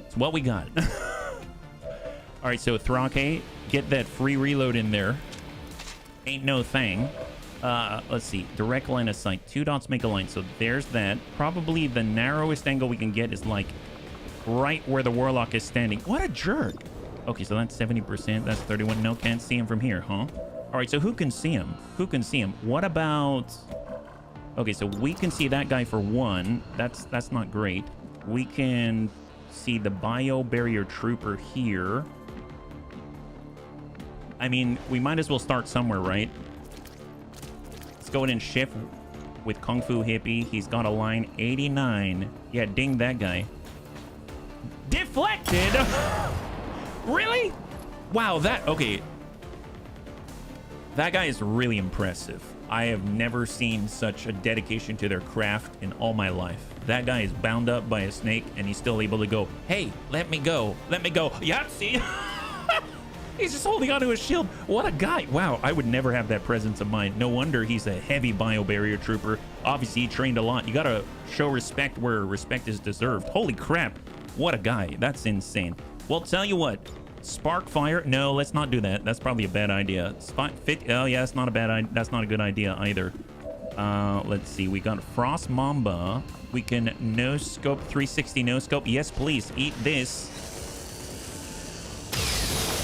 It's what we got. All right, so Thrake, get that free reload in there. Ain't no thing. Let's see. Direct line of sight. 2 dots make a line. So there's that. Probably the narrowest angle we can get is like right where the Warlock is standing. What a jerk. Okay, so that's 70%. That's 31. No, can't see him from here, huh? All right, so who can see him? Who can see him? What about... Okay, so we can see that guy for 1. That's not great. We can see the Bio Barrier Trooper here. I mean, we might as well start somewhere, right? Let's go in and shift with Kung Fu Hippie. He's got a line 89. Yeah, ding that guy. Deflected! Really? Wow, that... Okay. That guy is really impressive. I have never seen such a dedication to their craft in all my life. That guy is bound up by a snake, and he's still able to go, hey, let me go. Let me go. Yahtzee! He's just holding onto his shield. What a guy. Wow, I would never have that presence of mind. No wonder he's a heavy Bio Barrier Trooper. Obviously, he trained a lot. You gotta show respect where respect is deserved. Holy crap. What a guy. That's insane. Well, tell you what. Spark fire. No, let's not do that. That's probably a bad idea. Oh, yeah, that's not a bad idea. That's not a good idea either. Let's see. We got Frost Mamba. We can no scope 360 no scope. Yes, please. Eat this.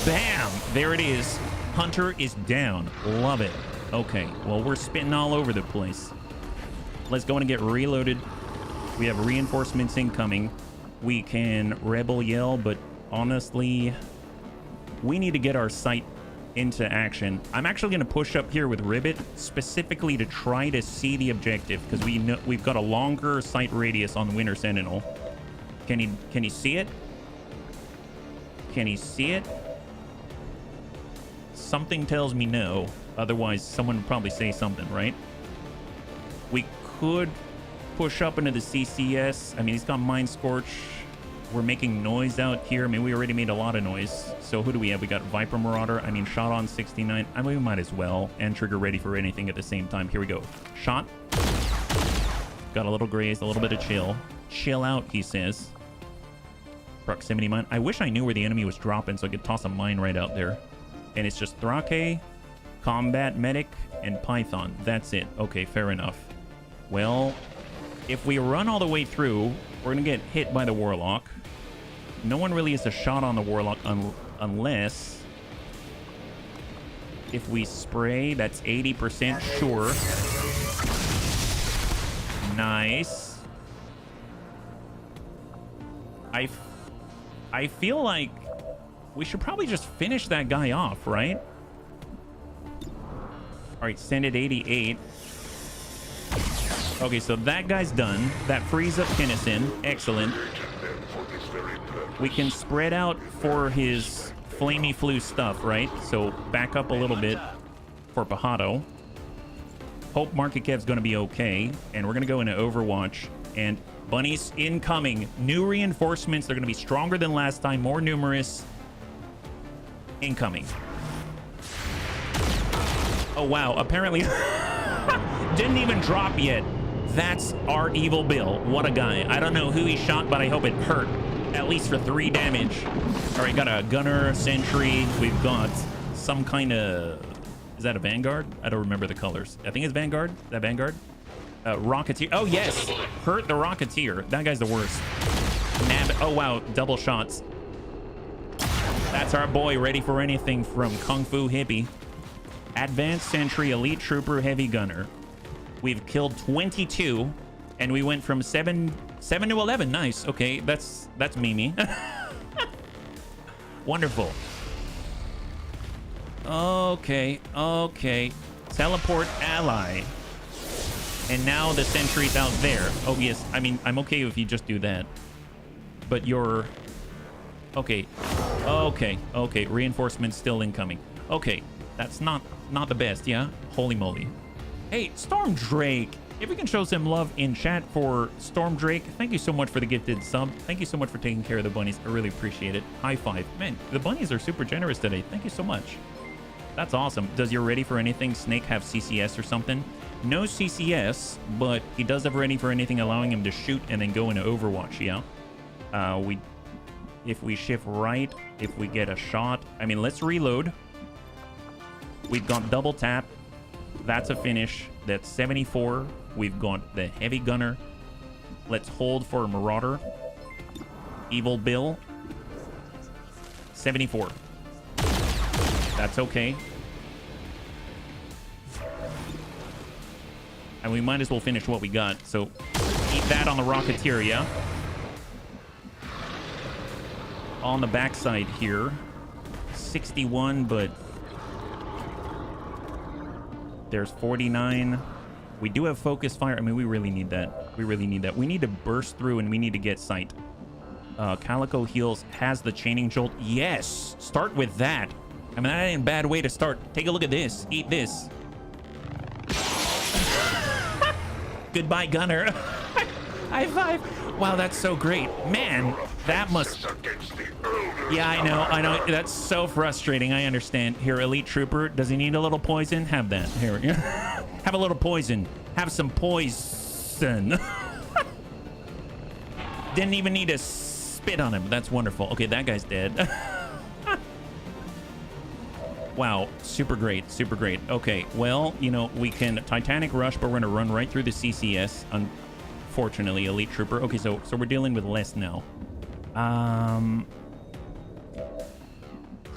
Bam! There it is. Hunter is down. Love it. Okay. Well, we're spitting all over the place. Let's go in and get reloaded. We have reinforcements incoming. We can rebel yell, but honestly, we need to get our sight into action. I'm actually going to push up here with Ribbit specifically to try to see the objective because we know we've got a longer sight radius on Winter Sentinel. Can he see it? Can he see it? Something tells me no. Otherwise, someone would probably say something, right? We could push up into the CCS. I mean, he's got Mind Scorch. We're making noise out here. I mean, we already made a lot of noise. So who do we have? We got Viper Marauder. I mean, shot on 69. I mean, we might as well. And trigger ready for anything at the same time. Here we go. Shot. Got a little graze, a little bit of chill. Chill out, he says. Proximity mine. I wish I knew where the enemy was dropping so I could toss a mine right out there. And it's just Thrake, Combat Medic, and Python. That's it. Okay, fair enough. Well, if we run all the way through, we're going to get hit by the Warlock. No one really has a shot on the Warlock unless... If we spray, that's 80% sure. Nice. I feel like we should probably just finish that guy off, right? All right, send it 88. Okay, so that guy's done. That frees up Kinnison. Excellent. We can spread out for his flamey flu stuff, right? So back up a little bit for Pajado. Hope Market Kev's going to be okay. And we're going to go into Overwatch. And bunnies incoming. New reinforcements. They're going to be stronger than last time. More numerous. Incoming. Oh, wow. Apparently didn't even drop yet. That's our evil Bill. What a guy. I don't know who he shot, but I hope it hurt. At least for 3 damage. All right, got a gunner, sentry. We've got some kind of... Is that a Vanguard? I don't remember the colors. I think it's Vanguard. Is that Vanguard? Rocketeer. Oh, yes. Hurt the Rocketeer. That guy's the worst. Nab. Oh, wow. Double shots. That's our boy, ready for anything from Kung Fu Hippie. Advanced Sentry, Elite Trooper, Heavy Gunner. We've killed 22, and we went from 7 to 11. Nice. Okay, that's Mimi. Wonderful. Okay. Teleport ally. And now the sentry's out there. Oh, yes. I mean, I'm okay if you just do that. But you're... Okay. Okay. Reinforcements still incoming. Okay. That's not the best, yeah? Holy moly. Hey, Storm Drake. If we can show some love in chat for Storm Drake, thank you so much for the gifted sub. Thank you so much for taking care of the bunnies. I really appreciate it. High five. Man, the bunnies are super generous today. Thank you so much. That's awesome. Does your Ready for Anything Snake have CCS or something? No CCS, but he does have Ready for Anything, allowing him to shoot and then go into Overwatch, yeah? If we shift right, if we get a shot. I mean, let's reload. We've got double tap. That's a finish. That's 74. We've got the heavy gunner. Let's hold for a marauder. Evil Bill. 74. That's okay. And we might as well finish what we got. So keep that on the Rocketeer, yeah? On the backside here. 61, but there's 49. We do have focus fire. I mean, we really need that. We really need that. We need to burst through and we need to get sight. Calico Heals has the chaining jolt. Yes! Start with that. I mean, that ain't a bad way to start. Take a look at this. Eat this. Goodbye, Gunner. High five. Wow, that's so great. Man, that must... Yeah, I know. That's so frustrating. I understand. Here, Elite Trooper, does he need a little poison? Have that. Here. Have a little poison. Have some poison. Didn't even need to spit on him. That's wonderful. Okay, that guy's dead. Wow, super great, super great. Okay, well, you know, we can Titanic Rush, but we're gonna run right through the CCS. Unfortunately, Elite Trooper. Okay, so we're dealing with less now.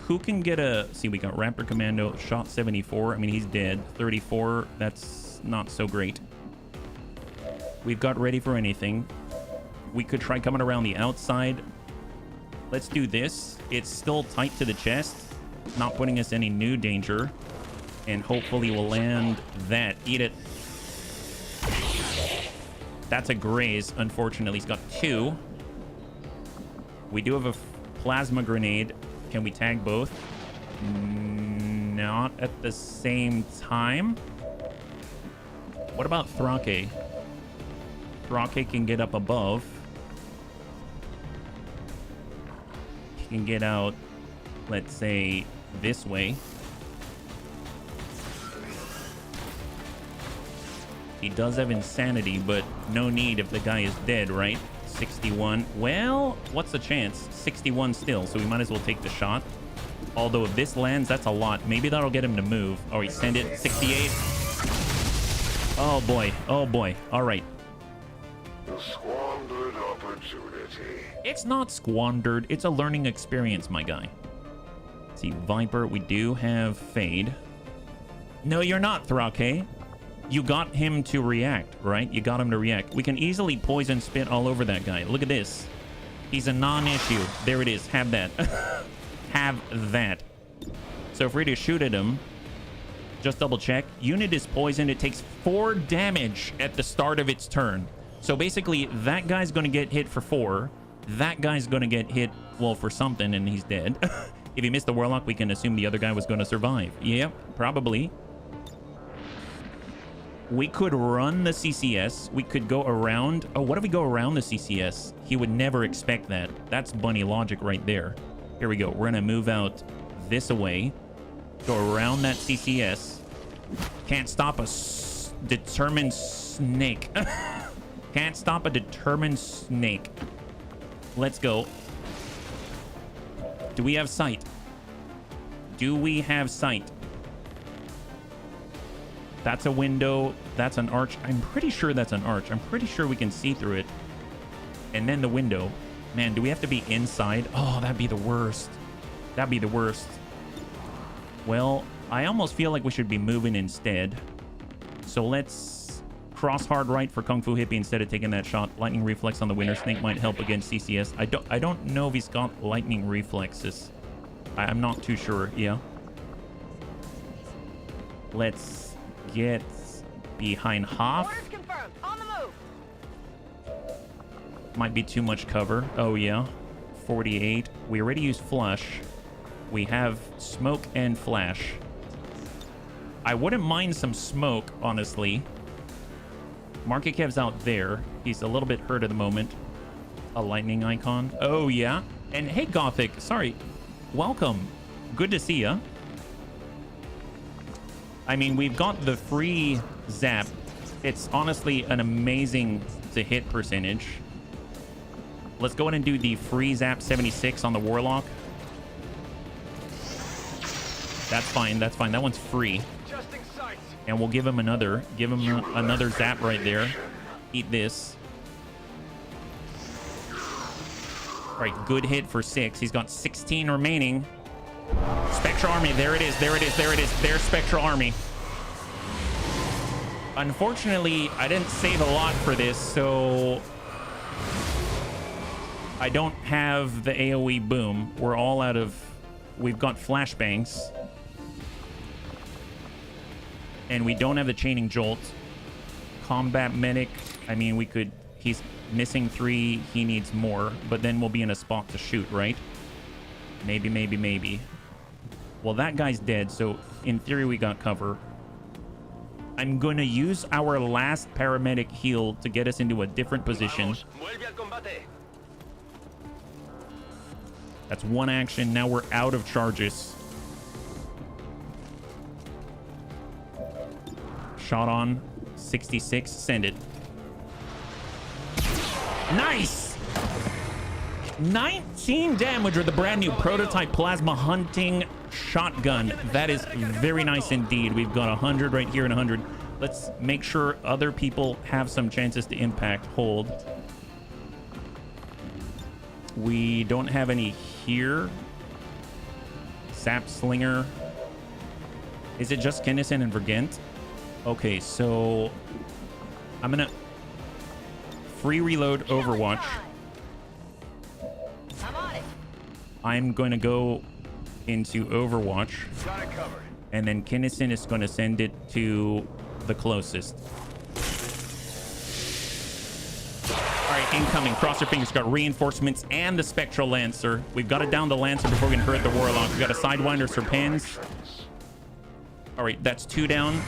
Who can get a... See, we got Raptor Commando, shot 74. I mean, he's dead. 34, that's not so great. We've got Ready for Anything. We could try coming around the outside. Let's do this. It's still tight to the chest, not putting us any new danger. And hopefully we'll land that. Eat it. That's a graze. Unfortunately, he's got 2. We do have a plasma grenade. Can we tag both? Not at the same time. What about Thrake? Thrake can get up above. He can get out, let's say, this way. He does have insanity, but no need if the guy is dead, right? 61. Well, what's the chance? 61 still, so we might as well take the shot. Although if this lands, that's a lot. Maybe that'll get him to move. Oh, he sent it. 68. Oh boy. Oh boy. All right. A squandered opportunity. It's not squandered. It's a learning experience, my guy. Let's see, Viper. We do have Fade. No, you're not, Thrake. You got him to react, right? You got him to react. We can easily poison spit all over that guy. Look at this. He's a non-issue. There it is. Have that. Have that. So if we're to shoot at him, just double check. Unit is poisoned. It takes 4 damage at the start of its turn. So basically, that guy's going to get hit for 4. That guy's going to get hit, well, for something, and he's dead. If he missed the Warlock, we can assume the other guy was going to survive. Yep, probably. We could run the CCS. We could go around. Oh, what if we go around the CCS? He would never expect that. That's bunny logic right there. Here we go. We're going to move out this away. Go around that CCS. Can't stop a determined snake. Can't stop a determined snake. Let's go. Do we have sight? Do we have sight? That's a window. That's an arch. I'm pretty sure that's an arch. I'm pretty sure we can see through it. And then the window. Man, do we have to be inside? Oh, that'd be the worst. That'd be the worst. Well, I almost feel like we should be moving instead. So let's cross hard right for Kung Fu Hippie instead of taking that shot. Lightning Reflex on the Winter Snake might help against CCS. I don't know if he's got Lightning Reflexes. I'm not too sure. Yeah. Let's get behind Hoff. Orders confirmed. On the move. Might be too much cover. Oh, yeah. 48. We already used Flush. We have Smoke and Flash. I wouldn't mind some Smoke, honestly. Markikev's out there. He's a little bit hurt at the moment. A lightning icon. Oh, yeah. And hey, Gothic. Sorry. Welcome. Good to see ya. I mean, we've got the free zap. It's honestly an amazing to hit percentage. Let's go ahead and do the free zap 76 on the Warlock. That's fine. That's fine. That one's free. And we'll give him another. Give him another zap right there. Eat this. All right, good hit for 6. He's got 16 remaining. Spectral Army. There it is. There it is. There it is. There's Spectral Army. Unfortunately, I didn't save a lot for this, so I don't have the AoE boom. We're all out of... We've got flashbangs. And we don't have the chaining jolt. Combat medic. I mean, we could... He's missing 3. He needs more. But then we'll be in a spot to shoot, right? Maybe, maybe, maybe. Well, that guy's dead. So, in theory, we got cover. I'm going to use our last paramedic heal to get us into a different position. That's one action. Now we're out of charges. Shot on. 66. Send it. Nice! 19 damage with the brand new prototype plasma hunting shotgun. That is very nice indeed. We've got 100 right here and 100. Let's make sure other people have some chances to impact. Hold. We don't have any here. Sap Slinger. Is it just Kinnison and Vergent? Okay, so I'm gonna free reload Overwatch. I'm going to go into Overwatch, and then Kinnison is going to send it to the closest. All right, incoming. Cross your fingers. Got reinforcements and the Spectral Lancer. We've got to down the Lancer before we can hurt the Warlock. We've got a Sidewinder Serpens. All right, that's 2 down.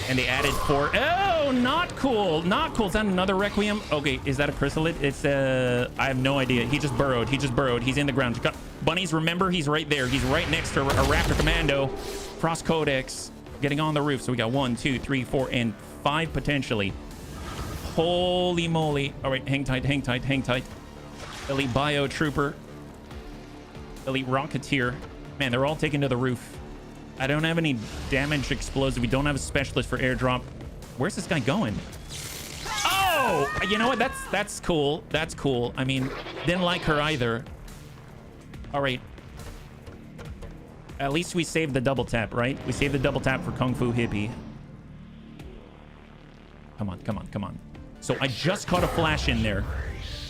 And they added 4. Oh, not cool. Not cool. Is that another Requiem? Okay, is that a Chrysalid? It's I have no idea. He just burrowed. He just burrowed. He's in the ground. Bunnies, remember, he's right there. He's right next to a Raptor Commando. Frost Codex getting on the roof. So we got 1, 2, 3, 4, and 5 potentially. Holy moly. All right, hang tight, hang tight, hang tight. Elite Bio Trooper. Elite Rocketeer. Man, they're all taken to the roof. I don't have any damage explosive. We don't have a specialist for airdrop. Where's this guy going? Oh, you know what? That's cool. That's cool. I mean, didn't like her either. All right. At least we saved the double tap, right? We saved the double tap for Kung Fu Hippie. Come on, come on, come on. So I just caught a flash in there.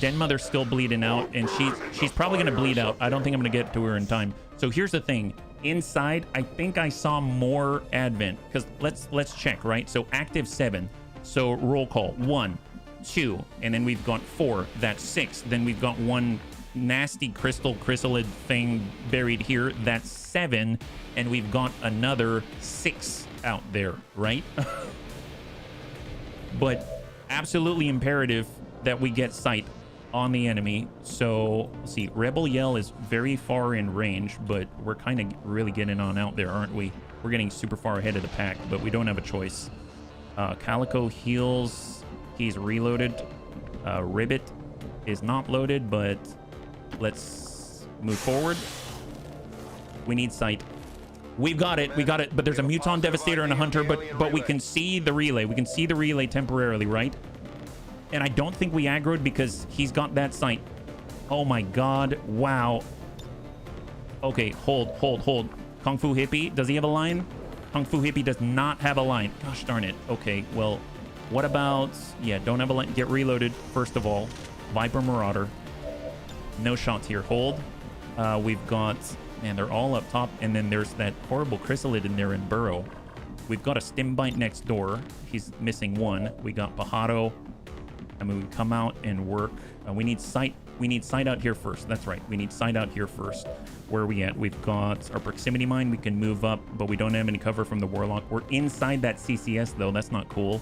Den Mother's still bleeding out, and she's probably going to bleed out. I don't think I'm going to get to her in time. So here's the thing. Inside, I think I saw more advent, because let's check, right? So active 7. So roll call 1, 2, and then we've got 4. That's 6. Then we've got 1 nasty chrysalid thing buried here. That's 7, and we've got another 6 out there, right? But absolutely imperative that we get sight on the enemy. So let's see, Rebel Yell is very far in range, but we're kind of really getting on out there, aren't we? We're getting super far ahead of the pack, but we don't have a choice. Calico heals. He's reloaded. Ribbit is not loaded, but let's move forward. We need sight. We've got it. We got it. But there's a Muton Devastator and a Hunter, but we can see the relay. We can see the relay temporarily, right? And I don't think we aggroed because he's got that sight. Oh my god. Wow. Okay, hold. Kung Fu Hippie, does he have a line? Kung Fu Hippie does not have a line. Gosh darn it. Okay, well, what about... Yeah, don't have a line. Get reloaded, first of all. Viper Marauder. No shots here. Hold. We've got... Man, they're all up top. And then there's that horrible Chrysalid in there in Burrow. We've got a Stimbite next door. He's missing one. We got Pajaro. I mean, we come out and work. We need sight. We need sight out here first. That's right. We need sight out here first. Where are we at? We've got our proximity mine. We can move up, but we don't have any cover from the Warlock. We're inside that CCS, though. That's not cool.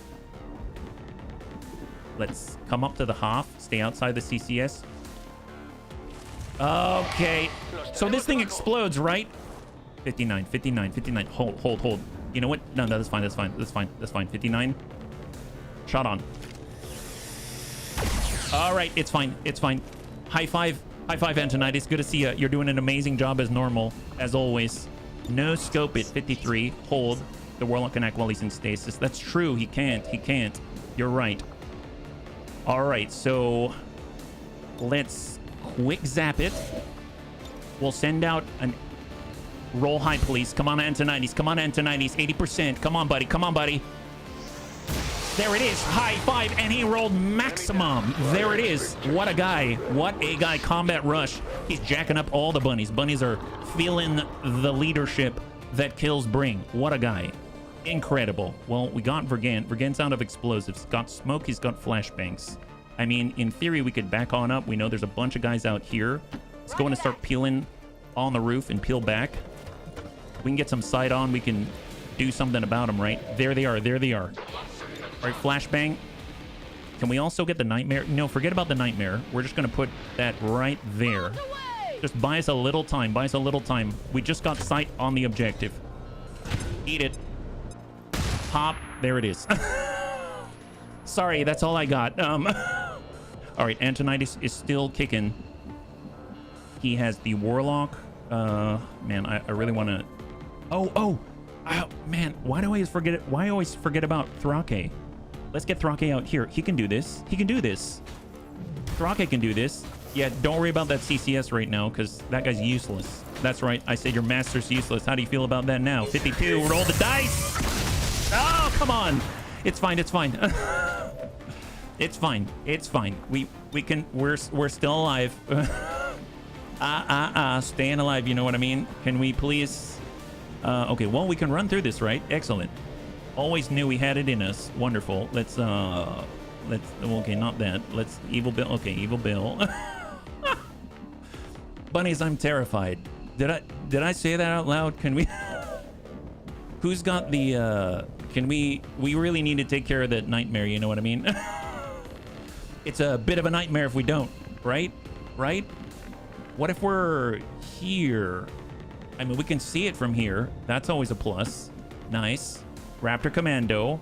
Let's come up to the Hoff. Stay outside the CCS. Okay. So this thing explodes, right? 59, 59, 59. Hold, hold, hold. You know what? No, that's fine. That's fine. That's fine. That's fine. 59. Shot on. All right. It's fine. It's fine. High five. High five, Antonitis. Good to see you. You're doing an amazing job as normal, as always. No scope it. 53. Hold. The Warlock can act while he's in stasis. That's true. He can't. He can't. You're right. All right. So let's quick zap it. We'll send out an roll high, police. Come on, Antonitis. Come on, Antonitis. 80%. Come on, buddy. Come on, buddy. There it is. High five. And he rolled maximum. There it is. What a guy. What a guy. Combat rush. He's jacking up all the bunnies. Bunnies are feeling the leadership that kills bring. What a guy. Incredible. Well, we got Vergan. Vergan's out of explosives. Got smoke. He's got flashbangs. I mean, in theory, we could back on up. We know there's a bunch of guys out here. Let's go in and start peeling on the roof and peel back. We can get some sight on. We can do something about them, right? There they are. There they are. All right, flashbang. Can we also get the nightmare? No, forget about the nightmare. We're just going to put that right there. Just buy us a little time. Buy us a little time. We just got sight on the objective. Eat it. Pop. There it is. Sorry, that's all I got. All right, Antonitis is still kicking. He has the Warlock. Man, I really want to... Oh, man, why do I always forget it? Why I always forget about Thrake? Let's get Thrake out here. He can do this. He can do this. Thrake can do this. Yeah, don't worry about that CCS right now, because that guy's useless. That's right. I said your master's useless. How do you feel about that now? 52. Roll the dice. Oh, come on. It's fine. It's fine. It's fine. It's fine. We can. We're still alive. Staying alive. You know what I mean? Can we please? Okay. Well, we can run through this, right? Excellent. Always knew we had it in us. Wonderful. Let's. Okay, not that. Let's evil Bill. Okay, evil Bill. Bunnies, I'm terrified. Did I say that out loud? Can we? Who's got the? Can we really need to take care of that nightmare. You know what I mean? It's a bit of a nightmare if we don't. Right? Right? What if we're here? I mean, we can see it from here. That's always a plus. Nice. Raptor Commando.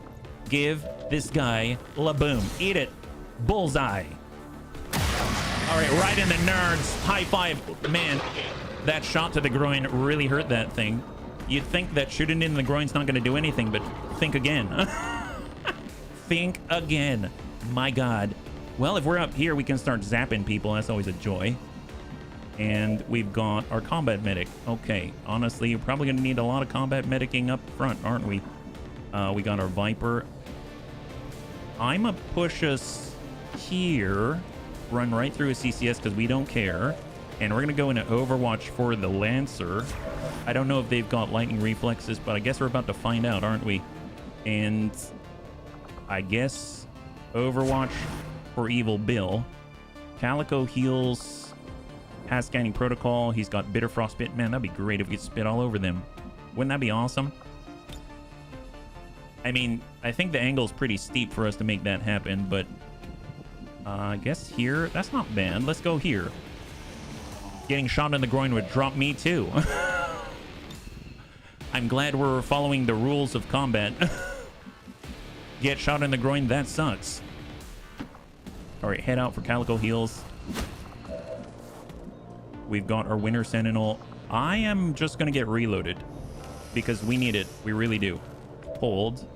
Give this guy la-boom. Eat it. Bullseye. All right, right in the nerds. High five. Man, that shot to the groin really hurt that thing. You'd think that shooting in the groin's not going to do anything, but think again. Think again. My God. Well, if we're up here, we can start zapping people. That's always a joy. And we've got our combat medic. Okay, honestly, you're probably going to need a lot of combat medicing up front, aren't we? We got our Viper. I'm going to push us here. Run right through a CCS because we don't care. And we're going to go into Overwatch for the Lancer. I don't know if they've got lightning reflexes, but I guess we're about to find out, aren't we? And I guess Overwatch for Evil Bill. Calico heals, has scanning protocol. He's got bitter frostbite. Man, that'd be great if we could spit all over them. Wouldn't that be awesome? I mean, I think the angle's pretty steep for us to make that happen, but I guess here, that's not bad. Let's go here. Getting shot in the groin would drop me too. I'm glad we're following the rules of combat. Get shot in the groin, that sucks. All right, head out for Calico heals. We've got our Winter Sentinel. I am just going to get reloaded because we need it. We really do. Hold.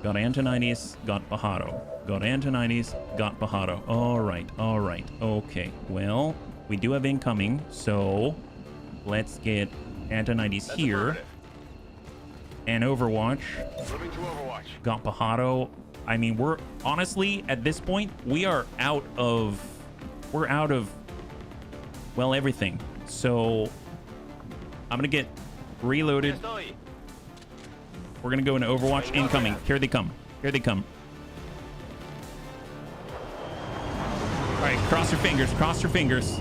Got Antonitis, got Pajaro. Got Antonitis, got Pajaro. All right, all right. Okay, well, we do have incoming, so let's get Antonitis here. And Overwatch. Moving to Overwatch. Got Pajaro. I mean, we're honestly at this point, we're out of, well, everything. So I'm gonna get reloaded. We're gonna go into Overwatch. Incoming. Here they come. Here they come. All right, cross your fingers. Cross your fingers.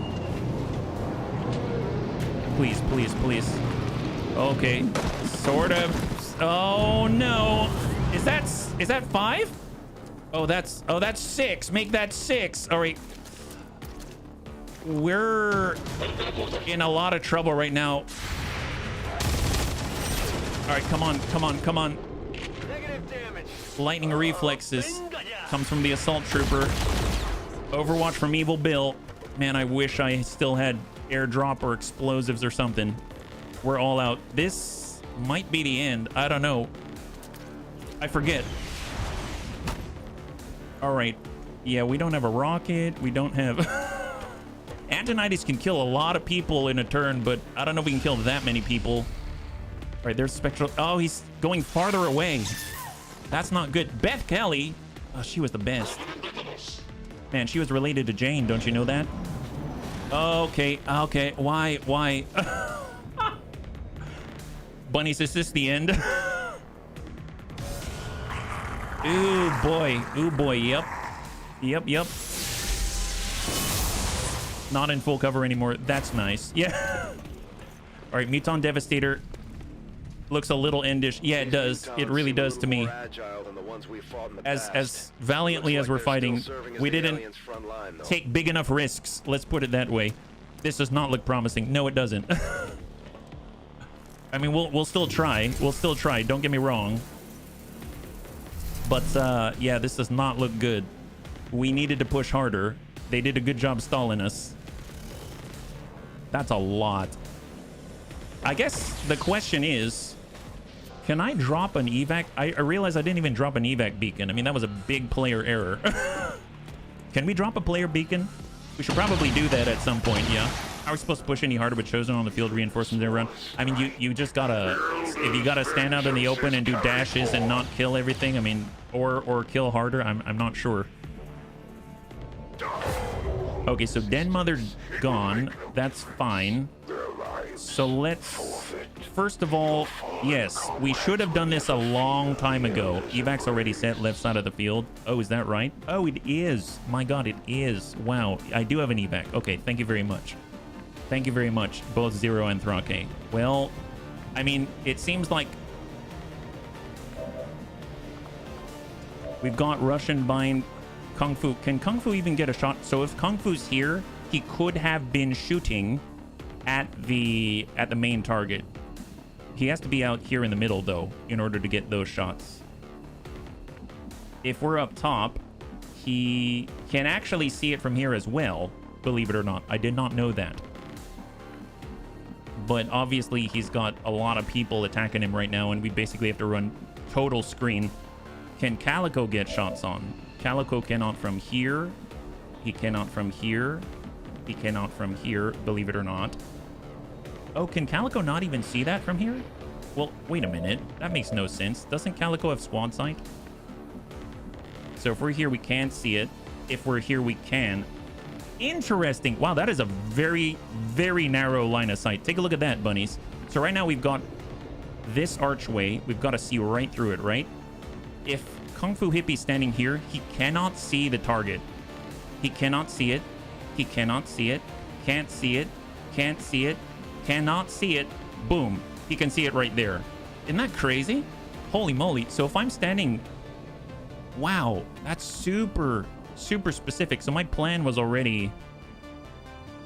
Please, please, please. Okay, sort of. Oh no, is that 5? Oh, that's 6. Make that 6. All right, we're in a lot of trouble right now. All right, come on, come on, come on. Negative damage. Lightning reflexes comes from the assault trooper. Overwatch from Evil Bill. Man, I wish I still had airdrop or explosives or something. We're all out. This might be the end. I don't know. I forget. All right. Yeah, we don't have a rocket. We don't have... Antonitis can kill a lot of people in a turn, but I don't know if we can kill that many people. All right, there's Spectral... Oh, he's going farther away. That's not good. Beth Kelly. Oh, she was the best. Man, she was related to Jane. Don't you know that? Okay, okay. Why? Bunnies, is this the end? Ooh, boy. Ooh, boy. Yep. Yep. Not in full cover anymore. That's nice. Yeah. All right, Muton Devastator looks a little endish. Yeah, it does. It really does to me. As valiantly as we're fighting, we didn't take big enough risks. Let's put it that way. This does not look promising. No, it doesn't. I mean, we'll still try. We'll still try. Don't get me wrong. But yeah, this does not look good. We needed to push harder. They did a good job stalling us. That's a lot. I guess the question is, can I drop an evac? I realized I didn't even drop an evac beacon. I mean, that was a big player error. Can we drop a player beacon? We should probably do that at some point, yeah. Are we supposed to push any harder with Chosen on the field reinforcements around? I mean, you just gotta, if you gotta stand out in the open and do dashes and not kill everything, I mean, or kill harder, I'm not sure. Okay, so Den Mother gone. That's fine. So let's, first of all, yes, we should have done this a long time ago. Evac's already set left side of the field. Oh, is that right? Oh, it is. My God, it is. Wow, I do have an evac. Okay, thank you very much. Thank you very much, both Zero and Thrake. Well, I mean, it seems like we've got Russian Bind, Kung Fu. Can Kung Fu even get a shot? So if Kung Fu's here, he could have been shooting at the main target. He has to be out here in the middle though in order to get those shots. If we're up top, he can actually see it from here as well, believe it or not. I did not know that. But obviously he's got a lot of people attacking him right now and we basically have to run total screen. Can Calico get shots on? Calico cannot from here. He cannot from here. He cannot from here, believe it or not. Oh, can Calico not even see that from here? Well, wait a minute. That makes no sense. Doesn't Calico have squad sight? So if we're here, we can't see it. If we're here, we can. Interesting. Wow, that is a very, very narrow line of sight. Take a look at that, bunnies. So right now we've got this archway. We've got to see right through it, right? If Kung Fu Hippie's standing here, he cannot see the target. He cannot see it. He cannot see it. Can't see it. Can't see it. Cannot see it. Boom. He can see it right there. Isn't that crazy? Holy moly. So if I'm standing... Wow. That's super, super specific. So my plan was already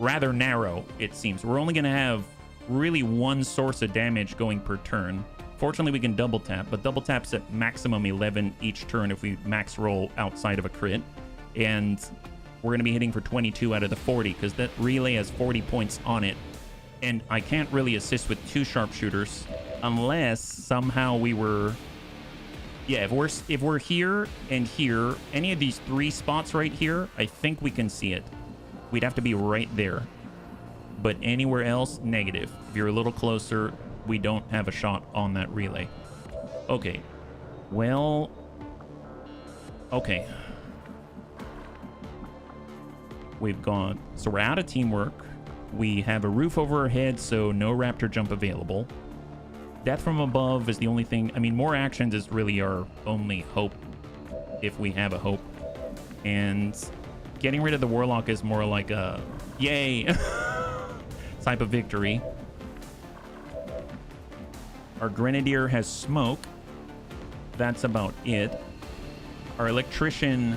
rather narrow, it seems. We're only going to have really one source of damage going per turn. Fortunately, we can double tap, but double tap's at maximum 11 each turn if we max roll outside of a crit. And we're going to be hitting for 22 out of the 40 because that relay has 40 points on it. And I can't really assist with 2 sharpshooters unless somehow we were... Yeah, if we're here and here, any of these 3 spots right here, I think we can see it. We'd have to be right there. But anywhere else, negative. If you're a little closer, we don't have a shot on that relay. Okay. Well... Okay. We've gone... So we're out of teamwork. We have a roof over our head, so no raptor jump available. Death from above is the only thing. I mean, more actions is really our only hope, if we have a hope. And getting rid of the Warlock is more like a yay type of victory. Our Grenadier has smoke. That's about it. Our Electrician,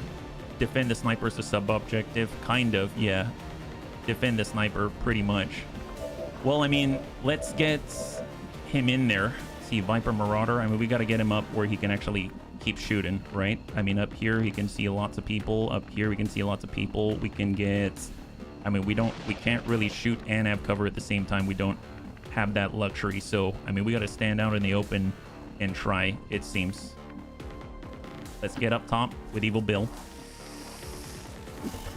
defend the sniper is a sub-objective. Kind of, yeah. Defend the sniper, pretty much. Well, I mean, let's get him in there. See, Viper Marauder. I mean, we got to get him up where he can actually keep shooting, right? I mean, up here, he can see lots of people. Up here, we can see lots of people. We can get... I mean, we can't really shoot and have cover at the same time. We don't have that luxury. So, I mean, we got to stand out in the open and try, it seems. Let's get up top with Evil Bill.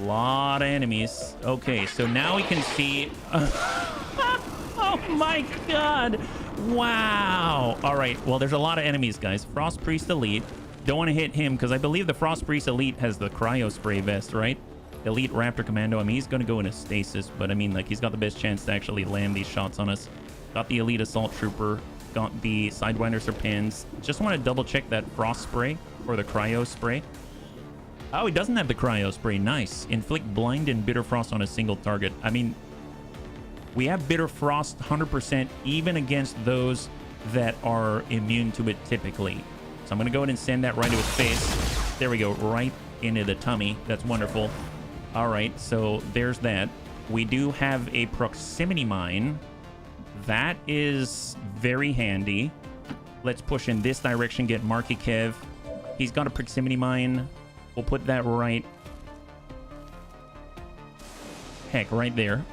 A lot of enemies. Okay, so now we can see... oh my god! Wow! Alright, well, there's a lot of enemies, guys. Frost Priest Elite. Don't want to hit him, because I believe the Frost Priest Elite has the Cryo Spray Vest, right? Elite Raptor Commando. I mean, he's going to go into stasis, but I mean, like, he's got the best chance to actually land these shots on us. Got the Elite Assault Trooper. Got the Sidewinder Serpents. Just want to double-check that Frost Spray, or the Cryo Spray. Oh, he doesn't have the Cryo Spray. Nice. Inflict Blind and Bitter Frost on a single target. I mean, we have Bitter Frost 100% even against those that are immune to it typically. So I'm going to go ahead and send that right to his face. There we go. Right into the tummy. That's wonderful. All right. So there's that. We do have a proximity mine. That is very handy. Let's push in this direction. Get Marky Kev. He's got a proximity mine. We'll put that right... Heck, right there.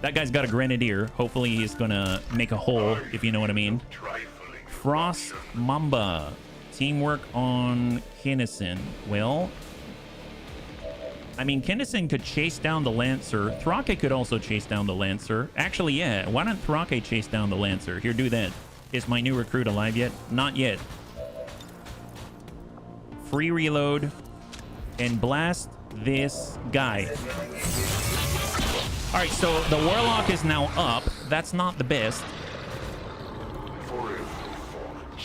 That guy's got a Grenadier. Hopefully he's gonna make a hole, if you know what I mean. Frost Mamba. Teamwork on Kinnison. Well... I mean, Kinnison could chase down the Lancer. Thrake could also chase down the Lancer. Actually, yeah. Why don't Thrake chase down the Lancer? Here, do that. Is my new recruit alive yet? Not yet. Free reload and blast this guy. All right, so the Warlock is now up. That's not the best,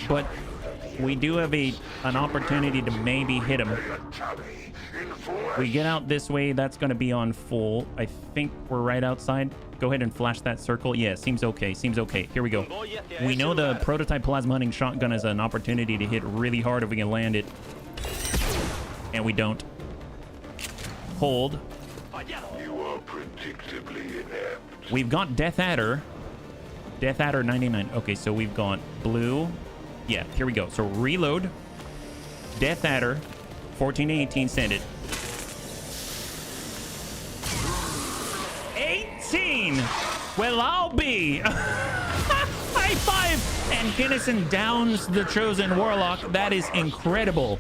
but we do have an opportunity to maybe hit him. We get out this way. That's going to be on full. I think we're right outside. Go ahead and flash that circle. Yeah, seems okay. Seems okay. Here we go. We know the prototype plasma hunting shotgun is an opportunity to hit really hard if we can land it. And we don't. Hold. You are predictably inept. We've got Death Adder. Death Adder 99. Okay, so we've got blue. Yeah, here we go. So reload. Death Adder. 14 to 18. Send it. 18. Well, I'll be. High five. And Kinnison downs the chosen Warlock. That is incredible.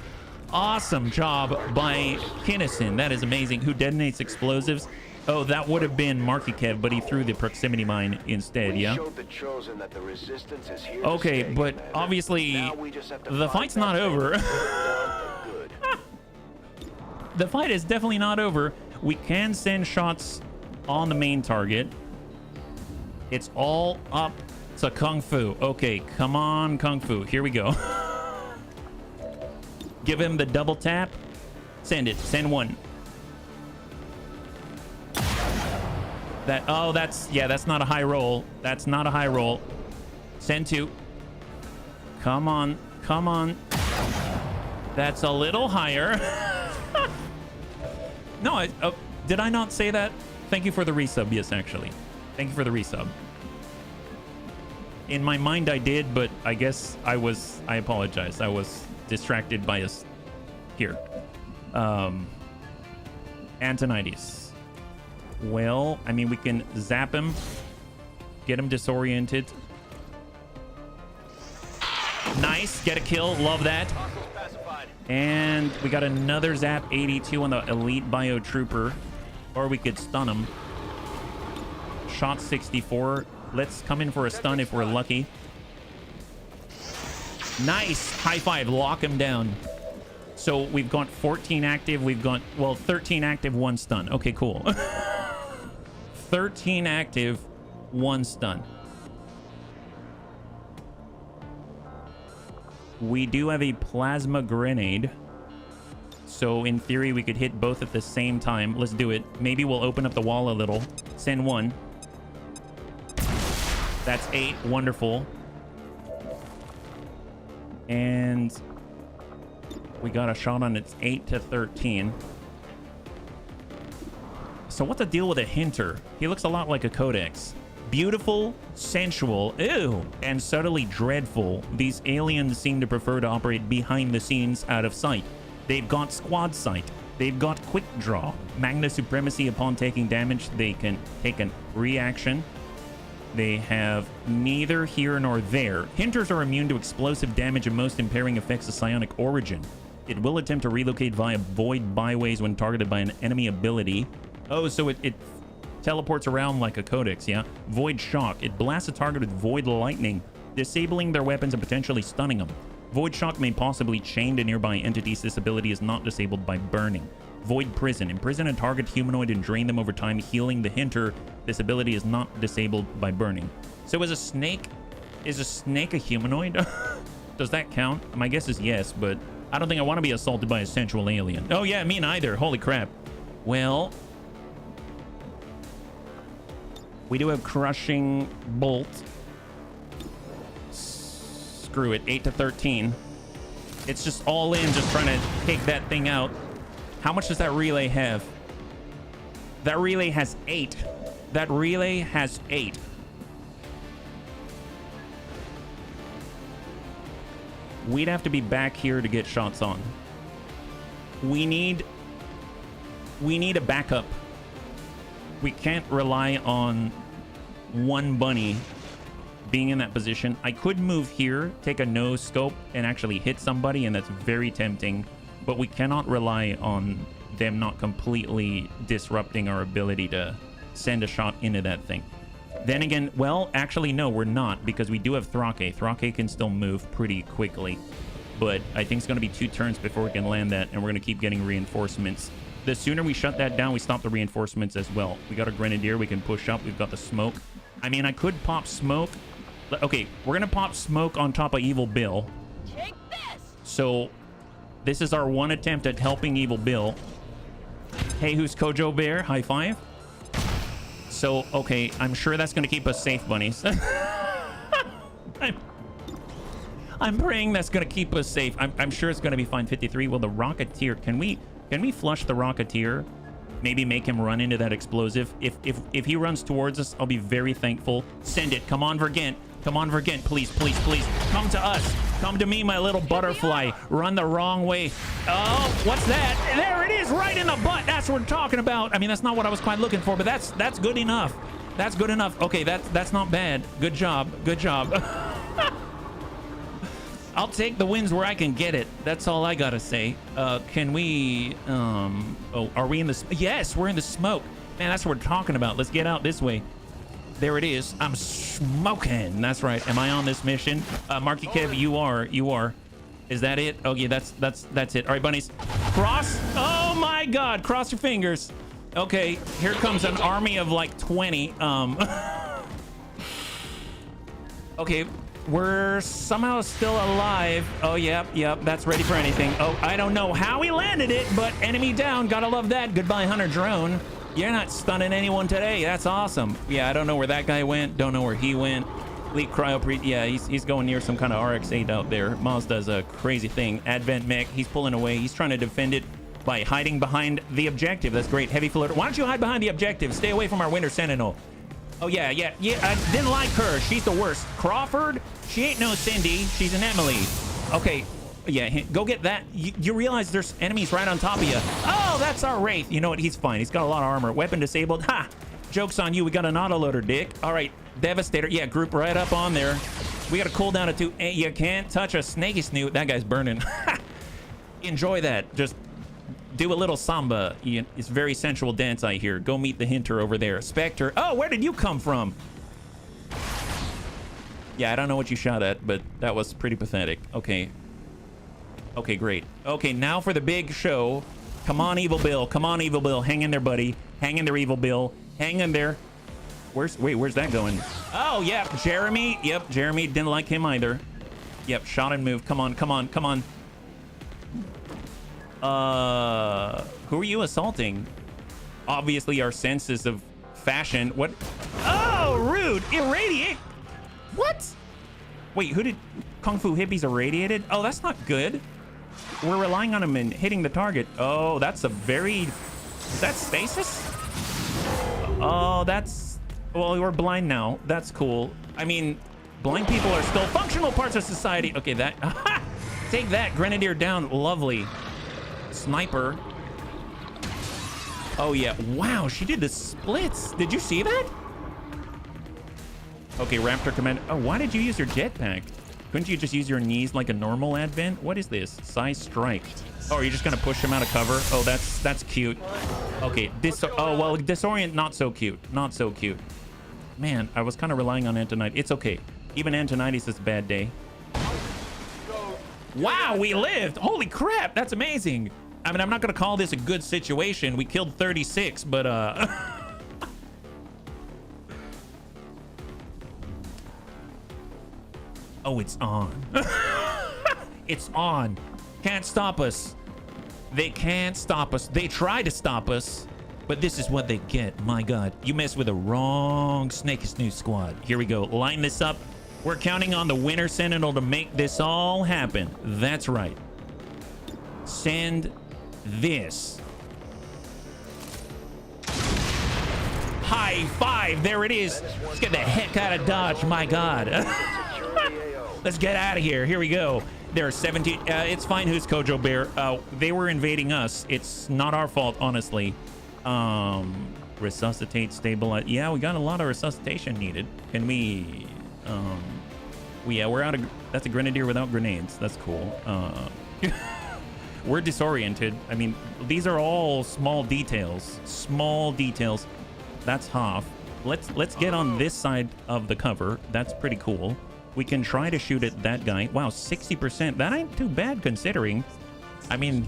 Awesome job by Kinnison. That is amazing. Who detonates explosives? Oh, that would have been Marky Kev, but he threw the proximity mine instead, yeah? Okay, but obviously the fight's not over. The fight is definitely not over. We can send shots on the main target. It's all up to Kung Fu. Okay, come on, Kung Fu. Here we go. Give him the double tap. Send it. Send one. That's not a high roll. That's not a high roll. Send two. Come on. Come on. That's a little higher. No, did I not say that? Thank you for the resub. Yes, actually. Thank you for the resub. In my mind, I did, but I guess I apologize. I was distracted by us here. Antonides. Well, I mean, we can zap him, get him disoriented. Nice, get a kill, love that. And we got another zap 82 on the elite bio trooper, or we could stun him. Shot 64. Let's come in for a stun if we're lucky. Nice. High five. Lock him down. So we've got 14 active. We've got, well, 13 active, 1 stun. Okay, cool. 13 active, 1 stun. We do have a plasma grenade. So in theory, we could hit both at the same time. Let's do it. Maybe we'll open up the wall a little. Send one. That's 8. Wonderful. And we got a shot on its 8 to 13. So what's the deal with a hinter? He looks a lot like a codex. Beautiful, sensual, ew, and subtly dreadful. These aliens seem to prefer to operate behind the scenes, out of sight. They've got squad sight. They've got quick draw. Magna supremacy upon taking damage. They can take a reaction. They have neither here nor there. Hinters are immune to explosive damage and most impairing effects of psionic origin. It will attempt to relocate via void byways when targeted by an enemy ability. Oh, so it teleports around like a codex, yeah? Void shock. It blasts a target with void lightning, disabling their weapons and potentially stunning them. Void shock may possibly chain to nearby entities. This ability is not disabled by burning. Void prison. Imprison a target humanoid and drain them over time, healing the hinter. This ability is not disabled by burning. So is a snake a humanoid? Does that count? My guess is yes, but I don't think I want to be assaulted by a sensual alien. Oh yeah, me neither. Holy crap. Well, we do have crushing bolt. Screw it. 8 to 13. It's just all in, just trying to take that thing out. How much does that relay have? That relay has 8. That relay has 8. We'd have to be back here to get shots on. We need a backup. We can't rely on one bunny being in that position. I could move here, take a nose scope, and actually hit somebody, and that's very tempting. But we cannot rely on them not completely disrupting our ability to send a shot into that thing. Then again, well, actually, no, we're not, because we do have Thrake. Thrake can still move pretty quickly. But I think it's going to be 2 turns before we can land that, and we're going to keep getting reinforcements. The sooner we shut that down, we stop the reinforcements as well. We got a grenadier we can push up. We've got the smoke. I mean, I could pop smoke. Okay, we're going to pop smoke on top of Evil Bill. Take this! So this is our one attempt at helping Evil Bill. Hey, who's Kojo Bear? High five. So, okay, I'm sure that's going to keep us safe, bunnies. I'm praying that's going to keep us safe. I'm sure it's going to be fine. 53. Well, the Rocketeer, can we flush the Rocketeer? Maybe make him run into that explosive. If he runs towards us, I'll be very thankful. Send it. Come on, Vergent. Come on, Vergent. Please, please, please. Come to us. Come to me, my little butterfly. Run the wrong way. Oh, what's that? There it is, right in the butt. That's what we're talking about. I mean, that's not what I was quite looking for, but that's good enough. That's good enough. Okay, that's not bad. Good job. Good job. I'll take the wins where I can get it. That's all I gotta say. Can we? Oh, are we in the? Yes, we're in the smoke. Man, that's what we're talking about. Let's get out this way. There it is. I'm smoking. That's right. Am I on this mission? Marky Kev, you are. Is that it? Oh yeah, that's it. All right, bunnies. Cross. Oh my God. Cross your fingers. Okay, here comes an army of like 20. Okay. We're somehow still alive. Oh, yep, that's ready for anything. Oh, I don't know how he landed it, but enemy down. Gotta love that. Goodbye, Hunter Drone. You're not stunning anyone today. That's awesome. Yeah, I don't know where that guy went. Don't know where he went. Elite Cryo yeah, he's going near some kind of RX-8 out there. Maz does a crazy thing. Advent Mech, he's pulling away. He's trying to defend it by hiding behind the objective. That's great. Heavy Flitter. Why don't you hide behind the objective? Stay away from our Winter Sentinel. Oh, yeah. I didn't like her. She's the worst. Crawford, she ain't no Cindy. She's an Emily. Okay. Yeah, go get that. You realize there's enemies right on top of you. Oh, that's our Wraith. You know what? He's fine. He's got a lot of armor. Weapon disabled. Ha! Joke's on you. We got an autoloader, dick. All right. Devastator. Yeah, group right up on there. We got a cooldown of 2. You can't touch a Snakey Snoot. That guy's burning. Enjoy that. Just do a little samba. It's very sensual dance, I hear. Go meet the hinter over there. Spectre. Oh, where did you come from? Yeah, I don't know what you shot at, but that was pretty pathetic. Okay. Okay, great. Okay, now for the big show. Come on, Evil Bill. Come on, Evil Bill. Hang in there, buddy. Hang in there, Evil Bill. Hang in there. Where's that going? Oh, yeah, Jeremy. Yep, Jeremy. Didn't like him either. Yep, shot and move. Come on, come on, come on. Who are you assaulting? Obviously our senses of fashion. What? Oh, rude. Irradiate. What? Wait, who did Kung Fu Hippies irradiated? Oh, that's not good. We're relying on him and hitting the target. Oh, that's a very... Is that stasis? Oh, that's... Well, we're blind now. That's cool. I mean, blind people are still functional parts of society. Okay, that... Take that. Grenadier down. Lovely. Sniper. Oh, yeah. Wow, she did the splits. Did you see that? Okay, Raptor Command. Oh, why did you use your jetpack? Couldn't you just use your knees like a normal advent? What is this? Size strike. Oh, are you just gonna push him out of cover? Oh, that's cute. Okay, oh well, disorient, not so cute. Not so cute. Man, I was kind of relying on Antonites. It's okay. Even Antonites is a bad day. Wow, we lived. Holy crap, that's amazing. I mean, I'm not gonna call this a good situation. We killed 36, but oh, it's on. It's on. Can't stop us. They can't stop us. They try to stop us, but this is what they get. My God, you mess with the wrong Snakey Snooze squad. Here we go. Line this up. We're counting on the Winter Sentinel to make this all happen. That's right. Send this. High five. There it is. Let's get the heck out of Dodge. My God. Let's get out of here. Here we go. There are 17. It's fine. Who's Kojo Bear? They were invading us. It's not our fault, honestly. Resuscitate, stabilize. Yeah, we got a lot of resuscitation needed. Can we? Yeah, we're out of. That's a grenadier without grenades. That's cool. We're disoriented. I mean, these are all small details. Small details. That's half. Let's get on this side of the cover. That's pretty cool. We can try to shoot at that guy. Wow, 60%. That ain't too bad considering. I mean,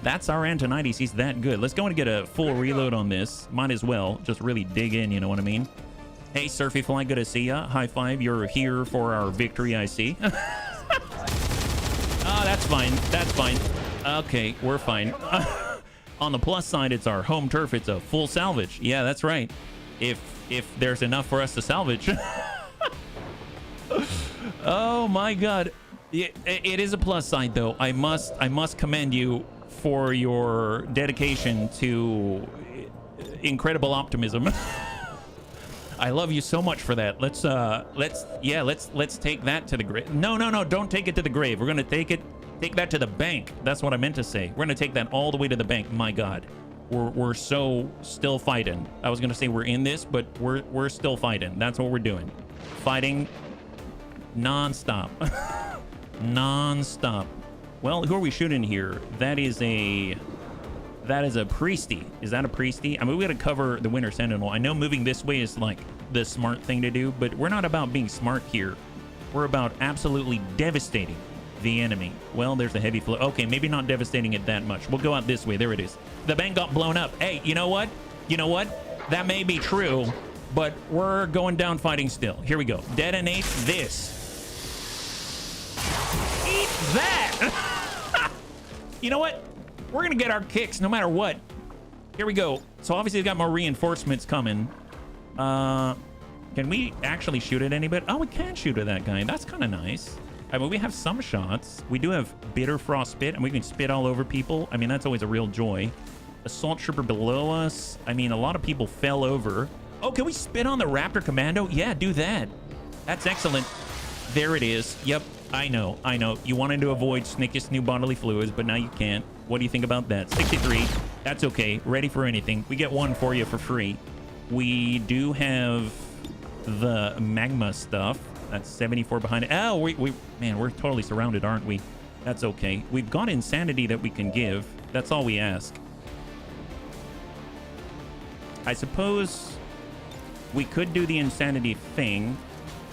that's our Antonites. He's that good. Let's go and get a full reload on this. Might as well just really dig in, you know what I mean? Hey, Surfy Fly, good to see ya. High five. You're here for our victory, I see. Oh, that's fine. That's fine. Okay, we're fine. On the plus side, it's our home turf. It's a full salvage. Yeah, that's right. If there's enough for us to salvage. Oh my God, it is a plus side though. I must commend you for your dedication to incredible optimism. I love you so much for that. Let's take that to the grave. No, don't take it to the grave. We're gonna take that to the bank. That's what I meant to say. We're gonna take that all the way to the bank. My God, we're so still fighting. I was gonna say we're in this, but we're still fighting. That's what we're doing. Fighting. Non-stop. Non-stop. Well, who are we shooting here? That is a priesty. Is that a priesty? I mean, we gotta cover the Winter Sentinel. I know moving this way is like the smart thing to do, but we're not about being smart here. We're about absolutely devastating the enemy. Well, there's a heavy flow. Okay, maybe not devastating it that much. We'll go out this way. There it is. The bank got blown up. Hey, you know what? You know what? That may be true, but we're going down fighting still. Here we go. Detonate this. Eat that. You know what? We're gonna get our kicks no matter what. Here we go. So obviously we got more reinforcements coming. Can we actually shoot at anybody? Oh, we can shoot at that guy. That's kind of nice. I mean, we have some shots. We do have bitter frost spit, and we can spit all over people. I mean, that's always a real joy. Assault trooper below us. I mean, a lot of people fell over. Oh, can we spit on the Raptor Commando? Yeah, do that. That's excellent. There it is. Yep. I know. You wanted to avoid Snakey's new bodily fluids, but now you can't. What do you think about that? 63. That's okay. Ready for anything. We get one for you for free. We do have the magma stuff. That's 74 behind it. Oh, man, we're totally surrounded, aren't we? That's okay. We've got insanity that we can give. That's all we ask. I suppose we could do the insanity thing.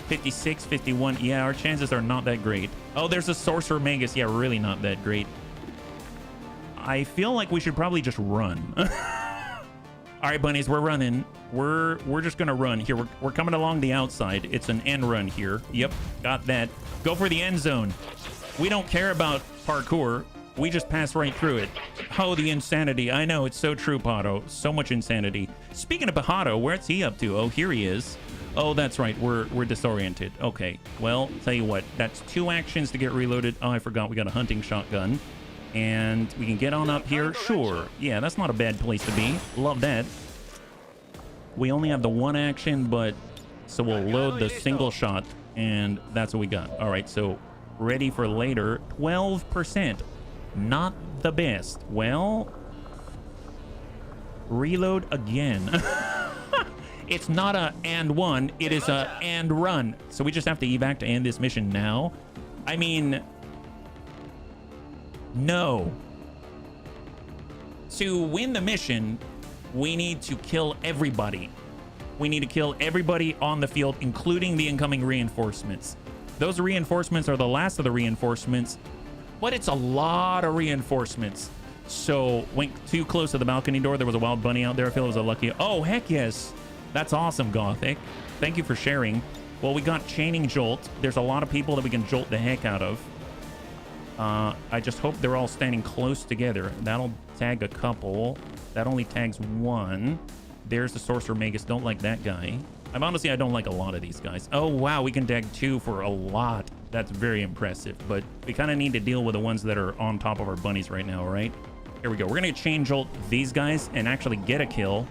56, 51. Yeah, our chances are not that great. Oh, there's a Sorcerer Magus. Yeah, really not that great. I feel like we should probably just run. All right, bunnies, we're running. We're just gonna run here. We're coming along the outside. It's an end run here. Yep, got that. Go for the end zone. We don't care about parkour. We just pass right through it. Oh, the insanity. I know, it's so true, Pato. So much insanity. Speaking of Pato, where's he up to? Oh, here he is. Oh, that's right. We're disoriented. Okay. Well, tell you what. That's 2 actions to get reloaded. Oh, I forgot we got a hunting shotgun. And we can get on up here. Sure. Yeah, that's not a bad place to be. Love that. We only have the 1 action, but so we'll load the single shot, and that's what we got. All right, so ready for later. 12%. Not the best. Well, reload again. It's not a and one, it is a and run. So we just have to evac to end this mission now. I mean, no. To win the mission, we need to kill everybody. We need to kill everybody on the field, including the incoming reinforcements. Those reinforcements are the last of the reinforcements, but it's a lot of reinforcements. So went too close to the balcony door. There was a wild bunny out there. I feel it was a lucky. Oh, heck yes. That's awesome, Gothic. Thank you for sharing. Well, we got chaining jolt. There's a lot of people that we can jolt the heck out of. I just hope they're all standing close together. That'll tag a couple. That only tags 1. There's the Sorcerer Magus. Don't like that guy. Honestly, I don't like a lot of these guys. Oh, wow. We can tag 2 for a lot. That's very impressive. But we kind of need to deal with the ones that are on top of our bunnies right now, right? Here we go. We're going to chain jolt these guys and actually get a kill.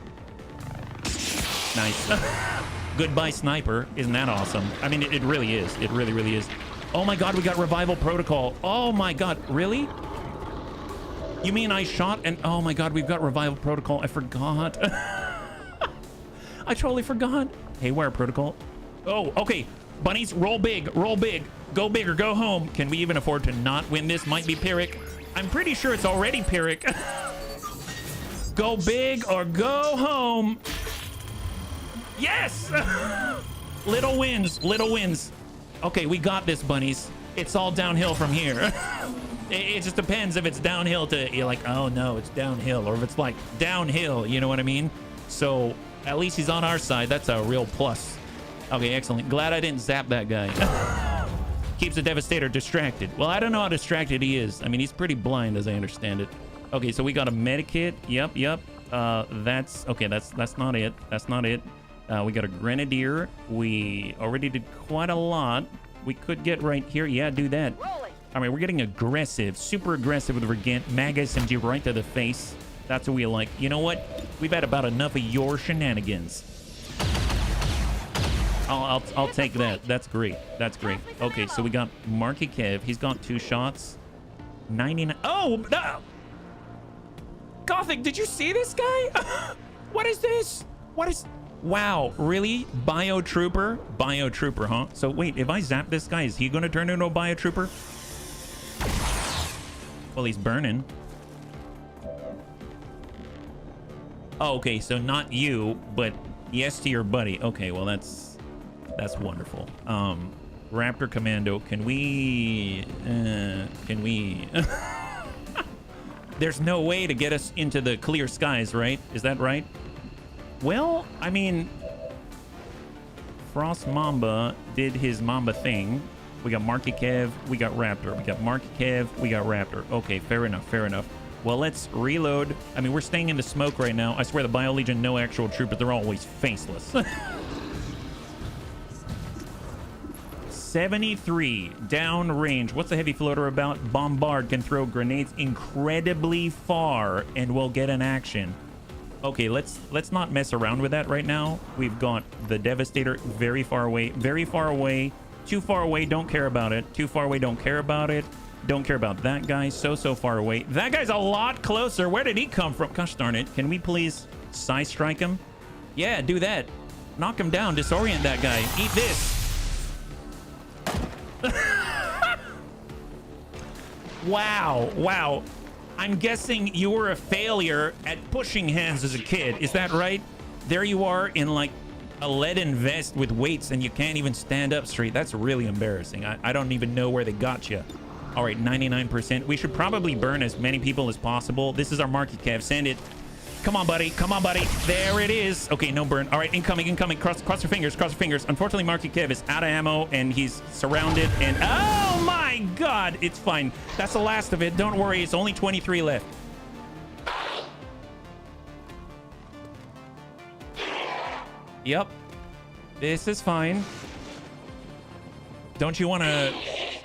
Nice. Goodbye, sniper. Isn't that awesome? I mean, it really is. It really, really is. Oh my God, we got revival protocol. Oh my God, really? You mean I shot and oh my God, we've got revival protocol. I forgot. I totally forgot. Haywire protocol. Oh, okay. Bunnies, roll big, roll big. Go big or go home. Can we even afford to not win this? Might be Pyrrhic. I'm pretty sure it's already Pyrrhic. Go big or go home. Yes! Little wins, little wins. Okay, we got this, bunnies. It's all downhill from here. It just depends if it's downhill to, you're like, oh no, it's downhill. Or if it's like downhill, you know what I mean? So at least he's on our side. That's a real plus. Okay, excellent. Glad I didn't zap that guy. Keeps the Devastator distracted. Well, I don't know how distracted he is. I mean, he's pretty blind as I understand it. Okay, so we got a medikit. Yep. That's okay. That's not it. That's not it. We got a Grenadier. We already did quite a lot. We could get right here. Yeah, do that. All right, we're getting aggressive, super aggressive with Regent. Maga SMG right to the face. That's what we like. You know what? We've had about enough of your shenanigans. I'll take that. That's great. That's great. Okay, so we got Marky Kev. He's got 2 shots. 99. Oh, no! Gothic, did you see this guy? What is this? What is... Wow, really? Biotrooper? Biotrooper, huh? So wait, if I zap this guy, is he going to turn into a Biotrooper? Well, he's burning. Oh, okay, so not you, but yes to your buddy. Okay, well, that's wonderful. Raptor Commando, can we... There's no way to get us into the clear skies, right? Is that right? Well, I mean, Frost Mamba did his Mamba thing. We got Marky Kev, we got Raptor. We got Marky Kev, we got Raptor. Okay, fair enough, fair enough. Well, let's reload. I mean, we're staying in the smoke right now. I swear the Bio Legion, no actual troopers. They're always faceless. 73 down range. What's the heavy floater about? Bombard can throw grenades incredibly far and will get an action. Okay, let's not mess around with that right now. We've got the Devastator very far away, too far away, don't care about it. Too far away, don't care about it. Don't care about that guy, so far away. That guy's a lot closer. Where did he come from? Gosh darn it. Can we please side strike him? Yeah, do that. Knock him down, disorient that guy. Eat this. Wow. I'm guessing you were a failure at pushing hands as a kid. Is that right? There you are in like a leaden vest with weights and you can't even stand up straight. That's really embarrassing. I don't even know where they got you. All right, 99%. We should probably burn as many people as possible. This is our Marky Kev. Send it. Come on, buddy. Come on, buddy. There it is. Okay, no burn. All right, incoming, incoming. Cross your fingers, cross your fingers. Unfortunately, Marky Kev is out of ammo, and he's surrounded, and oh my God, it's fine. That's the last of it. Don't worry, it's only 23 left. Yep. This is fine. Don't you want to...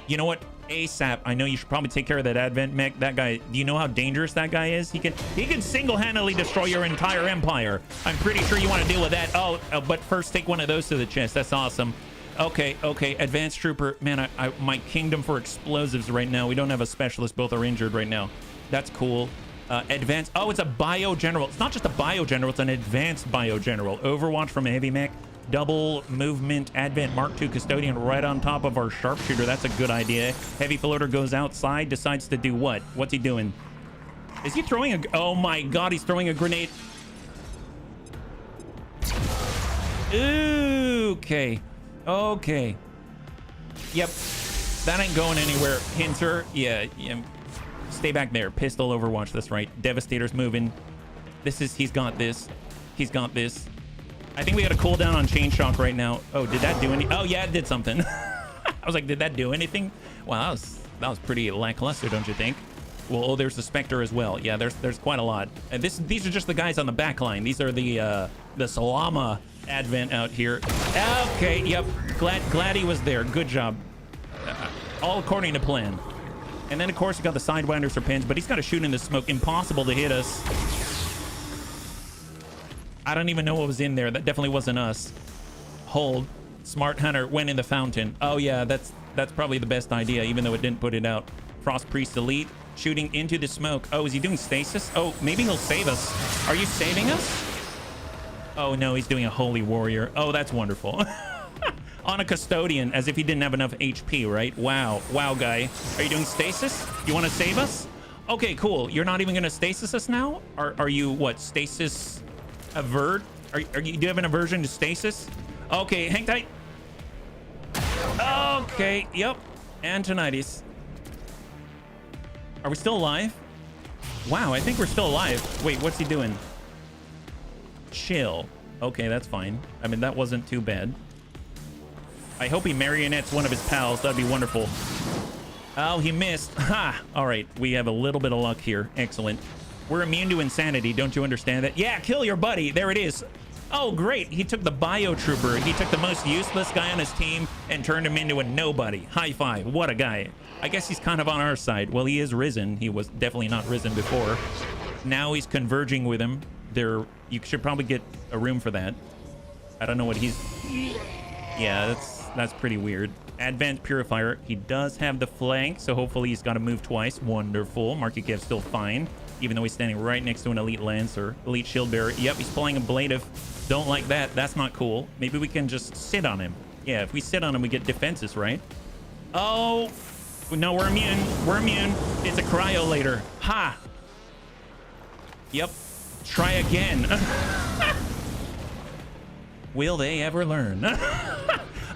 You know what? ASAP. I know you should probably take care of that advent mech. That guy, do you know how dangerous that guy is? He can single-handedly destroy your entire empire. I'm pretty sure you want to deal with that. Oh, but first take one of those to the chest. That's awesome. Okay. Advanced trooper. Man, my kingdom for explosives right now. We don't have a specialist. Both are injured right now. That's cool. Advanced. Oh, it's a bio general. It's not just a bio general. It's an advanced bio general. Overwatch from a heavy mech. Double movement Advent Mark II custodian right on top of our sharpshooter. That's a good idea. Heavy floater goes outside, decides to do what? What's he doing? Is he throwing a... Oh my God, he's throwing a grenade. Okay. Yep. That ain't going anywhere. Hinter. Yeah. Stay back there. Pistol Overwatch. That's right. Devastator's moving. He's got this. I think we got a cooldown on chain shock right now. Oh, did that do any? Oh yeah, it did something. I was like, did that do anything? Wow, that was pretty lackluster, don't you think? Well, oh, there's the Spectre as well. Yeah, there's quite a lot. And these are just the guys on the back line. These are the Salama Advent out here. Okay, yep. Glad he was there. Good job. All according to plan. And then of course you got the Sidewinders for pins, but he's got to shoot in the smoke. Impossible to hit us. I don't even know what was in there. That definitely wasn't us. Hold. Smart Hunter went in the fountain. Oh yeah, that's probably the best idea, even though it didn't put it out. Frost Priest Elite shooting into the smoke. Oh, is he doing stasis? Oh, maybe he'll save us. Are you saving us? Oh no, he's doing a Holy Warrior. Oh, that's wonderful. On a custodian, as if he didn't have enough HP, right? Wow, guy. Are you doing stasis? You want to save us? Okay, cool. You're not even gonna stasis us now? Are you what? Stasis? Avert? Do you have an aversion to stasis? Okay, hang tight. Okay, yep. Antonitis. Are we still alive? Wow, I think we're still alive. Wait, what's he doing? Chill. Okay, that's fine. I mean, that wasn't too bad. I hope he marionettes one of his pals. That'd be wonderful. Oh, he missed. Ha! All right, we have a little bit of luck here. Excellent. We're immune to insanity. Don't you understand that? Yeah, kill your buddy. There it is. Oh, great. He took the bio trooper. He took the most useless guy on his team and turned him into a nobody. High five. What a guy. I guess he's kind of on our side. Well, he is risen. He was definitely not risen before. Now he's converging with him. You should probably get a room for that. I don't know what he's... Yeah, that's pretty weird. Advanced Purifier. He does have the flank, so hopefully he's got to move twice. Wonderful. Marky Kev's still fine, even though he's standing right next to an Elite Lancer. Elite Shield Bearer. Yep, he's playing ablative. Don't like that. That's not cool. Maybe we can just sit on him. Yeah, if we sit on him, we get defenses, right? Oh, no, we're immune. We're immune. It's a cryo later. Ha! Yep. Try again. Will they ever learn?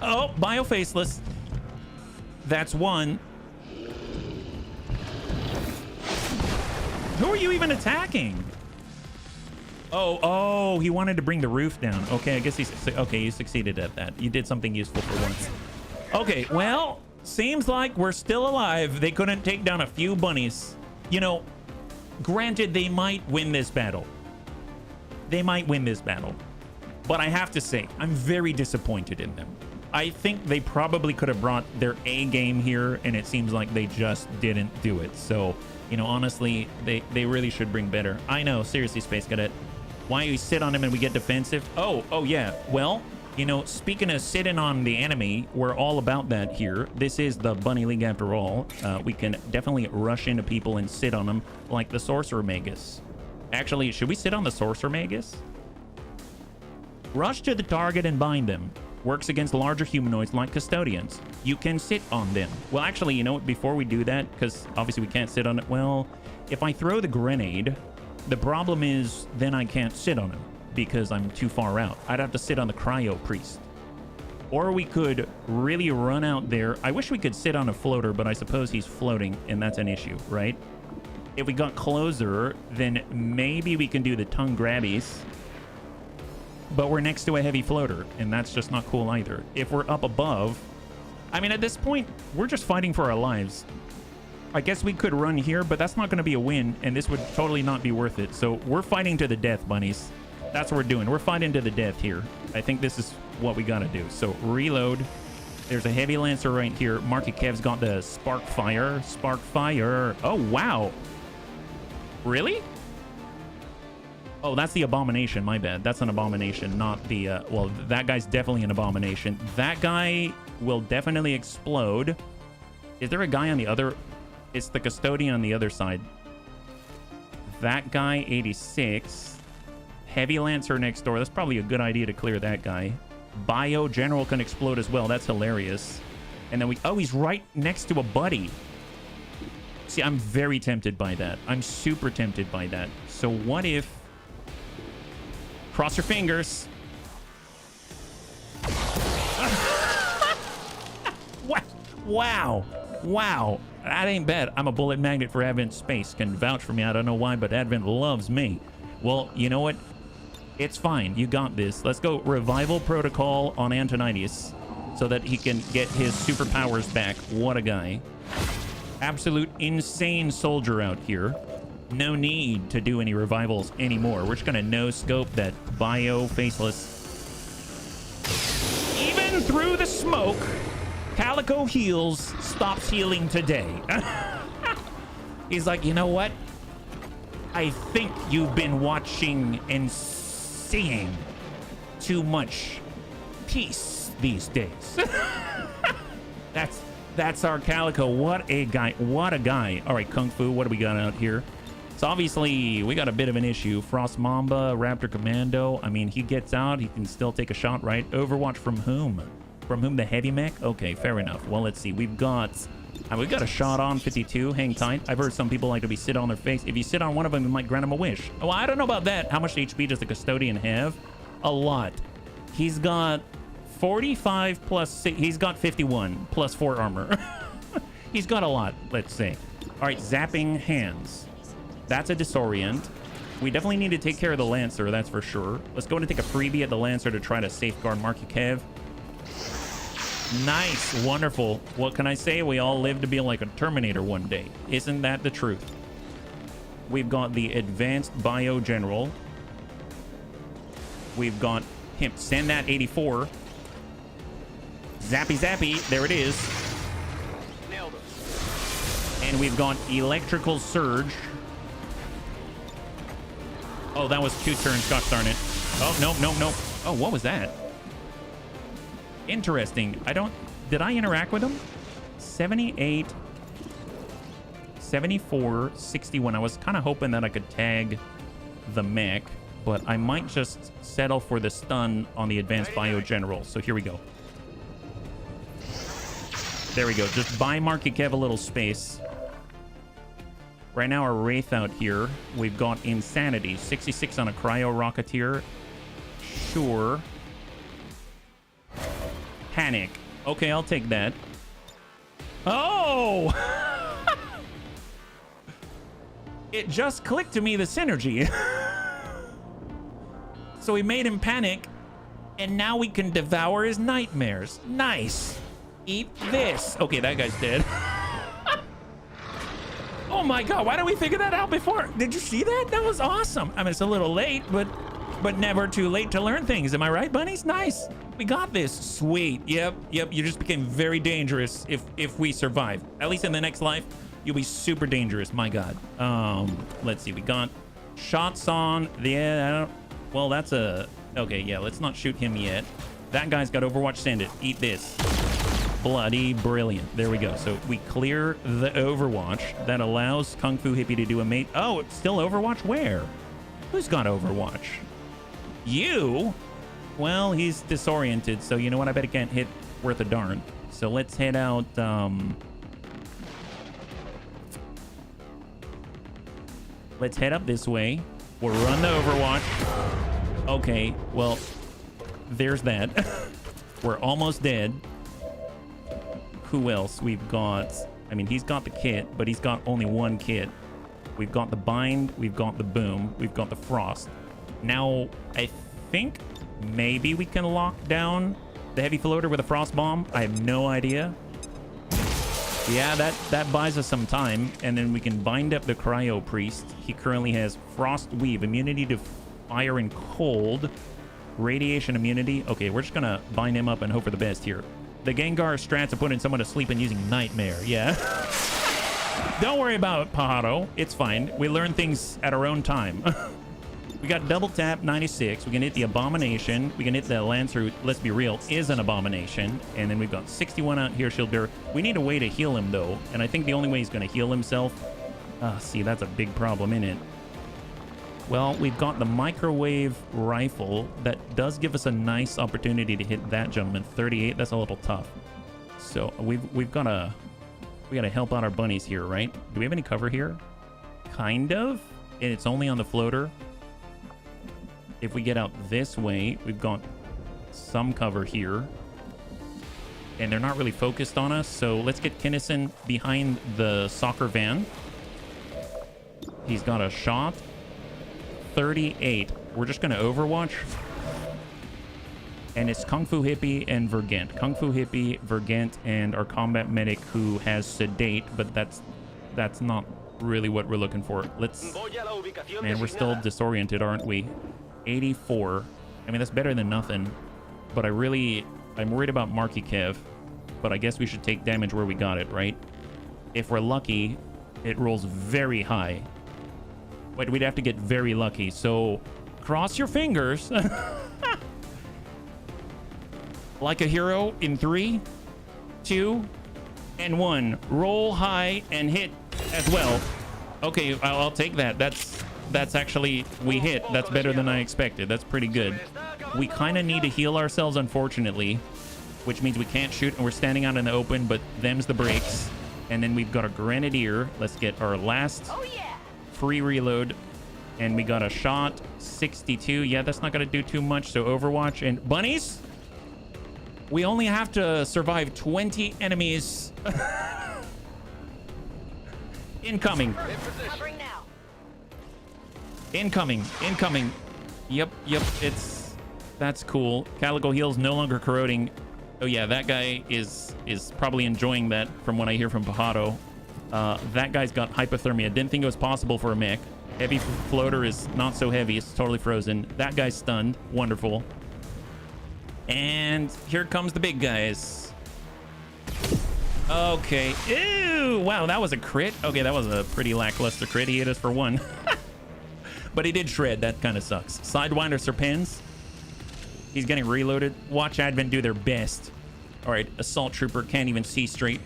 Oh, Biofaceless. That's one. Who are you even attacking? Oh, he wanted to bring the roof down. Okay, I guess you succeeded at that. You did something useful for once. Okay, well, seems like we're still alive. They couldn't take down a few bunnies. You know, granted, they might win this battle. They might win this battle. But I have to say, I'm very disappointed in them. I think they probably could have brought their A game here, and it seems like they just didn't do it. So, you know, honestly, they really should bring better. I know, seriously, Space Cadet. Why you sit on him and we get defensive? Oh, yeah. Well, you know, speaking of sitting on the enemy, we're all about that here. This is the Bunny League after all. We can definitely rush into people and sit on them like the Sorcerer Magus. Actually, should we sit on the Sorcerer Magus? Rush to the target and bind them. Works against larger humanoids like custodians. You can sit on them. Well, actually, you know what? Before we do that, because obviously we can't sit on it. Well, if I throw the grenade, the problem is then I can't sit on him because I'm too far out. I'd have to sit on the cryo priest. Or we could really run out there. I wish we could sit on a floater, but I suppose he's floating and that's an issue, right? If we got closer, then maybe we can do the tongue grabbies. But we're next to a heavy floater, and that's just not cool either. If we're up above, I mean, at this point, we're just fighting for our lives. I guess we could run here, but that's not going to be a win, and this would totally not be worth it. So we're fighting to the death, bunnies. That's what we're doing. We're fighting to the death here. I think this is what we got to do. So reload. There's a heavy lancer right here. Marky Kev's got the spark fire. Spark fire. Oh, wow. Really? Oh, that's the abomination. My bad. That's an abomination, not the... well, that guy's definitely an abomination. That guy will definitely explode. Is there a guy on the other... It's the custodian on the other side. That guy, 86. Heavy lancer next door. That's probably a good idea to clear that guy. Bio general can explode as well. That's hilarious. And then we... Oh, he's right next to a buddy. See, I'm very tempted by that. I'm super tempted by that. So what if... Cross your fingers. What? Wow. Wow. That ain't bad. I'm a bullet magnet for Advent Space. Can vouch for me. I don't know why, but Advent loves me. Well, you know what? It's fine. You got this. Let's go revival protocol on Antonides so that he can get his superpowers back. What a guy. Absolute insane soldier out here. No need to do any revivals anymore. We're just going to no-scope that bio faceless. Even through the smoke, Calico Heals stops healing today. He's like, you know what? I think you've been watching and seeing too much peace these days. That's our Calico. What a guy. What a guy. All right, Kung Fu, what do we got out here? So obviously, we got a bit of an issue. Frost Mamba, Raptor Commando. I mean, he gets out. He can still take a shot, right? Overwatch from whom? From whom? The heavy mech? Okay, fair enough. Well, let's see. We've got a shot on 52. Hang tight. I've heard some people like to be sit on their face. If you sit on one of them, you might grant them a wish. Oh, I don't know about that. How much HP does the Custodian have? A lot. He's got 45 plus 6. He's got 51 plus 4 armor. He's got a lot, let's say. All right, zapping hands. That's a disorient. We definitely need to take care of the Lancer, that's for sure. Let's go and take a freebie at the Lancer to try to safeguard Marky Kev. Nice, wonderful. What can I say? We all live to be like a Terminator one day. Isn't that the truth? We've got the Advanced Bio General. We've got him. Send that 84. Zappy zappy. There it is. Nailed him. And we've got Electrical Surge. Oh, that was 2 turns. Gosh darn it. Oh, no, no, no. Oh, what was that? Interesting. Did I interact with him? 78, 74, 61. I was kind of hoping that I could tag the mech, but I might just settle for the stun on the Advanced Bio General. So here we go. There we go. Just buy Marky Kev a little space. Right now, our Wraith out here, we've got Insanity. 66 on a Cryo Rocketeer. Sure. Panic. Okay, I'll take that. Oh! It just clicked to me, the synergy. So we made him panic, and now we can devour his nightmares. Nice. Eat this. Okay, that guy's dead. Oh my god, why didn't we figure that out before? Did you see that? That was awesome. I mean, it's a little late, but never too late to learn things. Am I right, bunnies? Nice. We got this. Sweet. Yep. You just became very dangerous if we survive. At least in the next life, you'll be super dangerous. My god. Let's see. We got shots on. Yeah. Well, that's a... Okay, yeah. Let's not shoot him yet. That guy's got Overwatch. Send it. Eat this. Bloody brilliant. There we go. So we clear the Overwatch. That allows Kung Fu Hippie to do a mate. Oh, it's still Overwatch? Where? Who's got Overwatch? You? Well, he's disoriented, so you know what? I bet he can't hit worth a darn. So let's head out. Let's head up this way. We'll run the Overwatch. Okay, well, there's that. We're almost dead. Who else? We've got... I mean, he's got the kit, but he's got only one kit. We've got the bind. We've got the boom. We've got the frost. Now, I think maybe we can lock down the heavy floater with a frost bomb. I have no idea. Yeah, that buys us some time. And then we can bind up the cryo priest. He currently has frost weave, immunity to fire and cold, radiation immunity. Okay, we're just gonna bind him up and hope for the best here. The Gengar strats are putting someone to sleep and using Nightmare. Yeah. Don't worry about it, Pajaro. It's fine. We learn things at our own time. We got double tap 96. We can hit the Abomination. We can hit the Lancer, let's be real, is an Abomination. And then we've got 61 out here, Shield Bearer. We need a way to heal him, though. And I think the only way he's going to heal himself... see, that's a big problem, isn't it? Well, we've got the microwave rifle. That does give us a nice opportunity to hit that gentleman. 38, that's a little tough. So we've got to... We got to help out our bunnies here, right? Do we have any cover here? Kind of. And it's only on the floater. If we get out this way, we've got some cover here. And they're not really focused on us. So let's get Kinnison behind the soccer van. He's got a shot. 38. We're just going to Overwatch. And it's Kung Fu Hippie and Vergent. Kung Fu Hippie, Vergent, and our combat medic who has Sedate. But that's not really what we're looking for. Let's... Man, we're still disoriented, aren't we? 84. I mean, that's better than nothing. But I'm worried about Marky Kev. But I guess we should take damage where we got it, right? If we're lucky, it rolls very high. But we'd have to get very lucky. So cross your fingers. Like a hero in 3, 2, and 1. Roll high and hit as well. Okay, I'll take that. That's actually, we hit. That's better than I expected. That's pretty good. We kind of need to heal ourselves, unfortunately, which means we can't shoot and we're standing out in the open, but them's the breaks. And then we've got a Grenadier. Let's get our last free reload. And we got a shot, 62. Yeah, that's not going to do too much. So Overwatch and bunnies. We only have to survive 20 enemies. Incoming. Incoming. Yep. That's cool. Calico heals no longer corroding. Oh yeah, that guy is probably enjoying that from what I hear from Pajaro. That guy's got hypothermia. Didn't think it was possible for a mech. Heavy floater is not so heavy. It's totally frozen. That guy's stunned. Wonderful. And here comes the big guys. Okay. Ew! Wow, that was a crit. Okay, that was a pretty lackluster crit. He hit us for 1. But he did shred. That kind of sucks. Sidewinder Serpens. He's getting reloaded. Watch Advent do their best. All right, Assault Trooper can't even see straight.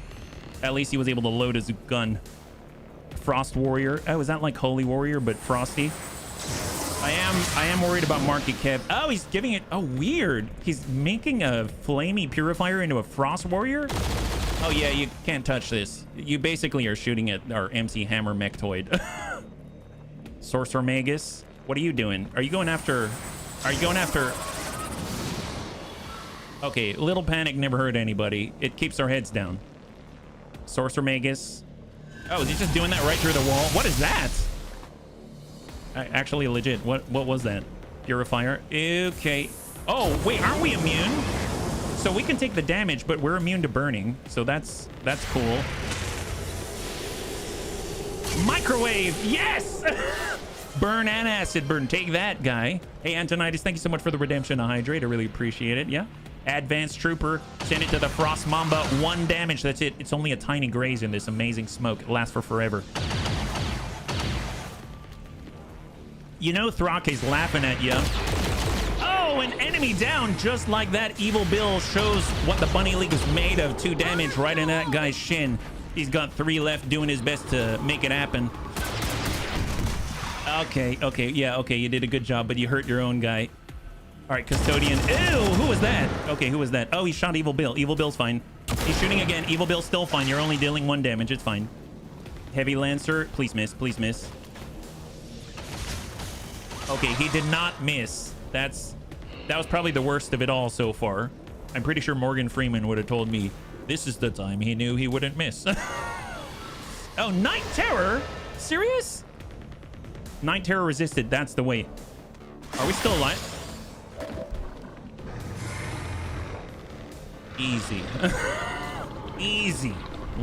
At least he was able to load his gun. Frost Warrior. Oh, is that like Holy Warrior, but frosty? I am worried about Marky Kev. Oh, he's giving it... Oh, weird. He's making a Flamey Purifier into a Frost Warrior? Oh, yeah, you can't touch this. You basically are shooting at our MC Hammer Mechtoid. Sorcerer Magus. What are you doing? Are you going after... Okay, Little Panic never hurt anybody. It keeps our heads down. Sorcerer Magus. Oh, is he just doing that right through the wall? What is that? Actually, legit. What was that? Purifier. Okay. Oh, wait, aren't we immune? So we can take the damage, but we're immune to burning. So that's cool. Microwave. Yes! Burn and acid burn. Take that, guy. Hey, Antonitis, thank you so much for the redemption of Hydrate. I really appreciate it. Yeah. Advanced Trooper. Send it to the Frost Mamba. 1 damage. That's it. It's only a tiny graze in this amazing smoke. It lasts for forever. You know Thrake's laughing at you. Oh, an enemy down just like that. Evil Bill shows what the Bunny League is made of. 2 damage right in that guy's shin. He's got 3 left, doing his best to make it happen. Okay, yeah, okay, you did a good job, but you hurt your own guy. All right, Custodian. Ew, who was that? Okay, who was that? Oh, he shot Evil Bill. Evil Bill's fine. He's shooting again. Evil Bill's still fine. You're only dealing 1 damage. It's fine. Heavy Lancer. Please miss. Please miss. Okay, he did not miss. That was probably the worst of it all so far. I'm pretty sure Morgan Freeman would have told me this is the time he knew he wouldn't miss. Oh, Night Terror? Serious? Night Terror resisted. That's the way. Are we still alive? Easy. Easy.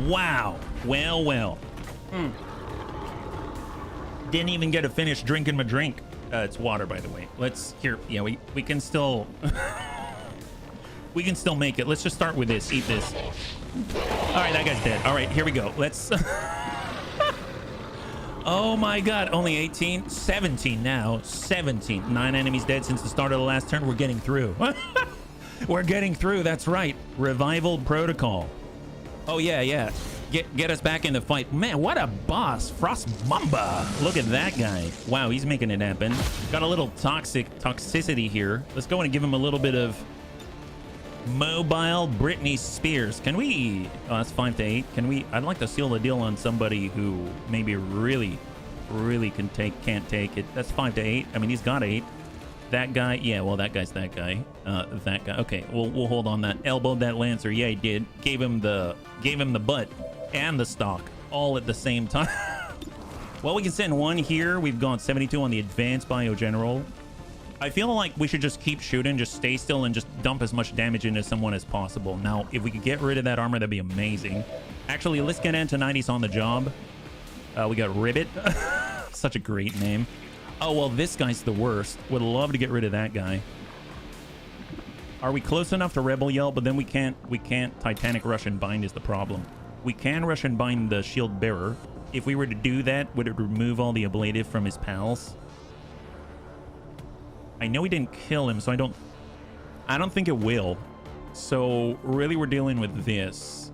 Wow. Well. Didn't even get to finish drinking my drink. It's water, by the way. Let's here. Yeah, we can still we can still make it. Let's just start with this. Eat this. All right, that guy's dead. All right, here we go. Let's. Oh my God! Only 18, 17 now. 17. 9 enemies dead since the start of the last turn. We're getting through. We're getting through. That's right. Revival protocol. Oh yeah. Get us back in the fight. Man, what a boss. Frost Mamba. Look at that guy. Wow, he's making it happen. Got a little toxicity here. Let's go and give him a little bit of mobile Britney Spears. Can we... Oh, that's 5 to 8. Can we... I'd like to seal the deal on somebody who maybe really can't take it. That's 5 to 8. I mean, he's got 8. That guy... Yeah, well, that guy's that guy. That guy. Okay, we'll hold on that. Elbowed that Lancer. Yeah, he did. Gave him the butt and the stock all at the same time. Well, we can send 1 here. We've got 72 on the Advanced Bio General. I feel like we should just keep shooting, just stay still, and just dump as much damage into someone as possible. Now, if we could get rid of that armor, that'd be amazing. Actually, let's get Antonides on the job. We got Ribbit. Such a great name. Oh, well, this guy's the worst. Would love to get rid of that guy. Are we close enough to Rebel Yell? But then we can't Titanic Rush and Bind is the problem. We can Rush and Bind the Shield Bearer. If we were to do that, would it remove all the ablative from his pals? I know he didn't kill him, so I don't think it will. So really we're dealing with this.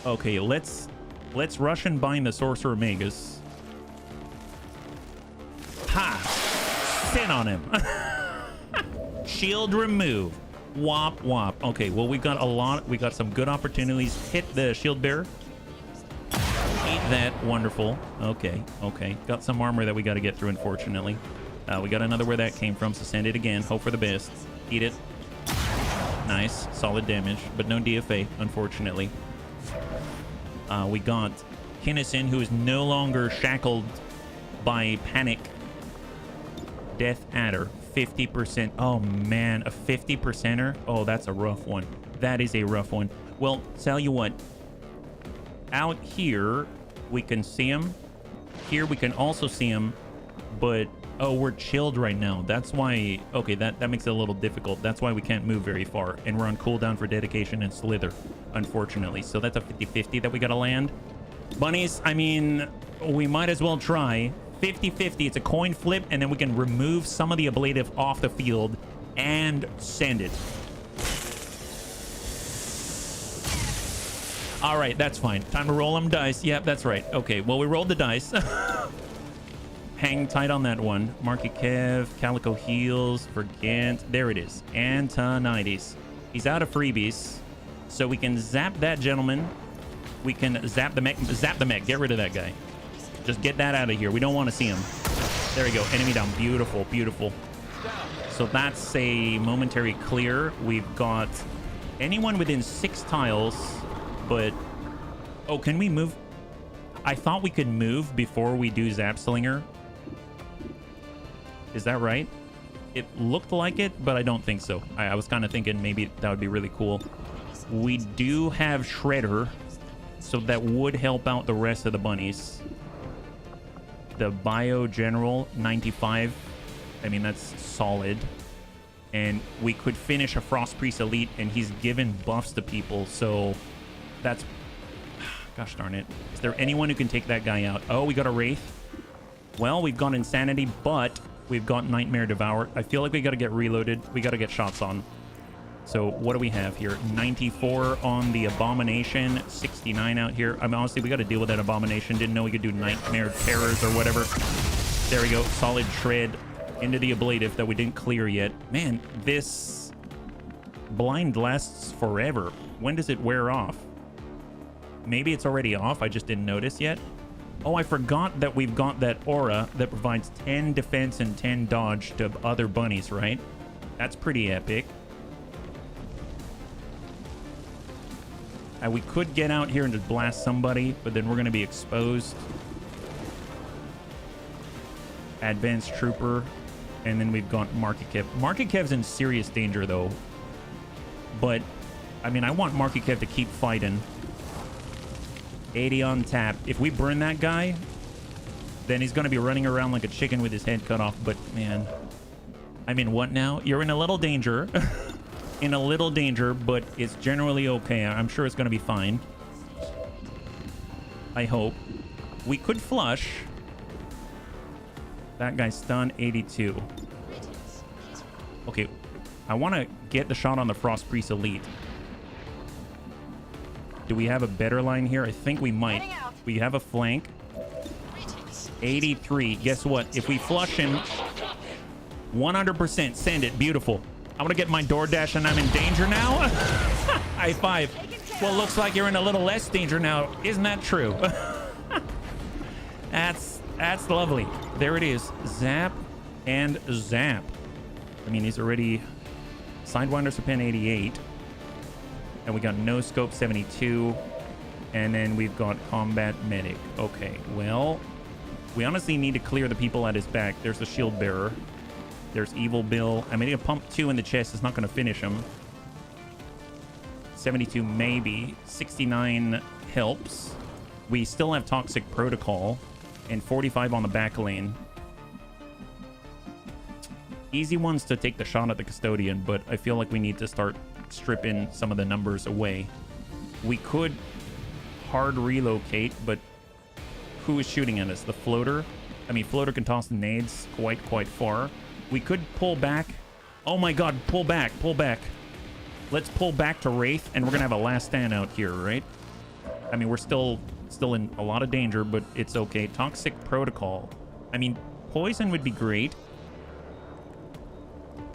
Okay, let's Rush and Bind the Sorcerer Magus. Ha! Sin on him. Shield remove. Wop wop. Okay, well we got some good opportunities. Hit the Shield Bearer. Eat that. Wonderful. Okay. Got some armor that we got to get through, unfortunately. We got another where that came from, so send it again. Hope for the best. Eat it. Nice. Solid damage, but no DFA, unfortunately. We got Kinnison, who is no longer shackled by panic. Death Adder. 50%. Oh, man. A 50%er? Oh, that's a rough one. That is a rough one. Well, tell you what. Out here, we can see him. Here, we can also see him. But... Oh, we're chilled right now. That's why... Okay, that makes it a little difficult. That's why we can't move very far. And we're on cooldown for Dedication and Slither, unfortunately. So that's a 50-50 that we gotta land. Bunnies, I mean, we might as well try. 50-50. It's a coin flip, and then we can remove some of the ablative off the field and send it. All right, that's fine. Time to roll them dice. Yep, that's right. Okay, well, we rolled the dice. Hang tight on that one. Marky Kev, Calico Heals, Forget. There it is. Antonides. He's out of freebies. So we can zap that gentleman. We can zap the mech. Zap the mech. Get rid of that guy. Just get that out of here. We don't want to see him. There we go. Enemy down. Beautiful. Beautiful. So that's a momentary clear. We've got anyone within 6 tiles, but... Oh, can we move? I thought we could move before we do Zap Slinger. Is that right? It looked like it, but I don't think so. I was kind of thinking maybe that would be really cool. We do have Shredder, so that would help out the rest of the bunnies. The Bio General, 95. I mean, that's solid. And we could finish a Frost Priest Elite, and he's given buffs to people, so that's... Gosh darn it. Is there anyone who can take that guy out? Oh, we got a Wraith. Well, we've got Insanity, but we've got Nightmare Devour. I feel like we got to get reloaded. We got to get shots on. So what do we have here? 94 on the Abomination, 69 out here. I mean, honestly, we got to deal with that Abomination. Didn't know we could do Nightmare Terrors or whatever. There we go. Solid shred into the ablative that we didn't clear yet. Man, this blind lasts forever. When does it wear off? Maybe it's already off. I just didn't notice yet. Oh, I forgot that we've got that aura that provides 10 defense and 10 dodge to other bunnies, right? That's pretty epic. We could get out here and just blast somebody, but then we're going to be exposed. advanced trooper, and then we've got Market Kev. Market Kev's in serious danger though, but I mean, I want Market Kev to keep fighting. 80 on tap. If we burn that guy, then he's gonna be running around like a chicken with his head cut off. But man, I mean, what now? You're in a little danger. In a little danger, but it's generally okay. I'm sure it's gonna be fine. I hope. We could flush. That guy's stunned. 82. Okay, I want to get the shot on the Frost Priest Elite. Do we have a better line here? I think we might. We have a flank. 83. Guess what? If we flush him, 100% send it. Beautiful. I'm gonna get my DoorDash and I'm in danger now. High five. Well, looks like you're in a little less danger now. Isn't that true? That's lovely. There it is. Zap and zap. I mean, he's already Sidewinder Serpent 88. And we got no scope 72. And then we've got combat medic. Okay, well, we honestly need to clear the people at his back. There's the shield bearer. There's Evil Bill. I mean, a pump 2 in the chest is not going to finish him. 72 maybe. 69 helps. We still have Toxic Protocol. And 45 on the back lane. Easy ones to take the shot at the Custodian, but I feel like we need to start stripping some of the numbers away. We could hard relocate, but who is shooting at us? The floater? I mean, floater can toss the nades quite far. We could pull back. Oh my god, pull back. Let's pull back to Wraith, and we're gonna have a last stand out here, right? I mean, we're still in a lot of danger, but it's okay. Toxic Protocol. I mean, poison would be great.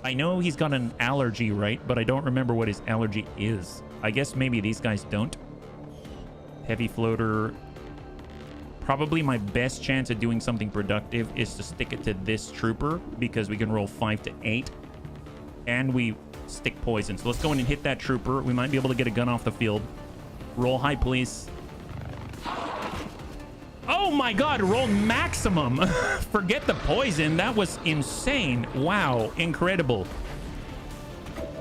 I know he's got an allergy, right? But I don't remember what his allergy is. I guess maybe these guys don't. Heavy floater. Probably my best chance at doing something productive is to stick it to this trooper, because we can roll 5 to 8. And we stick poison. So let's go in and hit that trooper. We might be able to get a gun off the field. Roll high, please. Oh my god, rolled maximum. Forget the poison. That was insane. Wow, incredible.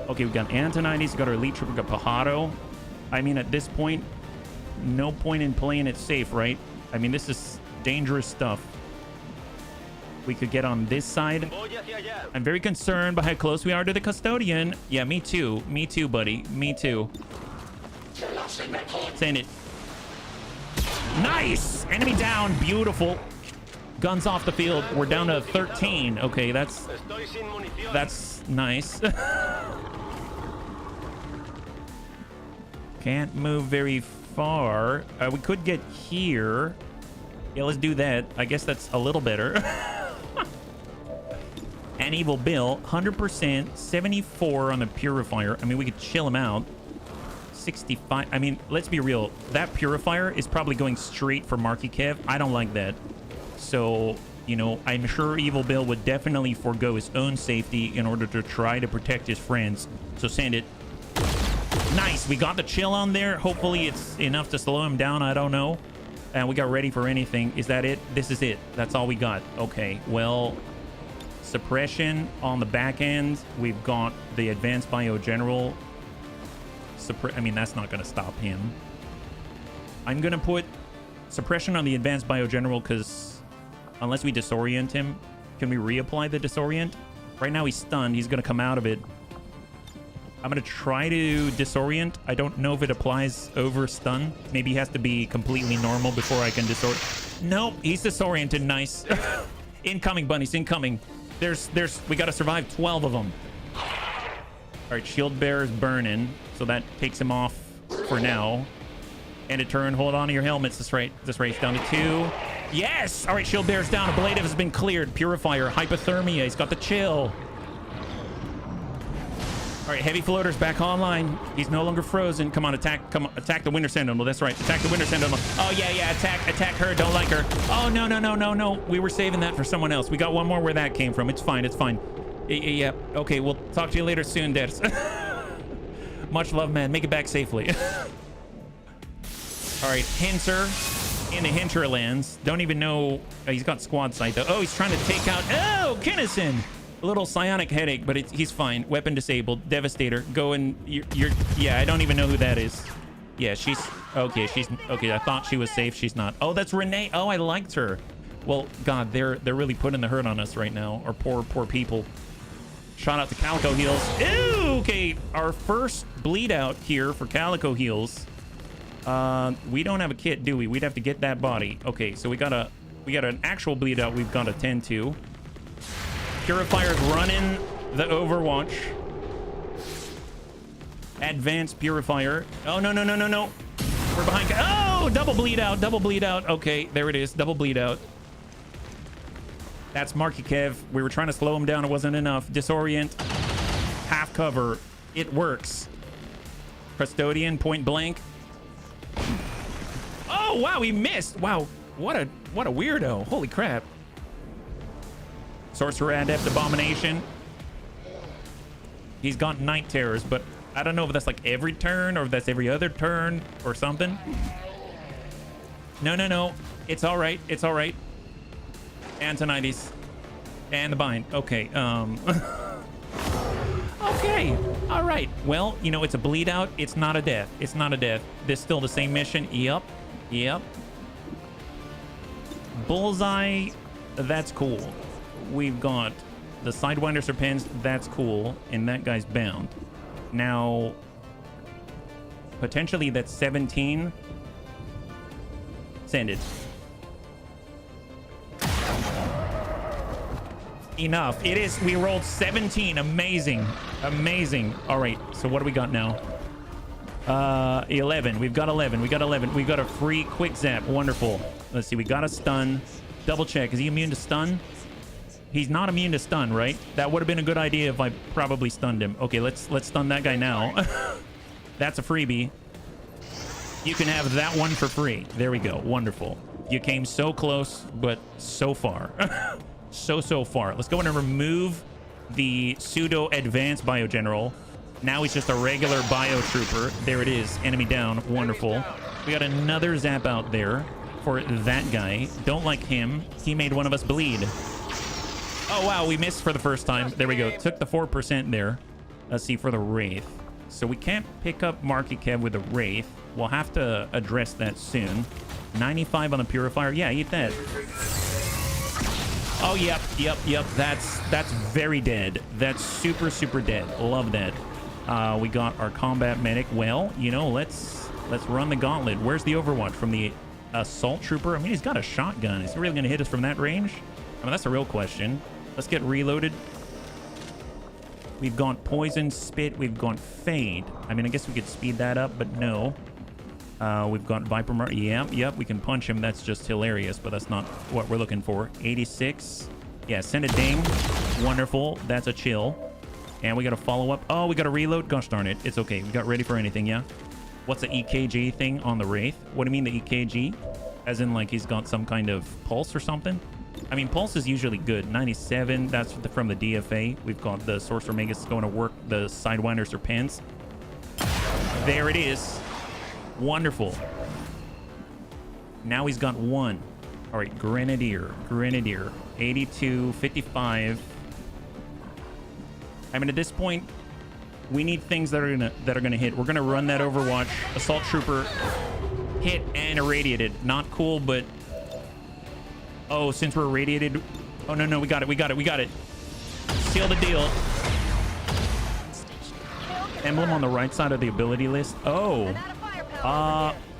Okay, we got Antonides, we got our elite trooper, we got Pajaro. I mean, at this point, no point in playing it safe, right? I mean, this is dangerous stuff. We could get on this side. I'm very concerned by how close we are to the Custodian. Yeah, me too. Me too, buddy. Me too. Send it. Nice! Enemy down. Beautiful. Guns off the field. We're down to 13. Okay, that's nice. Can't move very far. We could get here. Yeah, let's do that. I guess that's a little better. And Evil Bill, 100%, 74 on the Purifier. I mean, we could chill him out. 65. I mean, let's be real. That Purifier is probably going straight for Marky Kev. I don't like that. So, you know, I'm sure Evil Bill would definitely forego his own safety in order to try to protect his friends. So send it. Nice. We got the chill on there. Hopefully it's enough to slow him down. I don't know. And we got ready for anything. Is that it? This is it. That's all we got. Okay. Well, suppression on the back end. We've got the advanced bio general. I mean, that's not going to stop him. I'm going to put suppression on the advanced bio general because unless we disorient him, can we reapply the disorient? Right now he's stunned. He's going to come out of it. I'm going to try to disorient. I don't know if it applies over stun. Maybe he has to be completely normal before I can disorient. Nope, he's disoriented. Nice. Incoming, bunnies, incoming. We got to survive 12 of them. All right, shield bearer's burning, so that takes him off for now. End of turn. Hold on to your helmets. This race down to 2. Yes! All right, shield bearer's down. Ablative has been cleared. Purifier, hypothermia. He's got the chill. All right, heavy floater's back online. He's no longer frozen. Come on, attack. Come on, attack the Winter Sentinel. That's right. Attack the Winter Sentinel. Oh, yeah. Attack her. Don't like her. Oh, no. We were saving that for someone else. We got one more where that came from. It's fine. Yeah. Okay, we'll talk to you later soon, Debs. Much love, man. Make it back safely. All right, Hinser. in the hinterlands. Don't even know. He's got squad sight though. Oh, he's trying to take out. Oh, Kinnison. A little psionic headache, but he's fine. Weapon disabled. Devastator. Go and you're. Yeah, I don't even know who that is. Yeah, she's okay. She's okay. I thought she was safe. She's not. Oh, that's Renee. Oh, I liked her. Well, God, they're really putting the hurt on us right now. Our poor people. Shout out to Calico Heels. Ew, okay, our first bleed out here for Calico Heels. We don't have a kit, do we? We'd have to get that body. Okay, so we got an actual bleed out we've got to tend to. Purifier's running the Overwatch. Advanced Purifier. Oh, no. We're behind. Oh, double bleed out. Okay, there it is. Double bleed out. That's Marky Kev. We were trying to slow him down. It wasn't enough. Disorient. Half cover. It works. Custodian, point blank. Oh, wow, he missed. Wow, what a weirdo. Holy crap. Sorcerer Adept Abomination. He's got Night Terrors, but I don't know if that's like every turn or if that's every other turn or something. No. It's all right. Antonides. And the bind. Okay. Okay. All right. Well, you know, it's a bleed out. It's not a death. This still the same mission. Yep. Bullseye. That's cool. We've got the Sidewinder Serpents. That's cool. And that guy's bound. Now, potentially that's 17. Send it. Enough. It is. We rolled 17. Amazing. All right. So what do we got now? 11. We've got 11. We got a free quick zap. Wonderful. Let's see. We got a stun. Double check. Is he immune to stun? He's not immune to stun, right? That would have been a good idea if I probably stunned him. Okay, let's stun that guy now. That's a freebie. You can have that one for free. There we go. Wonderful. You came so close, but so far. so far. Let's go in and remove the pseudo advanced bio general. Now he's just a regular bio trooper. There it is. Enemy down. Wonderful. We got another zap out there for that guy. Don't like him. He made one of us bleed. Oh, wow. We missed for the first time. There we go. Took the 4% there. Let's see for the Wraith. So we can't pick up Marky Kev with the Wraith. We'll have to address that soon. 95 on the Purifier. Yeah, eat that. Oh, yep. That's very dead. That's super dead. Love that. We got our combat medic. Well, you know, let's run the gauntlet. Where's the Overwatch from the assault trooper? I mean, he's got a shotgun. Is he really going to hit us from that range? I mean, that's a real question. Let's get reloaded. We've got Poison, Spit. We've got Fade. I mean, I guess we could speed that up, but no. We've got Viper. Yep, we can punch him. That's just hilarious, but that's not what we're looking for. 86. Yeah, send a ding. Wonderful. That's a chill. And we got to follow up. Oh, we got to reload. Gosh darn it. It's okay. We got ready for anything, yeah? What's the EKG thing on the Wraith? What do you mean the EKG? As in, like, he's got some kind of pulse or something? I mean, pulse is usually good. 97, that's from the DFA. We've got the Sorcerer Magus going to work the Sidewinder Serpents. There it is. Wonderful. Now he's got one. All right, Grenadier. 82, 55. I mean, at this point, we need things that are gonna hit. We're gonna run that Overwatch. Assault Trooper hit and irradiated. Not cool, but oh, since we're irradiated. Oh no, we got it. Seal the deal. Emblem on the right side of the ability list. Oh.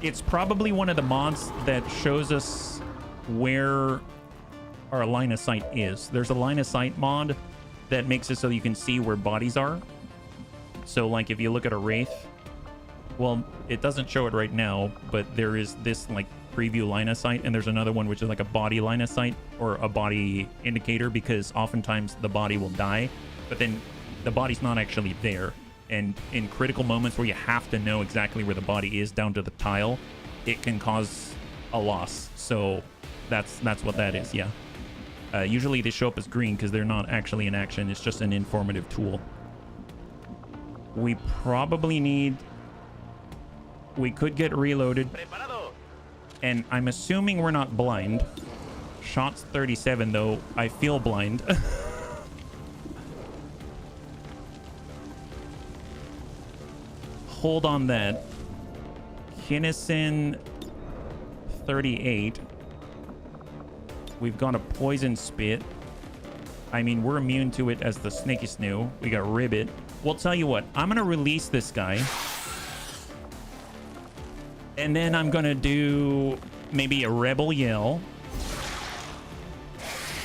It's probably one of the mods that shows us where our line of sight is. There's a line of sight mod that makes it so you can see where bodies are. So like if you look at a Wraith, well, it doesn't show it right now, but there is this like preview line of sight, and there's another one which is like a body line of sight or a body indicator, because oftentimes the body will die, but then the body's not actually there. And in critical moments where you have to know exactly where the body is down to the tile, it can cause a loss. So that's what that is, yeah. Usually they show up as green because they're not actually in action. It's just an informative tool. We probably need... We could get reloaded. And I'm assuming we're not blind. Shots 37, though. I feel blind. Hold on that. Kinnison 38. We've got a poison spit. I mean, we're immune to it as the Snakey Snoo. We got Ribbit. Well, tell you what. I'm going to release this guy. And then I'm going to do maybe a Rebel Yell.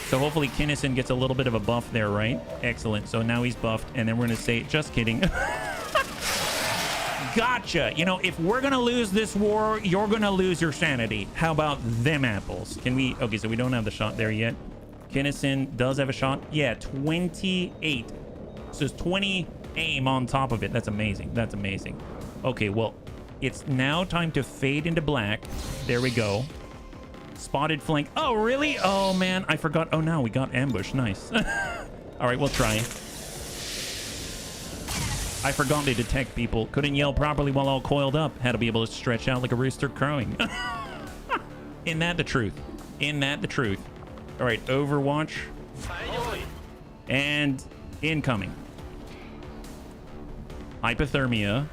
So hopefully Kinnison gets a little bit of a buff there, right? Excellent. So now he's buffed. And then we're going to say, just kidding. Gotcha. You know, if we're going to lose this war, you're going to lose your sanity. How about them apples? Can we? Okay, so we don't have the shot there yet. Kinnison does have a shot. Yeah, 28. So it's 20 aim on top of it. That's amazing. That's amazing. Okay, well, it's now time to fade into black. There we go. Spotted flank. Oh, really? Oh, man. I forgot. Oh, no. We got ambush. Nice. All right, we'll try. I forgot to detect people. Couldn't yell properly while all coiled up. Had to be able to stretch out like a rooster crowing. Isn't that the truth? Isn't that the truth? All right, Overwatch. And incoming. Hypothermia.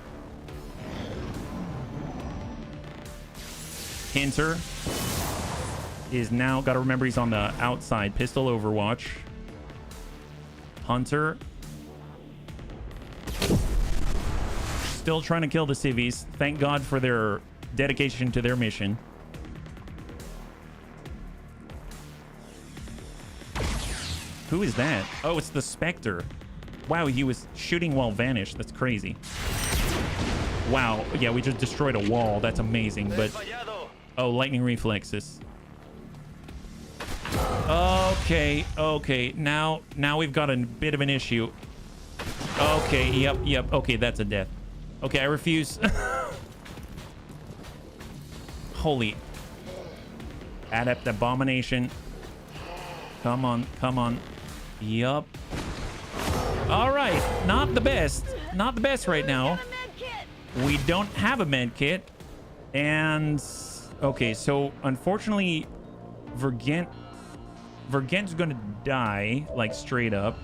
Hinter is now, got to remember he's on the outside. Pistol Overwatch. Hunter. Still trying to kill the civvies. Thank God for their dedication to their mission. Who is that? Oh, it's the Spectre. Wow, he was shooting while vanished. That's crazy. Wow. Yeah, we just destroyed a wall. That's amazing. But oh, lightning reflexes. Okay. Okay. Now we've got a bit of an issue. Okay. Yep. Okay, that's a death. Okay, I refuse. Holy. Adept Abomination. Come on. Come on. Yup. All right. Not the best. Not the best right now. We don't have a med kit. And okay, so unfortunately, Vergent's gonna die, like straight up.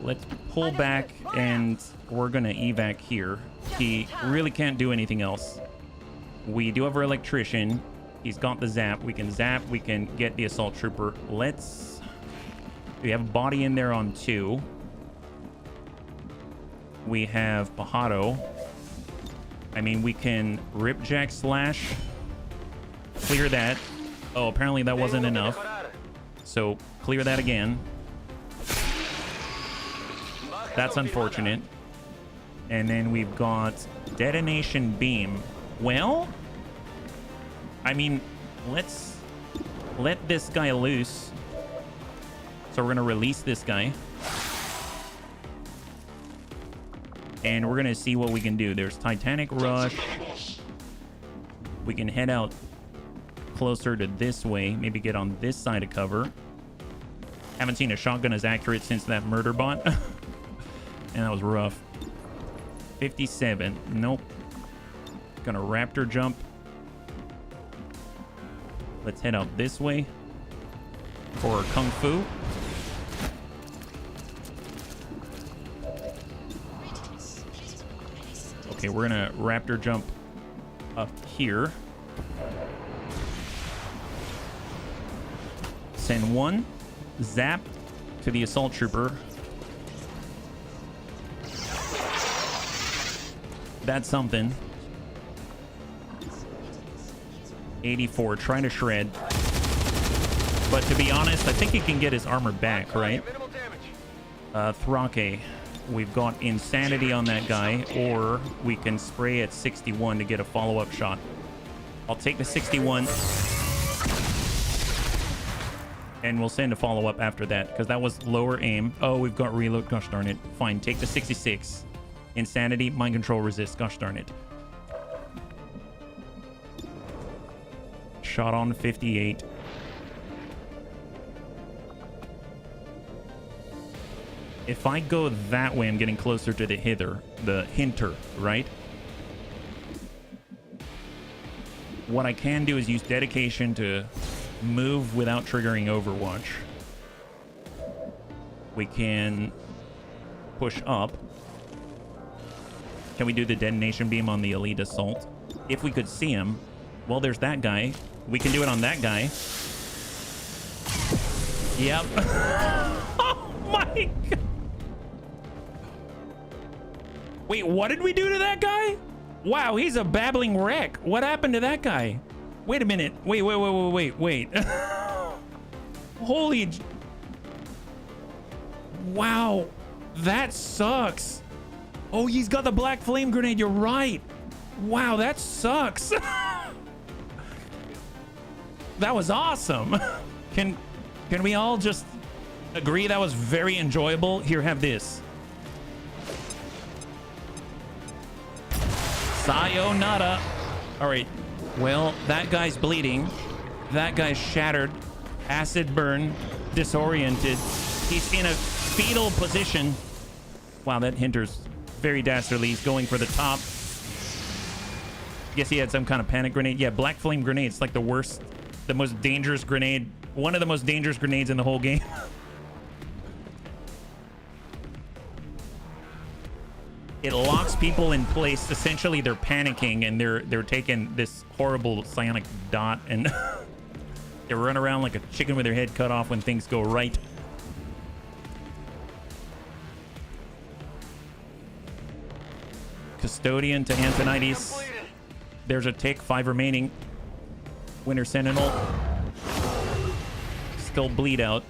Let's pull back and we're gonna evac here. He really can't do anything else. We do have our electrician. He's got the zap. We can zap. We can get the assault trooper. We have a body in there on 2. We have Pajaro. I mean, we can Ripjack Slash. Clear that. Oh, apparently that wasn't enough. So clear that again. That's unfortunate. And then we've got Detonation Beam. Well, I mean, let's let this guy loose. So we're going to release this guy. And we're going to see what we can do. There's Titanic Rush. We can head out closer to this way. Maybe get on this side of cover. Haven't seen a shotgun as accurate since that murder bot. And that was rough. 57. Nope. Gonna raptor jump. Let's head out this way for Kung Fu. Okay, we're gonna raptor jump up here. Send 1. Zap to the assault trooper. That's something. 84, trying to shred. But to be honest, I think he can get his armor back, right? Thrake. We've got Insanity on that guy, or we can spray at 61 to get a follow-up shot. I'll take the 61. And we'll send a follow-up after that, because that was lower aim. Oh, we've got reload. Gosh darn it. Fine, take the 66. Insanity, mind control, resist. Gosh darn it. Shot on 58. If I go that way, I'm getting closer to the hinter, right? What I can do is use dedication to move without triggering Overwatch. We can push up. Can we do the detonation beam on the elite assault? If we could see him. Well, there's that guy. We can do it on that guy. Yep. Oh my god. Wait, what did we do to that guy? Wow, he's a babbling wreck. What happened to that guy? Wait a minute. Wait. Holy... Wow. That sucks. Oh, he's got the black flame grenade. You're right. Wow, that sucks. That was awesome. Can we all just agree that was very enjoyable? Here, have this. Sayonara. All right. Well, that guy's bleeding. That guy's shattered. Acid burn. Disoriented. He's in a fetal position. Wow, that Hinter's very dastardly. He's going for the top. Guess he had some kind of panic grenade. Yeah, black flame grenade. It's like the worst, the most dangerous grenade. One of the most dangerous grenades in the whole game. It locks people in place. Essentially, they're panicking and they're taking this horrible psionic dot and they run around like a chicken with their head cut off when things go right. Custodian to Antonides. There's a tick. 5 remaining. Winter Sentinel. Still bleed out.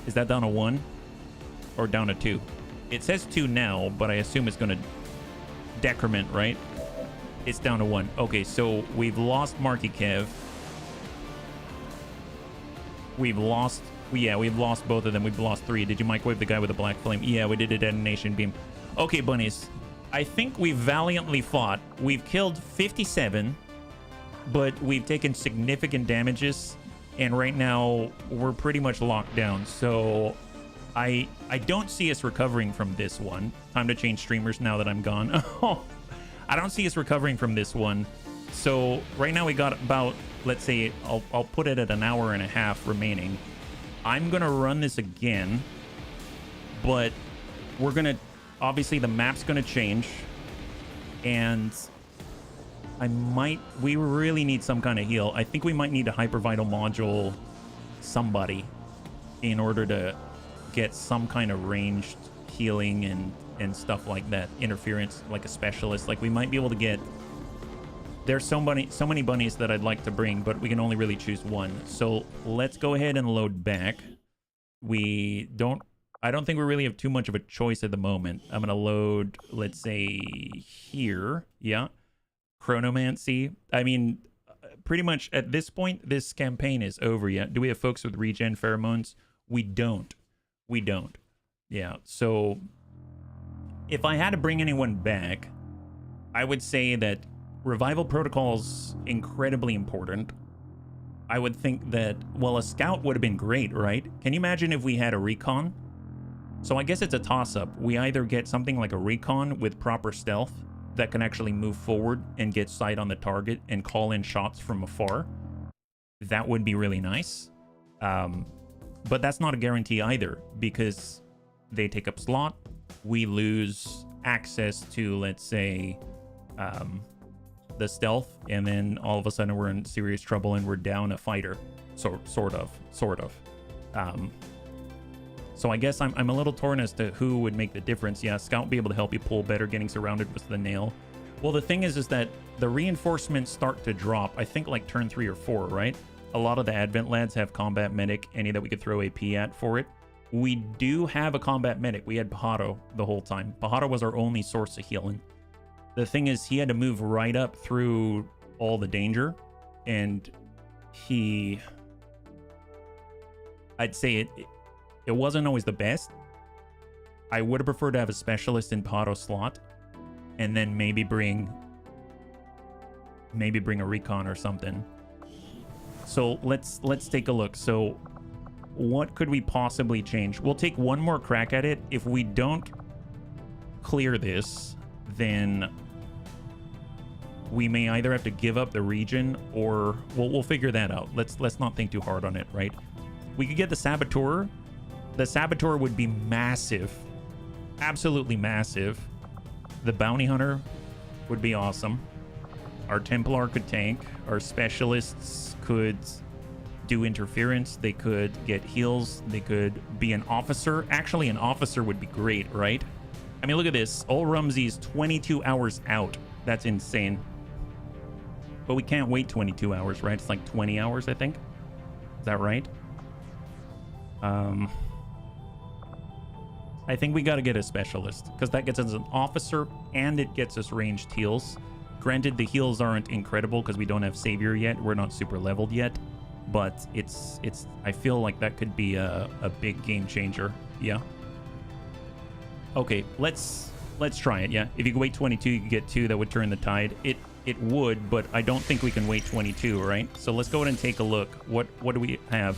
Is that down to 1 or down to 2? It says 2 now, but I assume it's going to decrement, right? It's down to 1. Okay, so we've lost Marky Kev. We've lost... Yeah, we've lost both of them. We've lost 3. Did you microwave the guy with the black flame? Yeah, we did a detonation beam. Okay, bunnies. I think we've valiantly fought. We've killed 57, but we've taken significant damages. And right now, we're pretty much locked down. So... I don't see us recovering from this one. Time to change streamers now that I'm gone. I don't see us recovering from this one. So right now we got about, let's say, I'll put it at an hour and a half remaining. I'm going to run this again, but we're going to, obviously the map's going to change. And we really need some kind of heal. I think we might need a hypervital module, somebody, in order to get some kind of ranged healing and stuff like that. Interference, like a specialist. Like we might be able to get... There's so many bunnies that I'd like to bring, but we can only really choose one. So let's go ahead and load back. I don't think we really have too much of a choice at the moment. I'm gonna load, let's say, here. Yeah. Chronomancy. I mean, pretty much at this point, this campaign is over yet. Do we have folks with regen pheromones? We don't. We don't. Yeah, so if I had to bring anyone back, I would say that revival protocol's incredibly important. I would think that, well, a scout would have been great, right? Can you imagine if we had a recon? So I guess it's a toss-up. We either get something like a recon with proper stealth that can actually move forward and get sight on the target and call in shots from afar. That would be really nice. But that's not a guarantee either, because they take up slot. We lose access to, let's say, the stealth, and then all of a sudden we're in serious trouble and we're down a fighter. Sort of. So I guess I'm a little torn as to who would make the difference. Yeah, Scout would be able to help you pull better, getting surrounded with the nail. Well, the thing is that the reinforcements start to drop, I think like turn 3 or 4, right? A lot of the Advent lads have combat medic, any that we could throw AP at for it. We do have a combat medic. We had Pajaro the whole time. Pajaro was our only source of healing. The thing is, he had to move right up through all the danger, and I'd say it wasn't always the best. I would have preferred to have a specialist in Pajaro slot, and then maybe bring a recon or something. So let's take a look. So what could we possibly change? We'll take one more crack at it. If we don't clear this, then we may either have to give up the region or we'll figure that out. Let's not think too hard on it, right? We could get the Saboteur. The Saboteur would be massive. Absolutely massive. The Bounty Hunter would be awesome. Our Templar could tank. Our Specialists could do interference. They could get heals. They could be an officer. Actually, an officer would be great, right? I mean, look at this. Old Rumsey's 22 hours out. That's insane. But we can't wait 22 hours, right? It's like 20 hours, I think. Is that right? I think we got to get a Specialist because that gets us an officer and it gets us ranged heals. Granted, the heals aren't incredible because we don't have Savior yet. We're not super leveled yet, but it's. I feel like that could be a big game changer. Yeah. Okay, let's try it. Yeah, if you could wait 22, you could get 2. That would turn the tide. It would, but I don't think we can wait 22. Right. So let's go ahead and take a look. What do we have?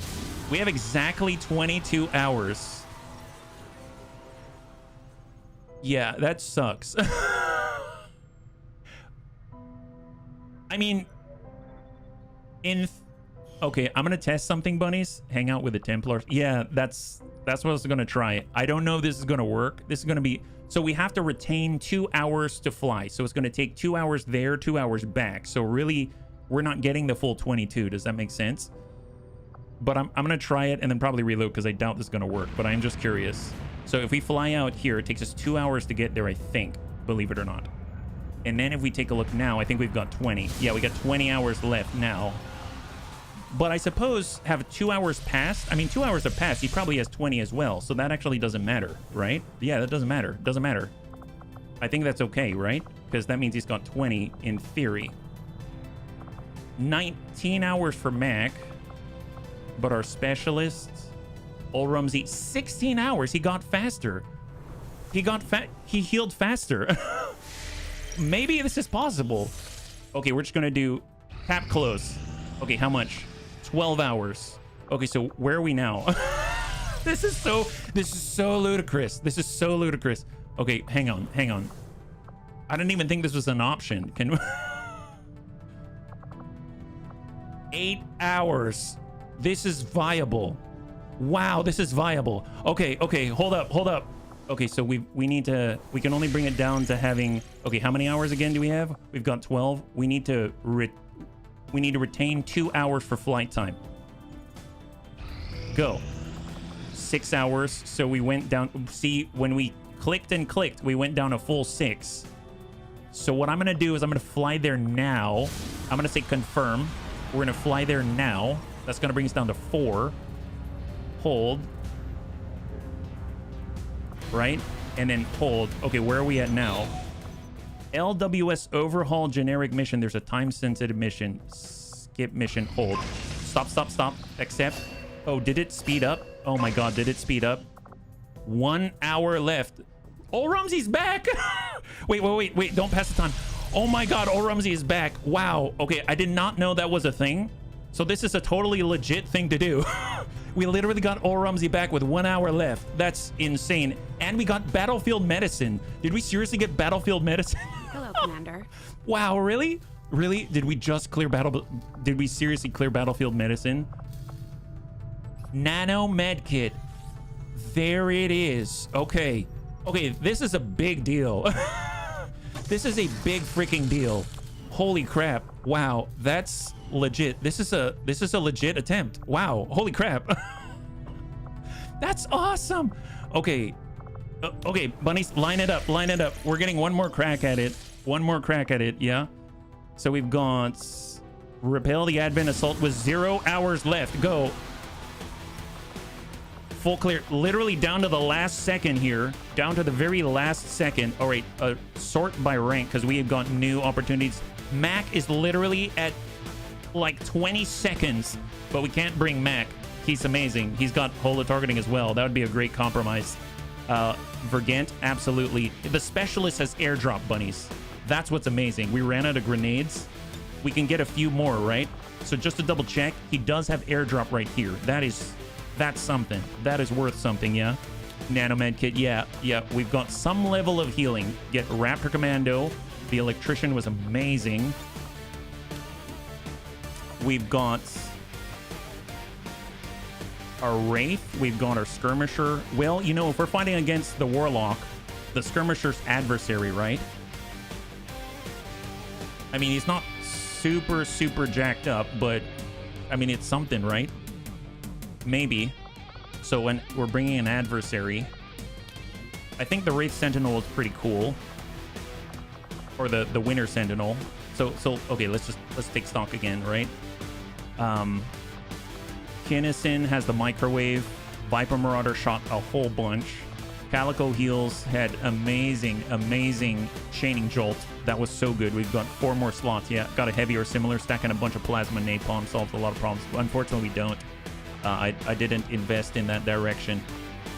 We have exactly 22 hours. Yeah, that sucks. I mean, okay, I'm gonna test something, bunnies. Hang out with the Templars. Yeah, that's what I was gonna try. I don't know if this is gonna work. This is gonna be, so we have to retain 2 hours to fly. So it's gonna take 2 hours there, 2 hours back. So really, we're not getting the full 22. Does that make sense? But I'm gonna try it and then probably reload because I doubt this is gonna work. But I'm just curious. So if we fly out here, it takes us 2 hours to get there, I think, believe it or not. And then if we take a look now, I think we've got 20. Yeah, we got 20 hours left now. But I suppose have 2 hours passed? I mean, 2 hours have passed. He probably has 20 as well. So that actually doesn't matter, right? Yeah, that doesn't matter. Doesn't matter. I think that's okay, right? Because that means he's got 20 in theory. 19 hours for Mac. But our Specialists... Old Rumsey, 16 hours. He got faster. He healed faster. Maybe this is possible. Okay, we're just gonna do tap close. Okay, how much? 12 hours. Okay, so where are we now? This is so ludicrous. This is so ludicrous. Okay, hang on. I didn't even think this was an option. Can we... 8 hours. This is viable. Wow, this is viable. Okay, hold up. Okay, so we can only bring it down to having, okay, how many hours again do we have? We've got 12. We need to retain 2 hours for flight time. Go. 6 hours. So we went down, see, when we clicked, we went down a full 6. So what I'm gonna do is I'm gonna fly there now. I'm gonna say confirm. We're gonna fly there now. That's gonna bring us down to 4. Hold, right? And then hold. Okay, where are we at now? LWS overhaul generic mission. There's a time sensitive mission. Skip mission. Hold. Stop. Accept. Oh, did it speed up? Oh my god, did it speed up? 1 hour left. Old Rumsey's back. Wait, don't pass the time. Oh my god, Old Rumsey is back. Wow. Okay, I did not know that was a thing. So this is a totally legit thing to do. We literally got Old Rumsey back with 1 hour left. That's insane. And we got battlefield medicine. Did we seriously get battlefield medicine? Hello, Commander. Wow, really? Really? Did we just clear did we seriously clear battlefield medicine? Nano medkit. There it is. Okay, this is a big deal. This is a big freaking deal. Holy crap. Wow, that's legit. This is a legit attempt. Wow, holy crap. That's awesome. Okay, bunnies, line it up. We're getting one more crack at it. Yeah. So we've got repel the advent assault with 0 hours left. Go. Full clear, literally down to the last second here, down to the very last second. All right, sort by rank because we have got new opportunities. Mac is literally at like 20 seconds, but we can't bring Mac. He's amazing. He's got holo targeting as well. That would be a great compromise. Vergant, absolutely. The Specialist has airdrop, bunnies. That's what's amazing. We ran out of grenades. We can get a few more, right? So just to double check, he does have airdrop right here. That's something. That is worth something, yeah? Nanomed kit, yeah. We've got some level of healing. Get Raptor Commando. The electrician was amazing. We've got our wraith. We've got our skirmisher. Well, you know, if we're fighting against the warlock, the skirmisher's adversary, right? I mean, he's not super jacked up, but I mean, it's something, right? Maybe. So when we're bringing an adversary, I think the Wraith Sentinel is pretty cool, or the Winter Sentinel. So okay, let's take stock again, right? Kinnison has the microwave. Viper Marauder shot a whole bunch. Calico Heels had amazing chaining jolt. That was so good. We've got 4 more slots. Yeah, got a heavy or similar stack and a bunch of plasma napalm. Solved a lot of problems. Unfortunately, we don't. I didn't invest in that direction.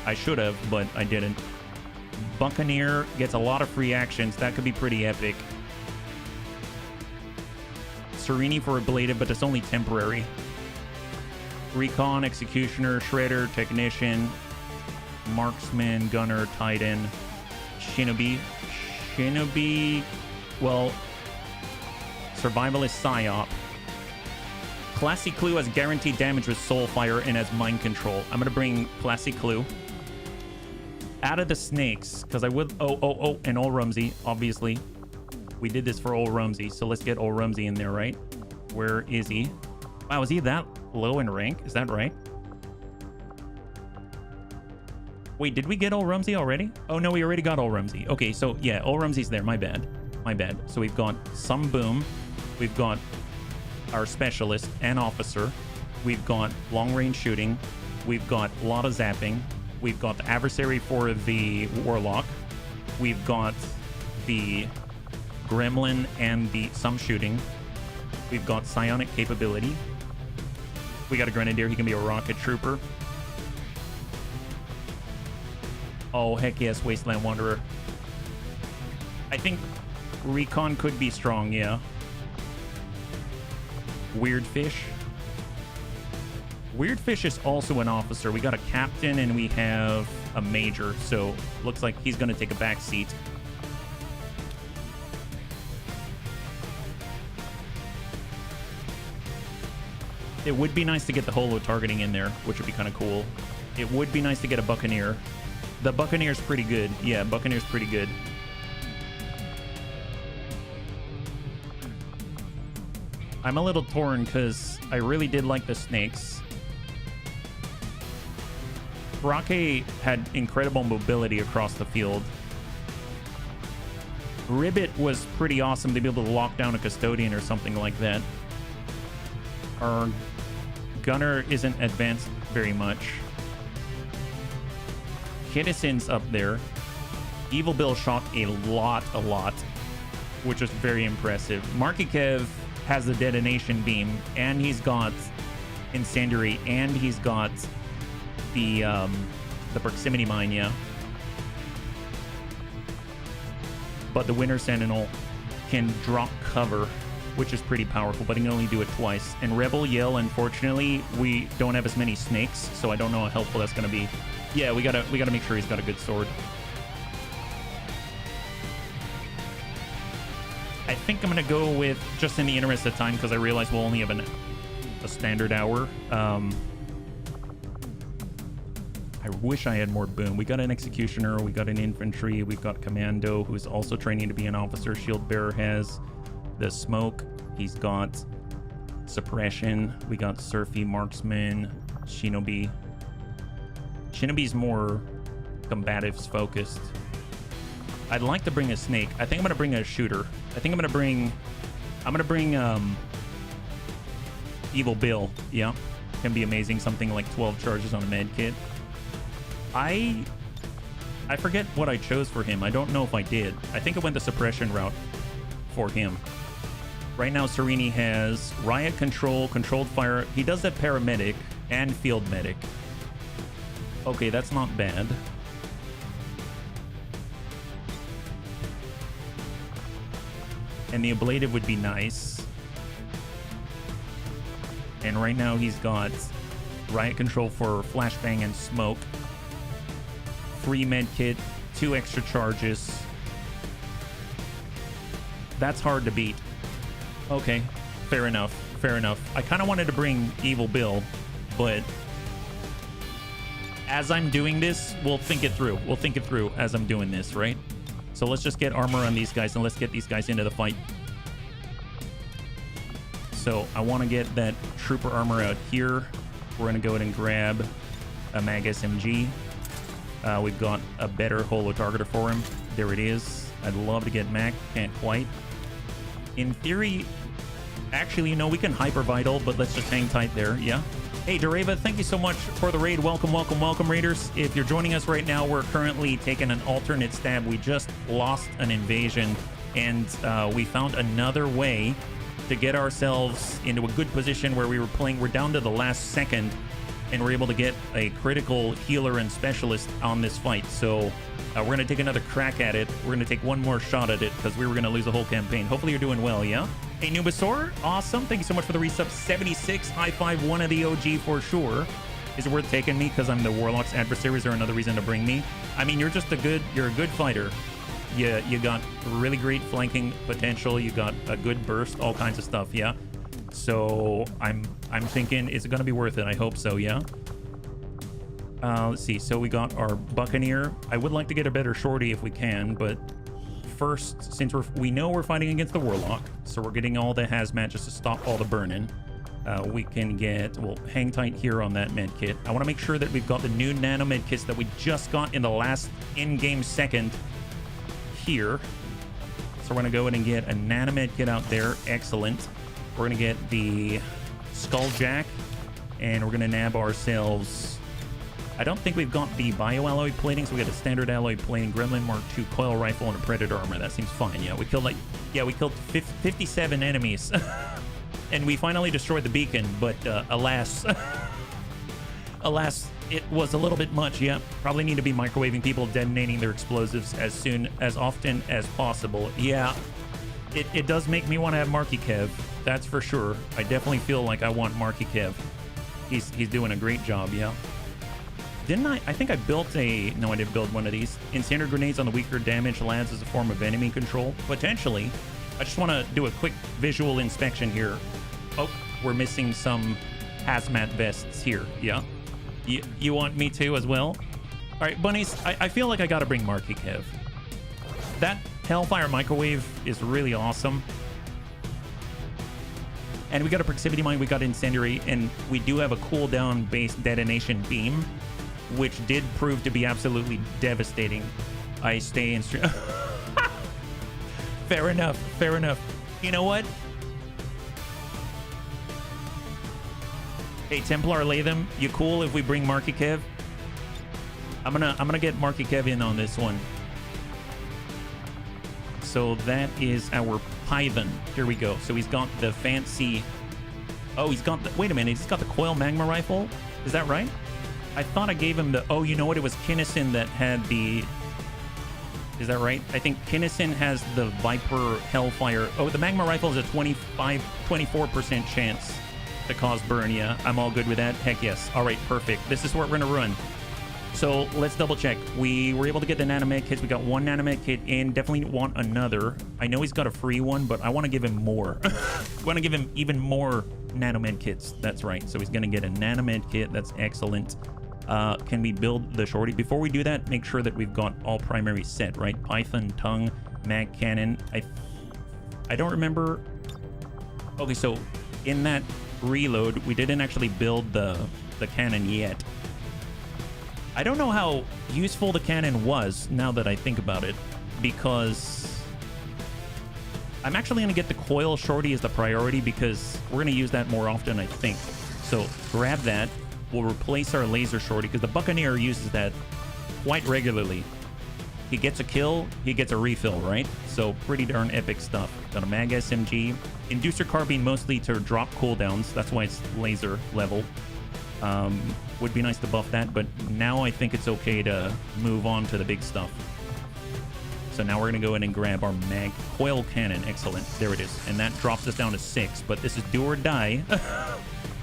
I should have, but I didn't. Buccaneer gets a lot of free actions. That could be pretty epic. Serini for ablative, but it's only temporary. Recon, Executioner, Shredder, Technician, Marksman, Gunner, Titan, Shinobi, well, Survivalist Psyop. Classy Clue has guaranteed damage with Soulfire and has Mind Control. I'm gonna bring Classy Clue. Out of the snakes, because I would, and Ol Rumsey, obviously. We did this for Ol Rumsey, so let's get Ol Rumsey in there, right? Where is he? Wow, is he that low in rank? Is that right? Wait, did we get Ol Rumsey already? Oh no, we already got Ol Rumsey. Okay, so yeah, Ol Rumsey's there. My bad. So we've got some boom. We've got our specialist and officer. We've got long range shooting. We've got a lot of zapping. We've got the adversary for the warlock. We've got the gremlin and the some shooting. We've got psionic capability. We got a grenadier. He can be a rocket trooper. Oh, heck yes, Wasteland Wanderer. I think Recon could be strong, yeah. Weird Fish. Weird Fish is also an officer. We got a captain and we have a major, so looks like he's going to take a back seat. It would be nice to get the holo targeting in there, which would be kind of cool. It would be nice to get a Buccaneer. The Buccaneer's pretty good. Yeah, Buccaneer's pretty good. I'm a little torn because I really did like the snakes. Rocket had incredible mobility across the field. Ribbit was pretty awesome to be able to lock down a custodian or something like that. Our gunner isn't advanced very much. Kittison's up there. Evil Bill shot a lot, which was very impressive. Marky Kev has the detonation beam, and he's got incendiary, and he's got the proximity mine, yeah. But the Winter Sentinel can drop cover, which is pretty powerful, but he can only do it twice. And Rebel Yell, unfortunately, we don't have as many snakes, so I don't know how helpful that's going to be. Yeah, we gotta make sure he's got a good sword. I think I'm gonna go with, just in the interest of time, because I realize we'll only have a standard hour. I wish I had more boom. We got an executioner, we got an infantry, we've got commando, who's also training to be an officer. Shield bearer has the smoke. He's got suppression. We got surfy, marksman, shinobi. Shinobi's more combatives focused. I'd like to bring a snake. I think I'm gonna bring a shooter. I think I'm gonna bring Evil Bill. Yeah, can be amazing. Something like 12 charges on a med kit. I forget what I chose for him. I don't know if I did. I think I went the suppression route for him. Right now, Serini has riot control, controlled fire. He does that paramedic and field medic. Okay, that's not bad. And the ablative would be nice. And right now he's got riot control for flashbang and smoke. Free med kit, 2 extra charges. That's hard to beat. Okay, fair enough. Fair enough. I kind of wanted to bring Evil Bill, but as I'm doing this, we'll think it through. We'll think it through as I'm doing this, right? So let's just get armor on these guys and let's get these guys into the fight. So I want to get that trooper armor out here. We're going to go ahead and grab a Mag SMG. We've got a better holo targeter for him. There it is. I'd love to get Mac. Can't quite. In theory, actually, we can hyper vital, but let's just hang tight there. Yeah. Hey, Dereva, thank you so much for the raid. Welcome, welcome, welcome, raiders. If you're joining us right now, we're currently taking an alternate stab. We just lost an invasion, and we found another way to get ourselves into a good position where we were playing. We're down to the last second, and we're able to get a critical healer and specialist on this fight. So we're going to take another crack at it. We're going to take one more shot at it because we were going to lose the whole campaign. Hopefully you're doing well, yeah? Hey, Nubasaur, awesome. Thank you so much for the resub. 76, high five, one of the OG for sure. Is it worth taking me because I'm the Warlock's adversary? Is there another reason to bring me? I mean, you're a good fighter. You got really great flanking potential. You got a good burst, all kinds of stuff, yeah? So I'm thinking, is it going to be worth it? I hope so, yeah? Let's see. So we got our Buccaneer. I would like to get a better shorty if we can, but first, since we know we're fighting against the Warlock, so we're getting all the hazmat just to stop all the burning. We can we'll hang tight here on that med kit. I want to make sure that we've got the new nano med kits that we just got in the last in-game second here. So we're going to go in and get a nano med kit out there. Excellent. We're going to get the Skulljack, and we're going to nab ourselves. I don't think we've got the bioalloy plating, so we got a standard alloy plating, Gremlin Mark II coil rifle, and a Predator armor. That seems fine. Yeah, we killed 57 enemies, and we finally destroyed the beacon. But alas, it was a little bit much. Yeah, probably need to be microwaving people, detonating their explosives as often as possible. Yeah, it does make me want to have Marky Kev. That's for sure. I definitely feel like I want Marky Kev. He's doing a great job. Yeah. Didn't I think I built no, I didn't build one of these. Incendiary grenades on the weaker damage lands as a form of enemy control. Potentially. I just want to do a quick visual inspection here. Oh, we're missing some hazmat vests here. Yeah. You want me to as well? All right, bunnies, I feel like I got to bring Marky Kev. That Hellfire microwave is really awesome. And we got a proximity mine, we got incendiary, and we do have a cooldown based detonation beam, which did prove to be absolutely devastating. I stay in stream. Fair enough. Fair enough. You know what? Hey, Templar Latham, you cool if we bring Marky Kev? I'm gonna get Marky Kev in on this one. So that is our Python. Here we go. So he's got the fancy. Oh, he's got the. Wait a minute. He's got the coil magma rifle. Is that right? I thought I gave him the... Oh, you know what? It was Kinnison that had the... Is that right? I think Kinnison has the Viper Hellfire. Oh, the Magma Rifle is a 24% chance to cause burn. Yeah, I'm all good with that. Heck yes. All right, perfect. This is what we're going to run. So let's double check. We were able to get the nanomed kits. We got one nanomed kit in. Definitely want another. I know he's got a free one, but I want to give him more. I want to give him even more nanomed kits. That's right. So he's going to get a nanomed kit. That's excellent. Can we build the shorty? Before we do that, make sure that we've got all primary set, right? Python, tongue, mag cannon. I don't remember. Okay, so in that reload, we didn't actually build the cannon yet. I don't know how useful the cannon was now that I think about it, because I'm actually going to get the coil shorty as the priority because we're going to use that more often, I think. So grab that. We'll replace our laser shorty because the Buccaneer uses that quite regularly. He gets a kill, he gets a refill, right? So pretty darn epic stuff. Got a Mag SMG. Inducer carbine mostly to drop cooldowns. That's why it's laser level. Would be nice to buff that, but now I think it's okay to move on to the big stuff. So now we're going to go in and grab our mag coil cannon. Excellent. There it is. And that drops us down to 6, but this is do or die.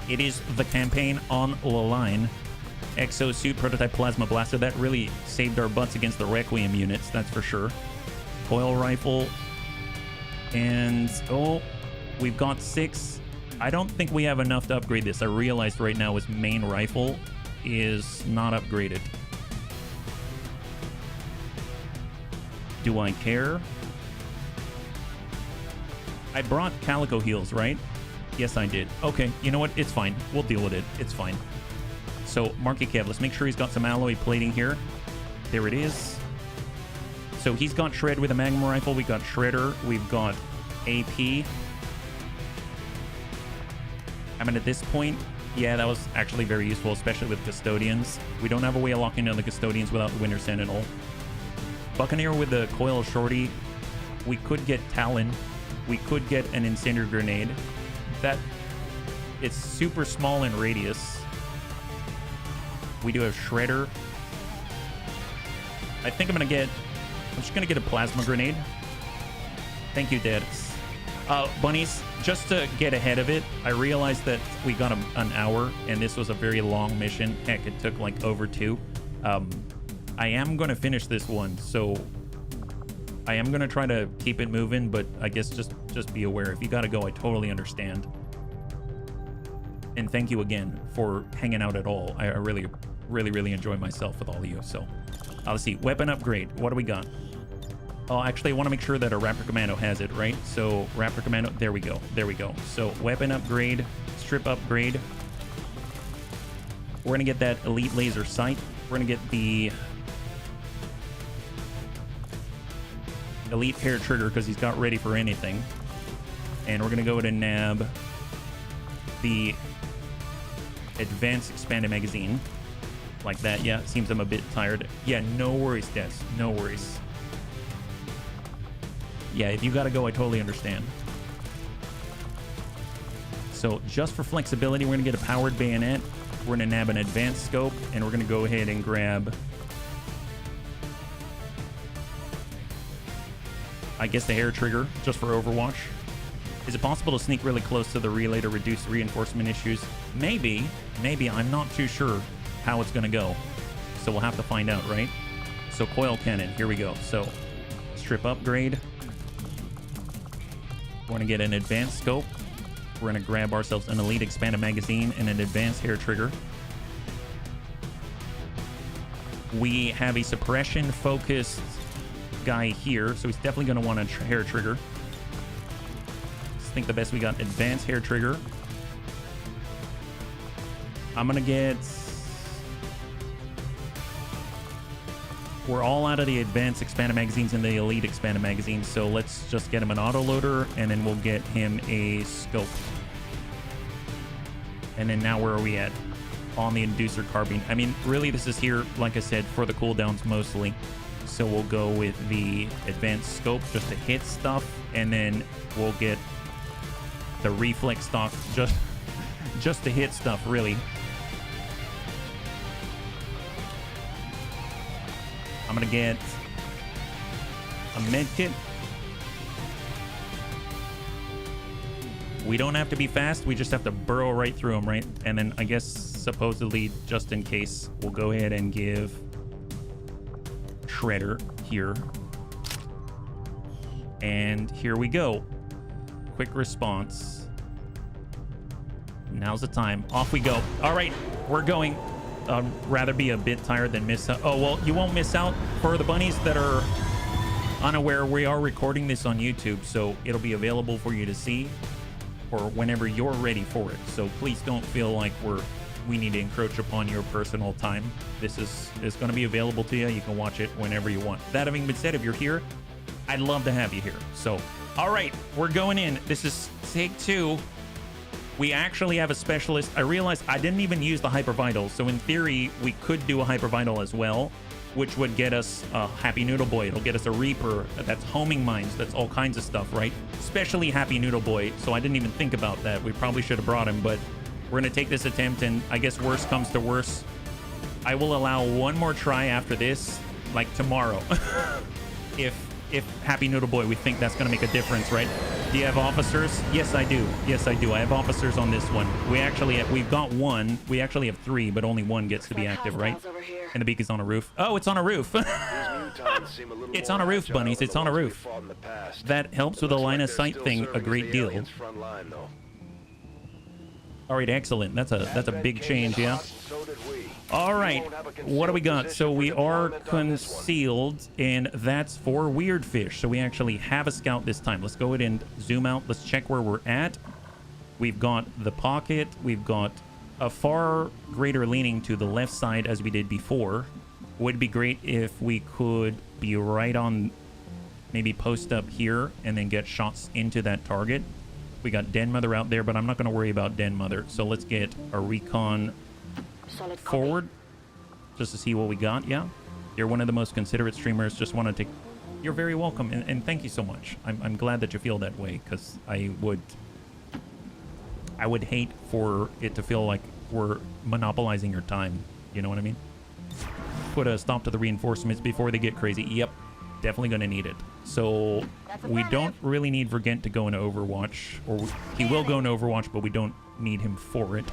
It is the campaign on the line. Exosuit, prototype plasma blaster. That really saved our butts against the Requiem units, that's for sure. Coil rifle. And, oh, we've got 6. I don't think we have enough to upgrade this. I realized right now his main rifle is not upgraded. Do I care? I brought Calico heals, right? Yes, I did. Okay, you know what? It's fine. We'll deal with it. It's fine. So, Market Kev, let's make sure he's got some alloy plating here. There it is. So, he's got Shred with a Magnum rifle. We got Shredder. We've got AP. I mean, at this point, yeah, that was actually very useful, especially with Custodians. We don't have a way of locking down the Custodians without the Winter Sentinel. Buccaneer with the Coil Shorty. We could get Talon. We could get an Incendiary Grenade. That, it's super small in radius. We do have Shredder. I think I'm just gonna get a Plasma Grenade. Thank you, Dads. Bunnies, just to get ahead of it, I realized that we got an hour, and this was a very long mission. Heck, it took like over 2. I am going to finish this one, so I am going to try to keep it moving, but I guess just be aware. If you got to go, I totally understand. And thank you again for hanging out at all. I really, really, really enjoy myself with all of you. So, let's see. Weapon upgrade. What do we got? Oh, actually, I want to make sure that a Raptor Commando has it, right? So, Raptor Commando, there we go. There we go. So, weapon upgrade, strip upgrade. We're going to get that Elite Laser Sight. We're going to get the Elite Hair Trigger because he's got ready for anything. And we're going to go to nab the Advanced Expanded Magazine. Like that. Yeah, seems I'm a bit tired. Yeah, no worries, Des. No worries. Yeah, if you gotta go, I totally understand. So just for flexibility, we're gonna get a powered bayonet. We're gonna nab an advanced scope, and we're gonna go ahead and grab, I guess, the hair trigger, just for Overwatch. Is it possible to sneak really close to the relay to reduce reinforcement issues? Maybe. I'm not too sure how it's gonna go. So we'll have to find out, right? So coil cannon, here we go. So strip upgrade. We're going to get an advanced scope. We're going to grab ourselves an Elite Expanded Magazine and an advanced hair trigger. We have a suppression focused guy here, so he's definitely going to want a hair trigger. I think the best we got advanced hair trigger. I'm going to get... We're all out of the advanced expanded magazines and the elite expanded magazines, so let's just get him an autoloader, and then we'll get him a scope. And then now where are we at? On the inducer carbine. I mean, really this is here, like I said, for the cooldowns mostly. So we'll go with the advanced scope just to hit stuff, and then we'll get the reflex stock just to hit stuff, really. I'm gonna get a med kit. We don't have to be fast, we just have to burrow right through them, right? And then I guess supposedly, just in case, we'll go ahead and give Shredder here. And here we go. Quick response. Now's the time. Off we go. All right, we're going. Rather be a bit tired than miss out. Oh, well, you won't miss out. For the bunnies that are unaware, we are recording this on YouTube, so it'll be available for you to see or whenever you're ready for it. So please don't feel like we need to encroach upon your personal time. This is going to be available to you. You can watch it whenever you want. That having been said, if you're here, I'd love to have you here. So, all right, we're going in. This is take 2. We actually have a specialist. I realized I didn't even use the Hyper Vital. So in theory, we could do a Hyper Vital as well, which would get us a Happy Noodle Boy. It'll get us a Reaper. That's homing mines. That's all kinds of stuff, right? Especially Happy Noodle Boy. So I didn't even think about that. We probably should have brought him, but we're going to take this attempt, and I guess worst comes to worst, I will allow one more try after this, like tomorrow. if Happy Noodle Boy, we think that's going to make a difference, right? Do you have officers? Yes, I do. Yes, I do. I have officers on this one. We've got one. We actually have 3, but only 1 gets to be active, right? And the beak is on a roof. Oh, it's on a roof. It's on a roof, bunnies. It's on a roof. That helps with the line of sight thing a great deal. All right, excellent. That's a big change, yeah. All right, what do we got? So we are concealed, and that's for weird fish. So we actually have a scout this time. Let's go ahead and zoom out. Let's check where we're at. We've got the pocket. We've got a far greater leaning to the left side as we did before. Would be great if we could be right on, maybe post up here and then get shots into that target. We got Den Mother out there, but I'm not going to worry about Den Mother. So let's get a recon forward just to see what we got. Yeah, you're one of the most considerate streamers. Just wanted to, you're very welcome, and thank you so much. I'm glad that you feel that way, because I would hate for it to feel like we're monopolizing your time. You know what I mean? Put a stop to the reinforcements before they get crazy. Yep, definitely gonna need it. So we don't really need Vergent to go into Overwatch, or he will go into Overwatch, but we don't need him for it.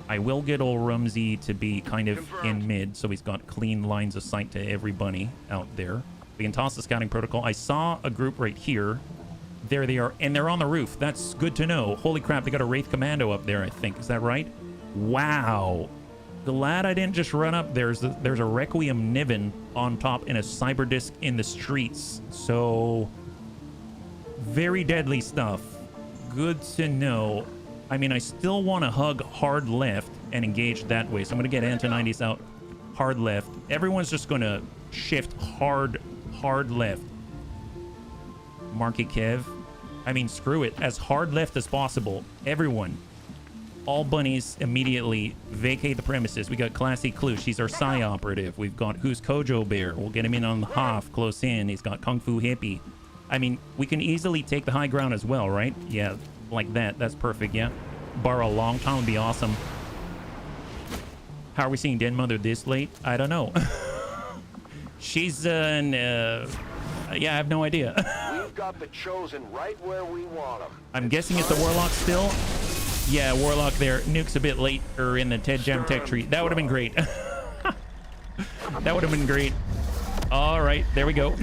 I will get old Rumsey to be kind of in mid, so he's got clean lines of sight to every bunny out there. We can toss the scouting protocol. I saw a group right here. There they are, and they're on the roof. That's good to know. Holy crap, they got a Wraith Commando up there, I think. Is that right? Wow. Glad I didn't just run up. There's a Requiem Niven on top and a Cyber Disc in the streets. So, very deadly stuff. Good to know. I mean, I still want to hug hard left and engage that way. So I'm going to get Antonidis out hard left. Everyone's just going to shift hard left. Marky Kev. I mean, screw it. As hard left as possible. Everyone. All bunnies immediately vacate the premises. We got Classy Clue. She's our Psy operative. We've got Who's Kojo Bear. We'll get him in on the Hoff, close in. He's got Kung Fu Hippie. I mean, we can easily take the high ground as well, right? Yeah, like that. That's perfect, yeah. Borrow a long time would be awesome. How are we seeing Den Mother this late? I don't know. She's yeah, I have no idea. We've got the chosen right where we want them. I'm guessing it's the Warlock still. Yeah, Warlock there. Nuke's a bit late, or in the Ted Jam Tech tree. That would have been great. That would have been great. All right, there we go.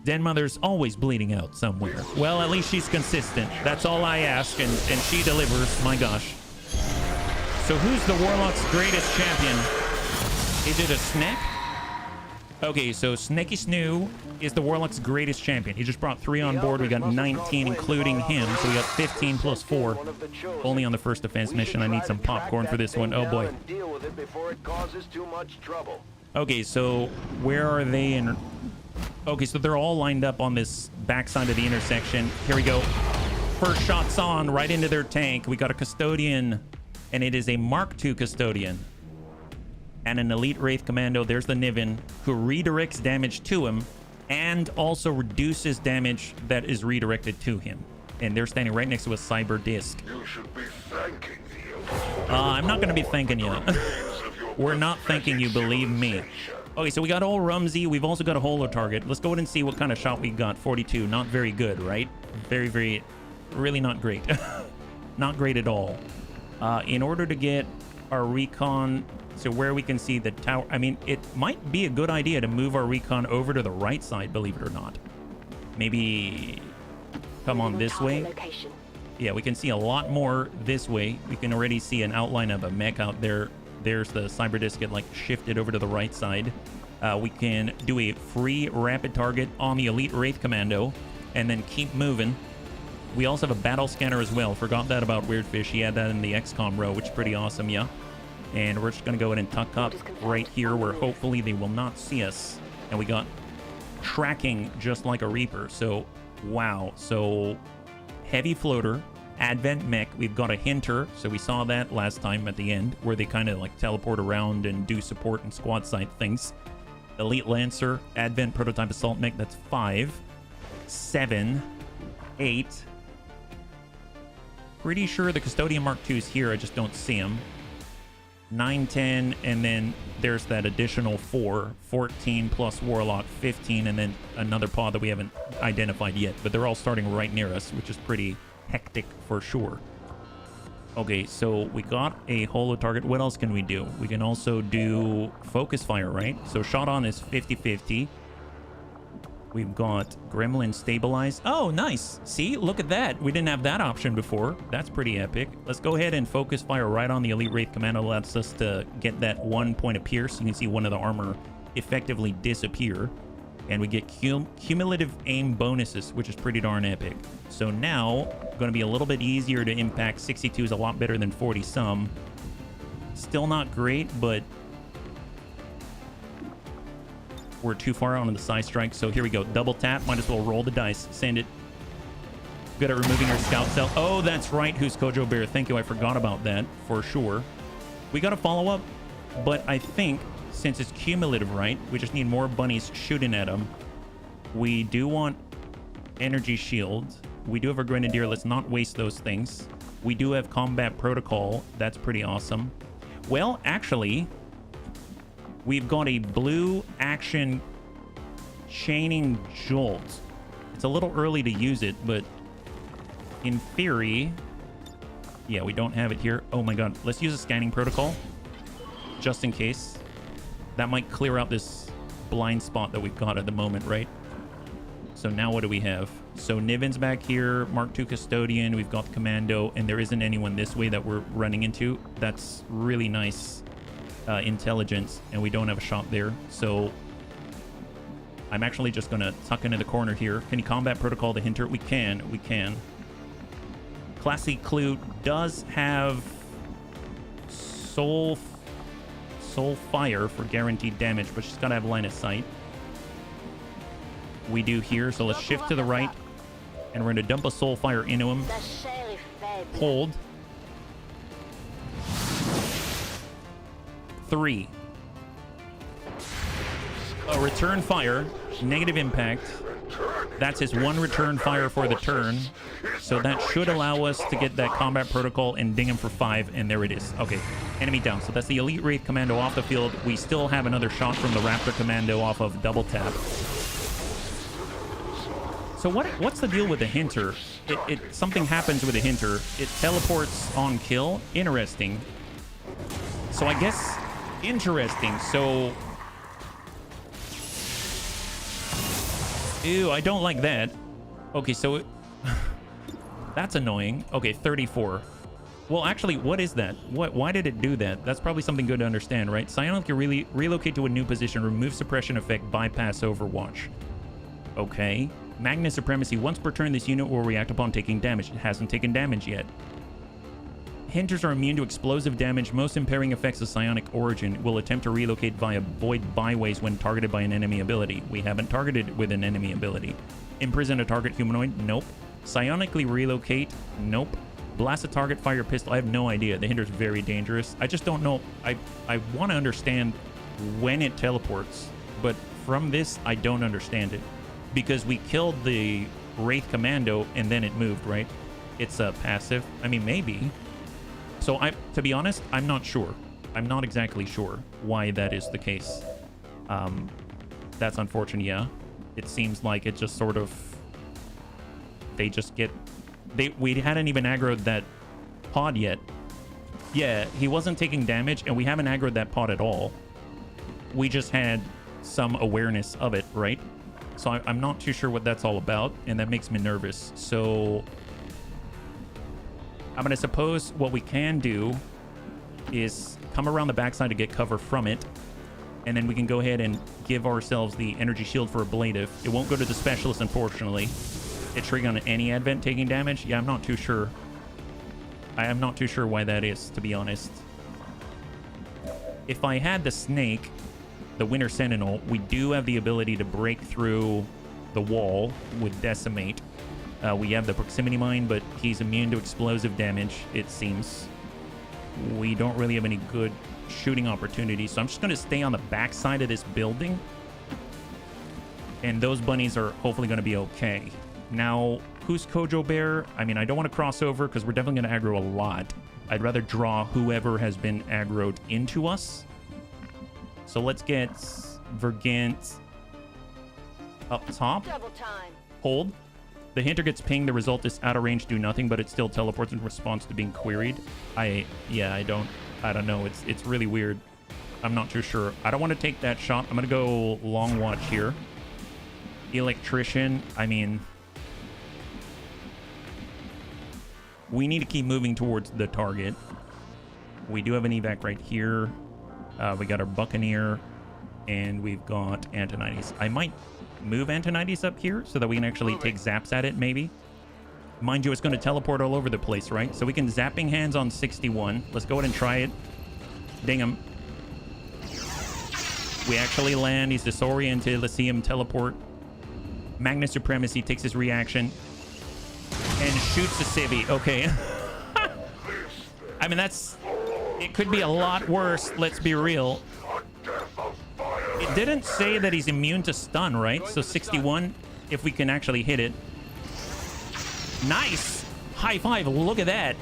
Den Mother's always bleeding out somewhere. Well, at least she's consistent. That's all I ask, and she delivers. My gosh. So who's the Warlock's greatest champion? Is it a Snack? Okay, so Snakey Snoo is the Warlock's greatest champion. He just brought 3 on board. We got 19, including him. So we got 15 plus 4. Only on the first defense mission. I need some popcorn for this one. Oh, boy. Okay, so where are they in... Okay, so they're all lined up on this backside of the intersection. Here we go. First shots on, right into their tank. We got a Custodian, and it is a Mark II Custodian. And an Elite Wraith Commando. There's the Niven, who redirects damage to him and also reduces damage that is redirected to him. And they're standing right next to a Cyber Disc. You should be thanking the I'm not going to be thanking you. We're not thanking you, believe me. Okay, so we got old Rumsey. We've also got a holo target. Let's go ahead and see what kind of shot we got. 42. Not very good, right? Very, very... Really not great. Not great at all. In order to get our recon... So where we can see the tower, I mean, it might be a good idea to move our recon over to the right side, believe it or not. Maybe come on this way. Yeah, we can see a lot more this way. We can already see an outline of a mech out there. There's the Cyber Disc get like shifted over to the right side. We can do a free rapid target on the Elite Wraith Commando and then keep moving. We also have a battle scanner as well. Forgot that about Weirdfish. He had that in the XCOM row, which is pretty awesome, yeah. And we're just going to go ahead and tuck up right here where hopefully they will not see us. And we got tracking just like a Reaper. So, wow. So, heavy floater, Advent mech. We've got a Hinter. So we saw that last time at the end where they kind of like teleport around and do support and squad side things. Elite Lancer, Advent prototype assault mech. That's 5, 7, 8. Pretty sure the Custodian Mark II is here. I just don't see him. 9, 10, and then there's that additional 4, 14 plus Warlock, 15, and then another pod that we haven't identified yet. But they're all starting right near us, which is pretty hectic for sure. Okay, so we got a holo target. What else can we do? We can also do focus fire, right? So shot on is 50-50. We've got Gremlin stabilized. Oh, nice. See, look at that. We didn't have that option before. That's pretty epic. Let's go ahead and focus fire right on the Elite Wraith Commando. Allows us to get that 1 point of pierce. You can see one of the armor effectively disappear. And we get cumulative aim bonuses, which is pretty darn epic. So now, going to be a little bit easier to impact. 62 is a lot better than 40 some. Still not great, but we're too far out on the side strike. So here we go. Double tap. Might as well roll the dice. Send it. Good at removing our scout cell. Oh, that's right. Who's Kojo Bear? Thank you. I forgot about that for sure. We got a follow up, but I think since it's cumulative, right? We just need more bunnies shooting at them. We do want energy shield. We do have a grenadier. Let's not waste those things. We do have combat protocol. That's pretty awesome. Well, actually, we've got a blue action chaining jolt. It's a little early to use it, but in theory, yeah, we don't have it here. Oh my god, let's use a scanning protocol just in case. That might clear out this blind spot that we've got at the moment, right? So now what do we have? So Niven's back here, Mark II Custodian, we've got the Commando, and there isn't anyone this way that we're running into. That's really nice intelligence, and we don't have a shot there. So I'm actually just going to tuck into the corner here. Can you combat protocol the Hinter? We can. Classy Clue does have Soul Fire for guaranteed damage, but she's got to have line of sight. We do here, so let's shift to the right, and we're going to dump a Soul Fire into him. Hold. 3. A return fire, negative impact. That's his 1 return fire for the turn. So that should allow us to get that combat protocol and ding him for 5, and there it is. Okay, enemy down. So that's the Elite Wraith Commando off the field. We still have another shot from the Raptor Commando off of double tap. So what's the deal with the Hinter? Something happens with the Hinter. It teleports on kill. Interesting. So I guess interesting. So ew, I don't like that. Okay, so that's annoying. Okay, 34. Well, actually, what is that? Why did it do that? That's probably something good to understand, right? Psionic can really relocate to a new position, remove suppression effect, bypass Overwatch. Okay. Magnet Supremacy. Once per turn, this unit will react upon taking damage. It hasn't taken damage yet. Hinters are immune to explosive damage. Most impairing effects of psionic origin will attempt to relocate via void byways when targeted by an enemy ability. We haven't targeted with an enemy ability. Imprison a target humanoid? Nope. Psionically relocate? Nope. Blast a target, fire pistol? I have no idea. The Hinter's very dangerous. I just don't know. I want to understand when it teleports, but from this, I don't understand it. Because we killed the Wraith Commando and then it moved, right? It's a passive. I mean, maybe. So to be honest, I'm not sure. I'm not exactly sure why that is the case. That's unfortunate, yeah. It seems like it just sort of... They just get... We hadn't even aggroed that pod yet. Yeah, he wasn't taking damage, and we haven't aggroed that pod at all. We just had some awareness of it, right? So I'm not too sure what that's all about, and that makes me nervous. So I'm going to suppose what we can do is come around the backside to get cover from it, and then we can go ahead and give ourselves the energy shield for ablative. It won't go to the specialist, unfortunately. It's triggering on any advent taking damage. Yeah, I'm not too sure. I am not too sure why that is, to be honest. If I had the Snake, the Winter Sentinel, we do have the ability to break through the wall with Decimate. We have the Proximity Mine, but he's immune to explosive damage, it seems. We don't really have any good shooting opportunities, so I'm just going to stay on the back side of this building. And those bunnies are hopefully going to be okay. Now, who's Kojo Bear? I mean, I don't want to cross over because we're definitely going to aggro a lot. I'd rather draw whoever has been aggroed into us. So let's get Vergant up top. Double time. Hold. The hinter gets pinged. The result is out of range, do nothing, but it still teleports in response to being queried. I don't know. It's really weird. I'm not too sure. I don't want to take that shot. I'm going to go long watch here. Electrician. I mean, we need to keep moving towards the target. We do have an evac right here. We got our Buccaneer, and we've got Antonides. I might move Antonides up here so that we can actually take zaps at it, maybe. Mind you, it's going to teleport all over the place, right? So we can zapping hands on 61. Let's go ahead and try it. Ding him. We actually land. He's disoriented. Let's see him teleport. Magnus Supremacy takes his reaction and shoots the civvy. Okay. I mean, it could be a lot worse. Let's be real. It didn't say that he's immune to stun, right? So 61, if we can actually hit it. Nice. High five. Look at that.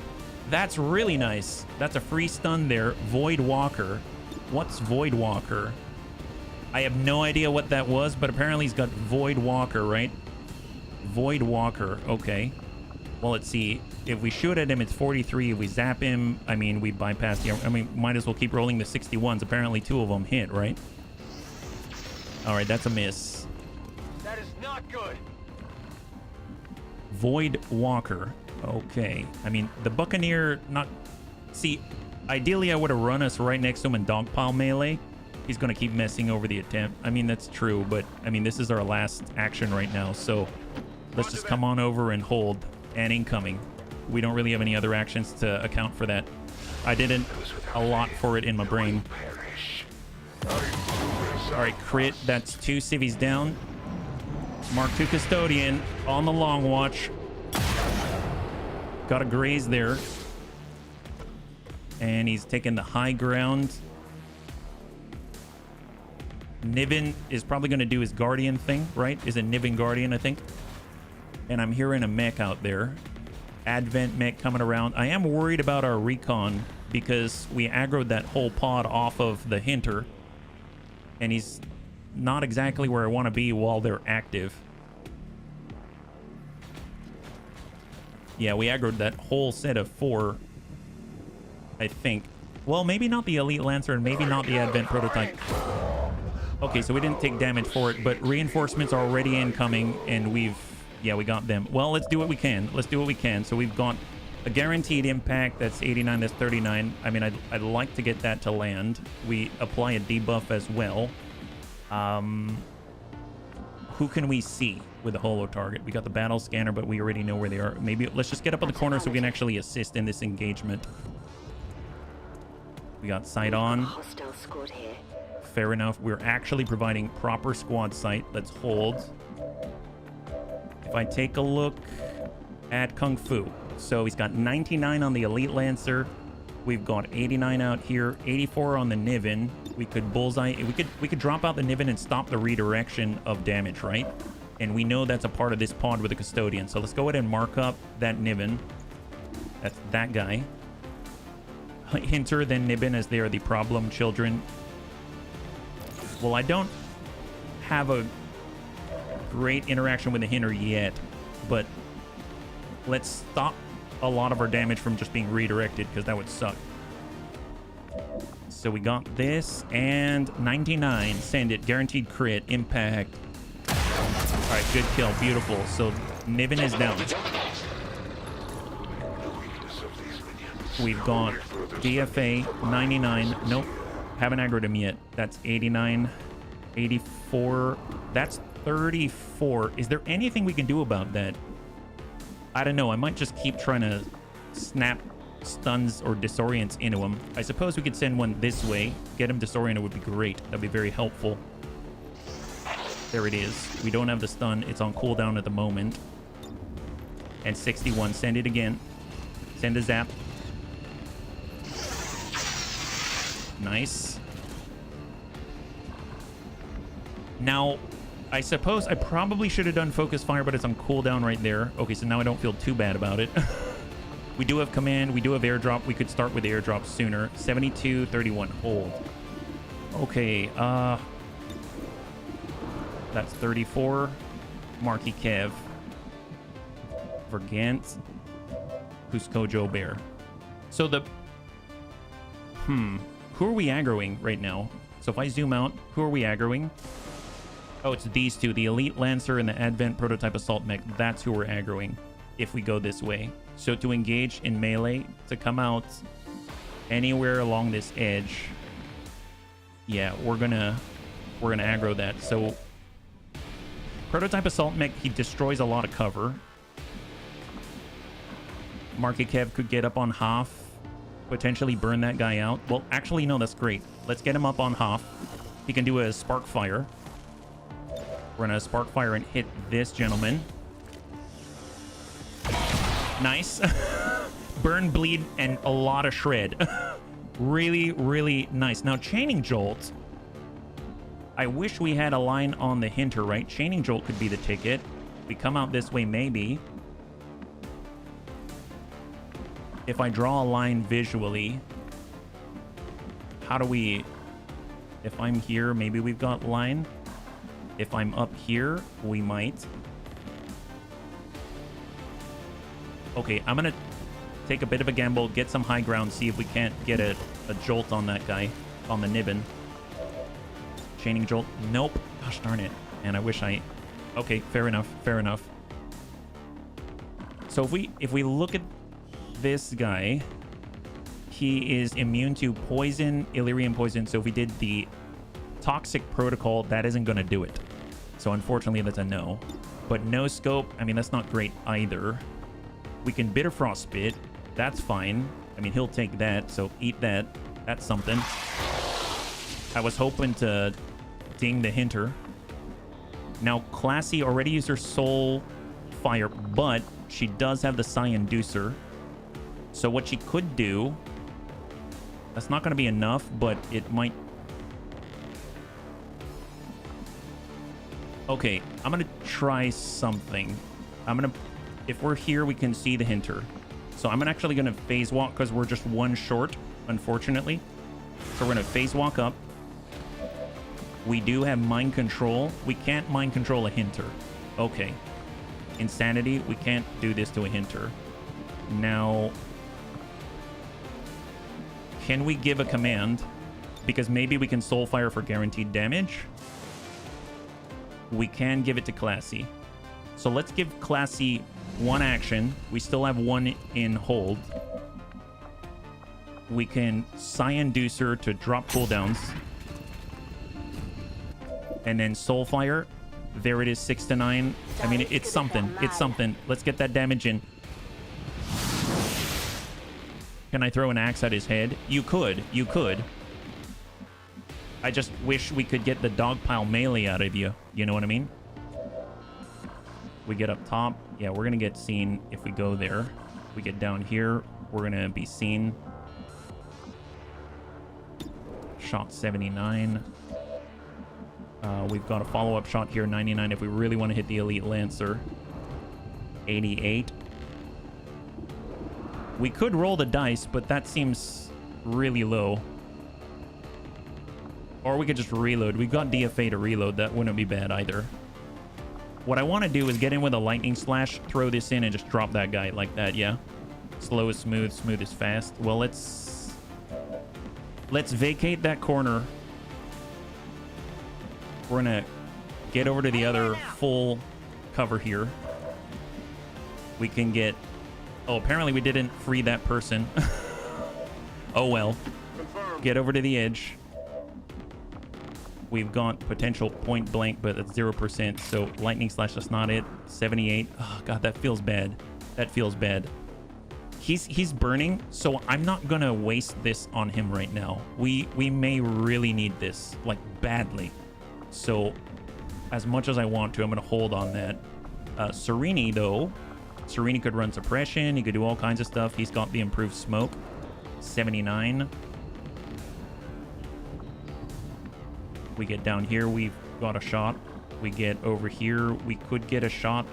That's really nice. That's a free stun there. Void Walker. What's Void Walker? I have no idea what that was, but apparently he's got Void Walker, right? Void Walker. Okay. Well, let's see. If we shoot at him, it's 43. If we zap him, I mean, we bypass the... I mean, might as well keep rolling the 61s. Apparently, 2 of them hit, right? All right, that's a miss. That is not good. Void Walker. Okay. I mean, the Buccaneer, not... See, ideally, I would have run us right next to him in dogpile melee. He's going to keep messing over the attempt. I mean, that's true, but, I mean, this is our last action right now, so let's just come on over and hold. And incoming. We don't really have any other actions to account for that. I didn't a lot for it in my brain. All right, crit. That's 2 civvies down. Mark II Custodian on the long watch. Got a graze there. And he's taking the high ground. Niven is probably going to do his Guardian thing, right? Is it Niven Guardian, I think? And I'm hearing a mech out there. Advent mech coming around. I am worried about our recon because we aggroed that whole pod off of the hinter. And he's not exactly where I want to be while they're active. Yeah, we aggroed that whole set of 4, I think. Well, maybe not the Elite Lancer and maybe not the Advent prototype. Okay, so we didn't take damage for it, but reinforcements are already incoming and we've... Yeah, we got them. Well, let's do what we can. Let's do what we can. So we've got a guaranteed impact. That's 89. That's 39. I mean, I'd like to get that to land. We apply a debuff as well. Who can we see with a holo target? We got the battle scanner, but we already know where they are. Maybe let's just get up on the corner so we can actually assist in this engagement. We got sight on. Hostile squad here. Fair enough. We're actually providing proper squad sight. Let's hold. If I take a look at Kung Fu, so he's got 99 on the Elite Lancer. We've got 89 out here, 84 on the Niven. We could bullseye. We could drop out the Niven and stop the redirection of damage, right? And we know that's a part of this pod with the Custodian. So let's go ahead and mark up that Niven. That's that guy. Hinter, then Niven, as they are the problem children. Well, I don't have a great interaction with the hinter yet, but let's stop a lot of our damage from just being redirected because that would suck. So we got this and 99. Send it. Guaranteed crit. Impact. All right, good kill. Beautiful. So Niven is down. We've got DFA 99. Nope, haven't aggroed him yet. That's 89. 84. That's 34. Is there anything we can do about that? I don't know. I might just keep trying to snap stuns or disorients into him. I suppose we could send one this way. Get him disoriented would be great. That'd be very helpful. There it is. We don't have the stun. It's on cooldown at the moment. And 61. Send it again. Send a zap. Nice. Now, I suppose I probably should have done focus fire, but it's on cooldown right there. Okay, so now I don't feel too bad about it. We do have command. We do have airdrop. We could start with airdrop sooner. 72, 31, hold. Okay, that's 34. Marky Kev. Vergant. Cusco Joe Bear. So the... Who are we aggroing right now? So if I zoom out, who are we aggroing? Oh, it's these two. The Elite Lancer and the Advent Prototype Assault Mech. That's who we're aggroing if we go this way. So to engage in melee, to come out anywhere along this edge, yeah, we're gonna aggro that. So Prototype Assault Mech, he destroys a lot of cover. Marky Kev could get up on half, potentially burn that guy out. Well, actually, no, that's great. Let's get him up on half. He can do a Spark Fire. We're gonna Spark Fire and hit this gentleman. Nice. Burn, bleed, and a lot of shred. Really, really nice. Now, Chaining Jolt. I wish we had a line on the hinter, right? Chaining Jolt could be the ticket. We come out this way, maybe. If I draw a line visually, how do we... If I'm here, maybe we've got line. If I'm up here, we might. Okay, I'm gonna take a bit of a gamble, get some high ground, see if we can't get a jolt on that guy, on the Nibbin. Chaining Jolt. Nope. Gosh darn it. And I wish I... Okay, fair enough. Fair enough. So if we look at this guy, he is immune to poison, Illyrian poison. So if we did the Toxic Protocol, that isn't going to do it. So unfortunately, that's a no. But no scope, I mean, that's not great either. We can Bitter Frostbite. That's fine. I mean, he'll take that, so eat that. That's something. I was hoping to ding the hinter. Now, Classy already used her Soul Fire, but she does have the Psi Inducer. So what she could do... That's not going to be enough, but it might... Okay, I'm going to try something. I'm going to... If we're here, we can see the hinter. So I'm actually going to phase walk because we're just one short, unfortunately. So we're going to phase walk up. We do have mind control. We can't mind control a hinter. Okay. Insanity. We can't do this to a hinter. Now, can we give a command? Because maybe we can soul fire for guaranteed damage. We can give it to Classy. So let's give Classy one action. We still have one in hold. We can Psi Inducer to drop cooldowns. And then Soul Fire. There it is, 6 to 9. I mean, it's something. It's something. Let's get that damage in. Can I throw an axe at his head? You could. You could. I just wish we could get the dogpile melee out of you. You know what I mean? We get up top. Yeah, we're going to get seen if we go there. We get down here. We're going to be seen. Shot 79. We've got a follow-up shot here, 99, if we really want to hit the Elite Lancer. 88. We could roll the dice, but that seems really low. Or we could just reload. We've got DFA to reload. That wouldn't be bad either. What I want to do is get in with a Lightning Slash, throw this in, and just drop that guy like that, yeah? Slow is smooth, smooth is fast. Well, let's vacate that corner. We're going to get over to the other full cover here. We can get... Oh, apparently we didn't free that person. Oh, well. Get over to the edge. We've got potential point blank, but it's 0%. So Lightning Slash, that's not it. 78. Oh, God, that feels bad. That feels bad. He's burning, so I'm not going to waste this on him right now. We may really need this, like, badly. So as much as I want to, I'm going to hold on that. Serini, though. Serini could run suppression. He could do all kinds of stuff. He's got the improved smoke. 79. We get down here. We've got a shot. We get over here. We could get a shot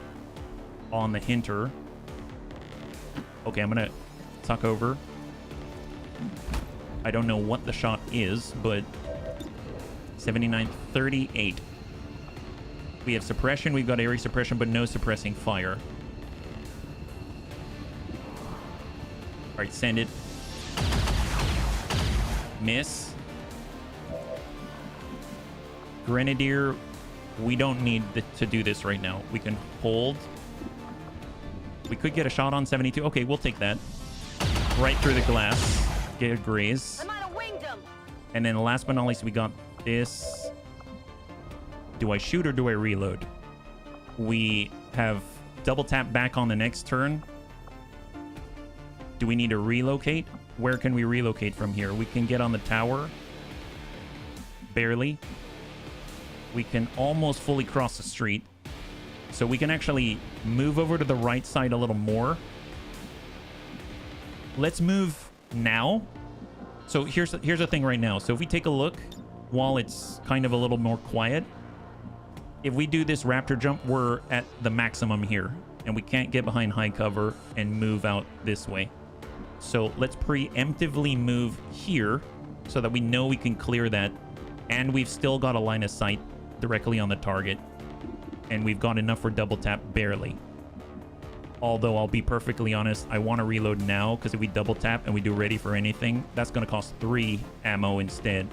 on the hinter. Okay, I'm going to tuck over. I don't know what the shot is, but 79, 38. We have suppression. We've got area suppression, but no suppressing fire. All right, send it. Miss. Grenadier, we don't need to do this right now. We can hold. We could get a shot on 72. Okay, we'll take that. Right through the glass. Get a graze. I might have winged him. And then last but not least, we got this. Do I shoot or do I reload? We have double tap back on the next turn. Do we need to relocate? Where can we relocate from here? We can get on the tower. Barely. We can almost fully cross the street. So we can actually move over to the right side a little more. Let's move now. So here's the thing right now. So if we take a look while it's kind of a little more quiet, if we do this raptor jump, we're at the maximum here, and we can't get behind high cover and move out this way. So let's preemptively move here so that we know we can clear that, and we've still got a line of sight directly on the target, and we've got enough for double tap barely. Although I'll be perfectly honest, I want to reload now, because if we double tap and we do ready for anything, that's going to cost 3 ammo instead.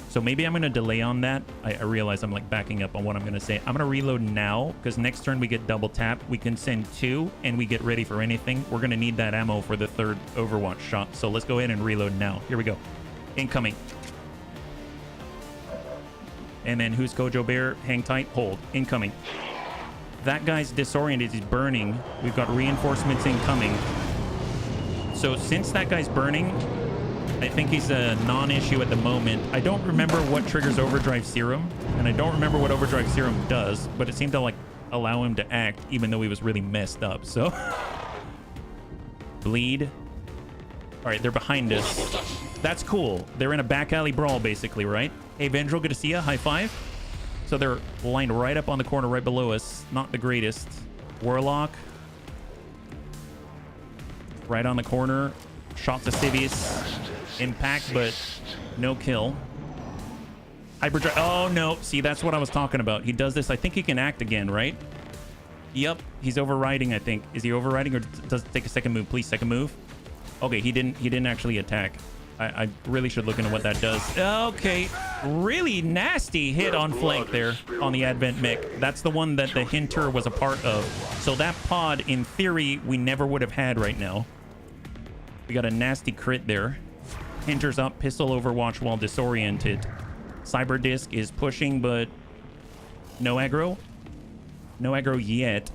So maybe I'm going to delay on that. I realize I'm like backing up on what I'm going to say. I'm going to reload now, because next turn we get double tap. We can send 2 and we get ready for anything. We're going to need that ammo for the 3rd Overwatch shot. So let's go ahead and reload now. Here we go. Incoming. And then who's Kojo Bear? Hang tight. Hold. Incoming. That guy's disoriented. He's burning. We've got reinforcements incoming. So since that guy's burning, I think he's a non-issue at the moment. I don't remember what triggers Overdrive Serum, and I don't remember what Overdrive Serum does, but it seemed to like allow him to act even though he was really messed up. So bleed. All right, they're behind us. That's cool. They're in a back alley brawl basically, right? Hey Vendril, good to see ya. High five. So they're lined right up on the corner right below us. Not the greatest. Warlock. Right on the corner. Shot to Sivius. Impact, but no kill. Hyperdrive. Oh, no. See, that's what I was talking about. He does this. I think he can act again, right? Yep. He's overriding, I think. Is he overriding, or does it take a second move? Please, second move. Okay, he didn't actually attack. I really should look into what that does. Okay. Really nasty hit on flank there on the Advent mech. That's the one that the Hinter was a part of. So that pod, in theory, we never would have had right now. We got a nasty crit there. Hinter's up, pistol overwatch while disoriented. Cyber Disc is pushing, but no aggro. No aggro yet.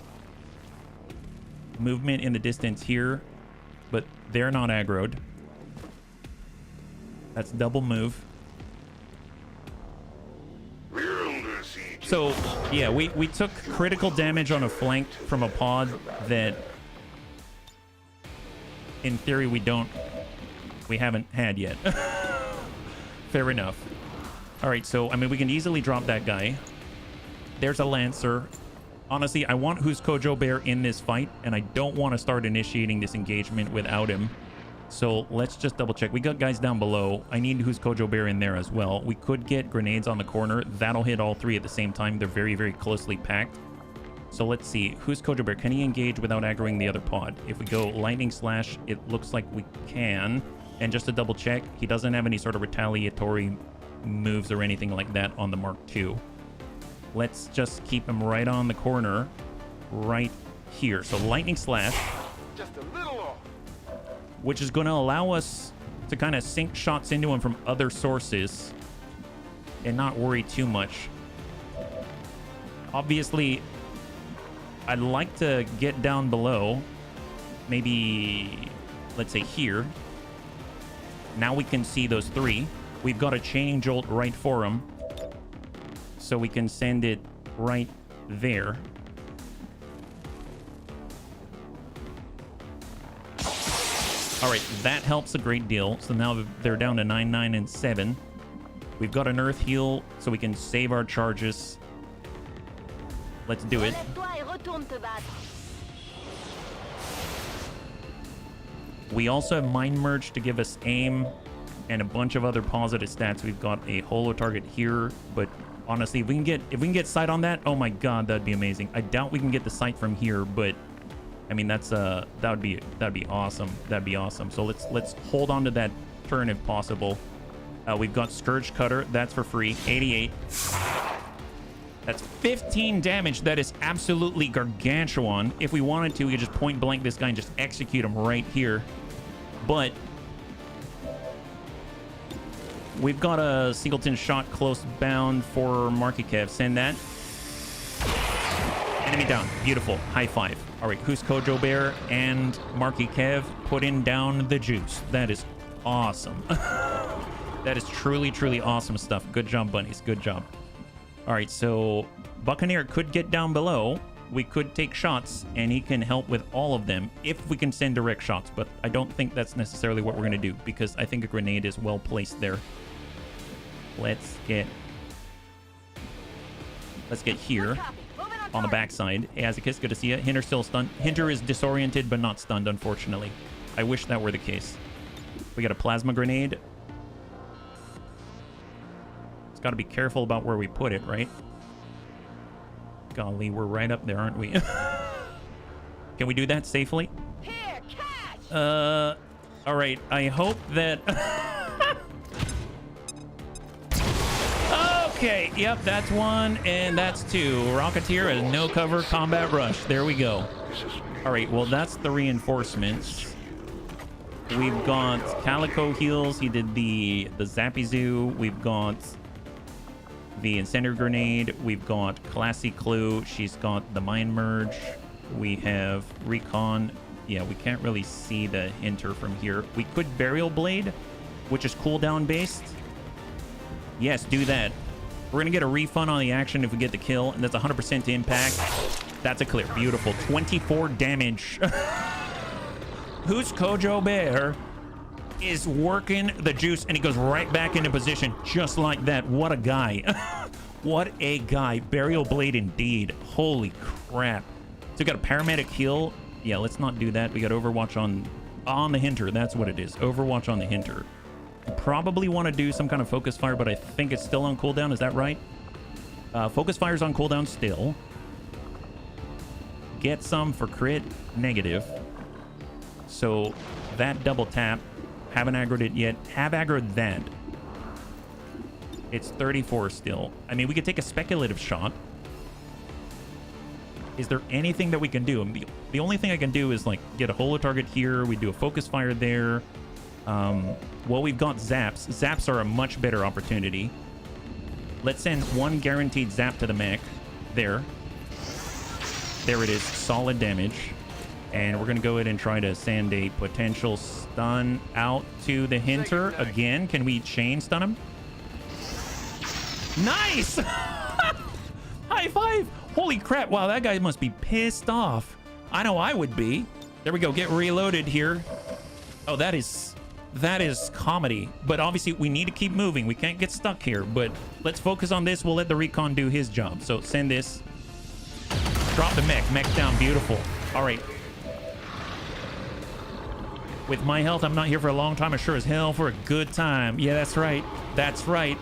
Movement in the distance here, but they're not aggroed. That's double move. So, yeah, we took critical damage on a flank from a pod that, in theory, we haven't had yet. Fair enough. All right, so, I mean, we can easily drop that guy. There's a Lancer. Honestly, I want Who's Kojo Bear in this fight, and I don't want to start initiating this engagement without him. So let's just double check. We got guys down below. I need Who's Kojo Bear in there as well. We could get grenades on the corner. That'll hit all 3 at the same time. They're very, very closely packed. So let's see. Who's Kojo Bear? Can he engage without aggroing the other pod? If we go Lightning Slash, it looks like we can. And just to double check, he doesn't have any sort of retaliatory moves or anything like that on the Mark II. Let's just keep him right on the corner, right here. So Lightning Slash. Just a little off. Which is going to allow us to kind of sink shots into him from other sources and not worry too much. Obviously, I'd like to get down below. Maybe, let's say here. Now we can see those 3. We've got a chaining jolt right for him. So we can send it right there. All right, that helps a great deal. So now they're down to 9, 9, and 7. We've got an Earth heal, so we can save our charges. Let's do it. We also have Mind Merge to give us aim and a bunch of other positive stats. We've got a holo target here, but honestly, if we can get sight on that, oh my god, that'd be amazing. I doubt we can get the sight from here, but I mean that'd be awesome. That'd be awesome. So let's hold on to that turn if possible. We've got Scourge Cutter, that's for free, 88. That's 15 damage. That is absolutely gargantuan. If we wanted to, we could just point blank this guy and just execute him right here. But we've got a singleton shot close bound for Marky Kev. Send that. Enemy down. Beautiful. High five. All right, who's Kojo Bear and Marky Kev putting down the juice. That is awesome. That is truly, truly awesome stuff. Good job, bunnies. Good job. All right, so Buccaneer could get down below. We could take shots, and he can help with all of them if we can send direct shots. But I don't think that's necessarily what we're going to do, because I think a grenade is well placed there. Let's get here on the backside. Hey, Azikis, good to see you. Hinter's still stunned. Hinter is disoriented, but not stunned, unfortunately. I wish that were the case. We got a plasma grenade. Got to be careful about where we put it, right? Golly, we're right up there, aren't we? Can we do that safely? Here, catch! All right. I hope that... Okay, yep, that's one, and that's two. Rocketeer has no cover, combat rush. There we go. All right, well, that's the reinforcements. We've got Calico heals. He did the Zappy Zoo. We've got the incendiary grenade. We've got Classy Clue. She's got the Mind Merge. We have Recon. Yeah, we can't really see the Hinter from here. We could Burial Blade, which is cooldown based. Yes, do that. We're gonna get a refund on the action if we get the kill, and that's 100% impact. That's a clear. Beautiful. 24 damage. Who's Kojo Bear is working the juice, and he goes right back into position just like that. What a guy. What a guy. Burial Blade indeed. Holy crap. So we got a paramedic heal. Yeah, let's not do that. We got Overwatch on the Hinter. That's what it is. Overwatch on the Hinter. Probably want to do some kind of focus fire, but I think it's still on cooldown. Is that right? Focus fire's on cooldown still. Get some for crit. Negative. So that double tap. Haven't aggroed it yet. Have aggroed that. It's 34 still. I mean, we could take a speculative shot. Is there anything that we can do? The only thing I can do is like get a holo target here. We do a focus fire there. Well, we've got zaps. Zaps are a much better opportunity. Let's send one guaranteed zap to the mech. There. There it is. Solid damage. And we're going to go ahead and try to send a potential stun out to the Hinter. Again, can we chain stun him? Nice! High five! Holy crap. Wow, that guy must be pissed off. I know I would be. There we go. Get reloaded here. Oh, that is comedy. But obviously, we need to keep moving. We can't get stuck here. But let's focus on this. We'll let the recon do his job. So send this. Drop the mech. Mech down. Beautiful. All right. With my health, I'm not here for a long time. I'm sure as hell for a good time. Yeah, that's right. That's right.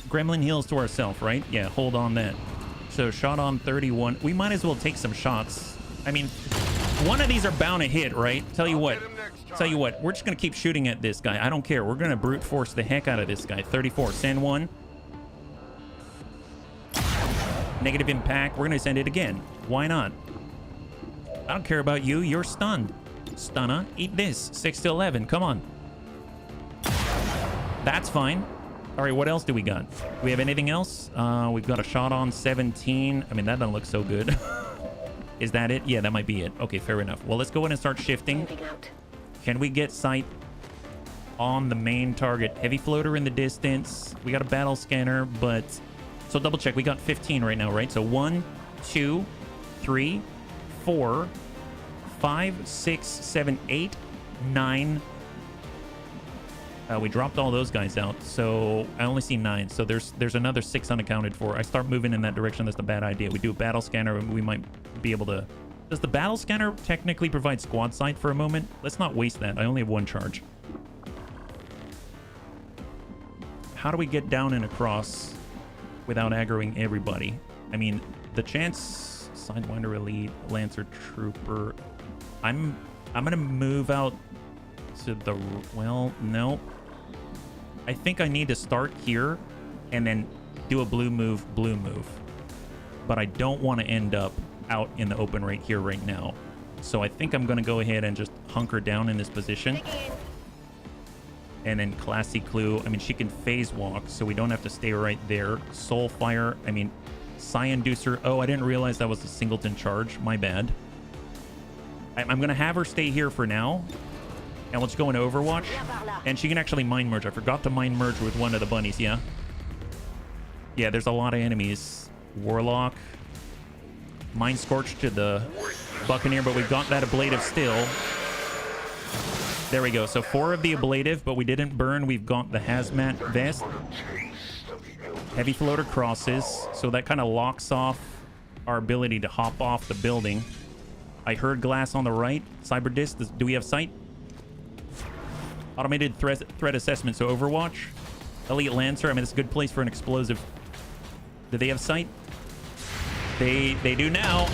Gremlin heals to ourselves, right? Yeah, hold on that. So shot on 31. We might as well take some shots. I mean, one of these are bound to hit, right? Tell you what. We're just going to keep shooting at this guy. I don't care. We're going to brute force the heck out of this guy. 34. Send one. Negative impact. We're going to send it again. Why not? I don't care about you. You're stunned. Stunner. Eat this. 6 to 11. Come on. That's fine. All right, what else do we got? Do we have anything else? We've got a shot on 17. I mean, that doesn't look so good. Is that it? Yeah, that might be it. Okay, fair enough. Well, let's go ahead and start shifting. Can we get sight on the main target? Heavy floater in the distance. We got a battle scanner, but... So double check. We got 15 right now, right? So 1, 2, 3, 4, 5, 6, 7, 8, 9... we dropped all those guys out, so I only see 9. So there's another 6 unaccounted for. I start moving in that direction. That's a bad idea. We do a battle scanner, and we might be able to Does the battle scanner technically provide squad sight for a moment? Let's not waste that. I only have 1 charge. How do we get down and across without aggroing everybody? I mean, the chance... Sidewinder Elite, Lancer Trooper... I'm gonna move out to the... Well, no. I think I need to start here and then do a blue move. But I don't want to end up out in the open right here right now. So I think I'm going to go ahead and just hunker down in this position. And then Classy Clue. I mean, she can phase walk, so we don't have to stay right there. Soulfire. I mean, Psy-Inducer. Oh, I didn't realize that was a singleton charge. My bad. I'm going to have her stay here for now. And let's go into Overwatch. And she can actually Mind Merge. I forgot to Mind Merge with one of the bunnies, yeah? Yeah, there's a lot of enemies. Warlock. Mind Scorch to the Buccaneer, but we've got that ablative still. There we go. So 4 of the ablative, but we didn't burn. We've got the Hazmat Vest. Heavy Floater Crosses. So that kind of locks off our ability to hop off the building. I heard glass on the right. Cyber Disc. Do we have sight? Automated threat assessment. So Overwatch. Elite Lancer. I mean, it's a good place for an explosive. Do they have sight? They do now.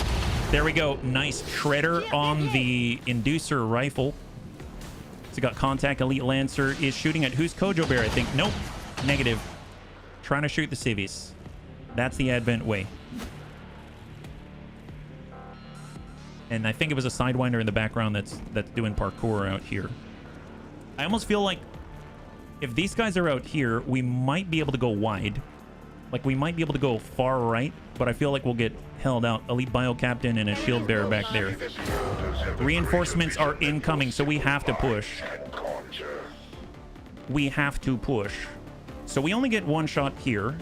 There we go. Nice shredder on the Inducer rifle. So got contact. Elite Lancer is shooting at who's Kojo Bear, I think. Nope. Negative. Trying to shoot the civvies. That's the Advent way. And I think it was a Sidewinder in the background that's doing parkour out here. I almost feel like if these guys are out here, we might be able to go wide. Like, we might be able to go far right, but I feel like we'll get held out. Elite Bio Captain and a Shield Bearer back there. Reinforcements are incoming, so we have to push. We have to push. So we only get 1 shot here.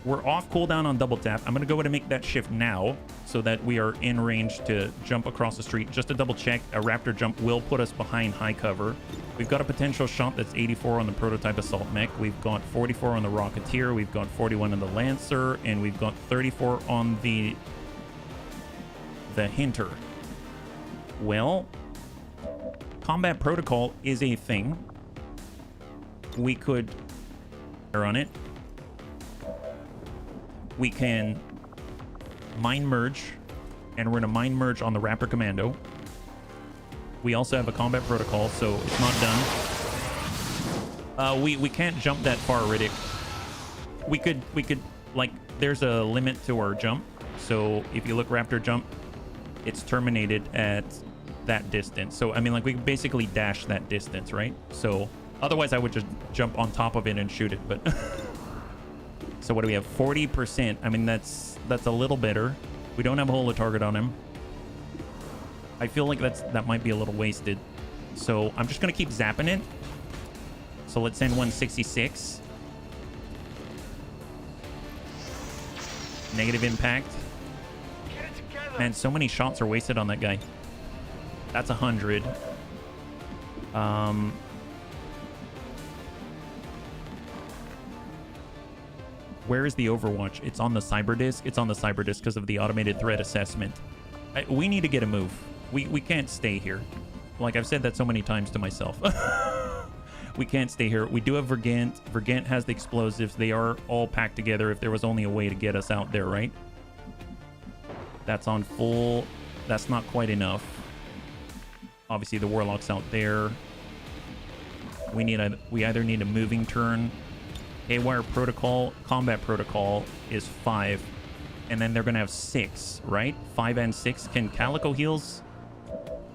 We're off cooldown on double tap. I'm going to go ahead and make that shift now so that we are in range to jump across the street. Just to double check, a Raptor jump will put us behind high cover. We've got a potential shot that's 84 on the prototype assault mech. We've got 44 on the Rocketeer. We've got 41 on the Lancer. And we've got 34 on the Hinter. Well, combat protocol is a thing. We could on it. We can Mind Merge, and we're going to Mind Merge on the Raptor Commando. We also have a combat protocol, so it's not done. We can't jump that far, Riddick. We could, like, there's a limit to our jump. So if you look Raptor jump, it's terminated at that distance. So, I mean, like, we can basically dash that distance, right? So otherwise I would just jump on top of it and shoot it, but... So what do we have? 40%. I mean, that's a little better. We don't have a holo target on him. I feel like that might be a little wasted. So I'm just going to keep zapping it. So let's send 166. Negative impact. Man, so many shots are wasted on that guy. That's 100. Where is the Overwatch? It's on the Cyber Disc. It's on the Cyber Disc because of the automated threat assessment. We need to get a move. We can't stay here. Like I've said that so many times to myself. We can't stay here. We do have Vergant. Vergant has the explosives. They are all packed together if there was only a way to get us out there, right? That's on full. That's not quite enough. Obviously, the Warlock's out there. We either need a moving turn. Haywire protocol, combat protocol is 5. And then they're going to have 6, right? 5 and 6. Can Calico heals?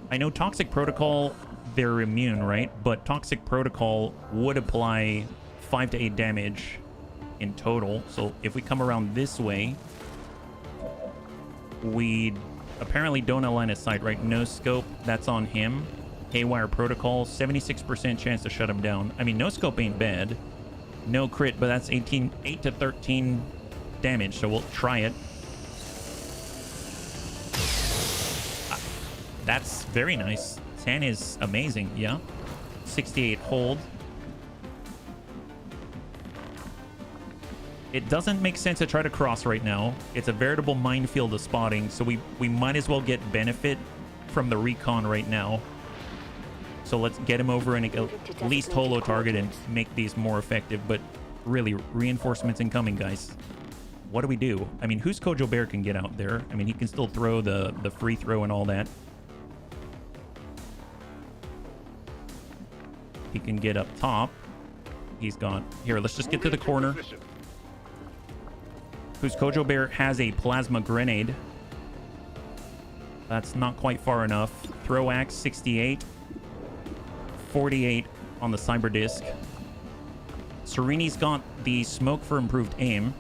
I know Toxic Protocol, they're immune, right? But Toxic Protocol would apply 5 to 8 damage in total. So if we come around this way, we apparently don't have line of sight, right? No scope, that's on him. Haywire protocol, 76% chance to shut him down. I mean, no scope ain't bad. No crit, but that's 8 to 13 damage, so we'll try it. That's very nice. 10 is amazing, yeah. 68 hold. It doesn't make sense to try to cross right now. It's a veritable minefield of spotting, so we might as well get benefit from the recon right now. So let's get him over and at least holo target and make these more effective. But really, reinforcements incoming, guys. What do we do? I mean, who's Kojo Bear can get out there? I mean, he can still throw the free throw and all that. He can get up top. He's gone. Here, let's just get to the corner. Who's Kojo Bear has a plasma grenade. That's not quite far enough. Throw axe 68. 48 on the cyber disc. Sereni's got the smoke for improved aim.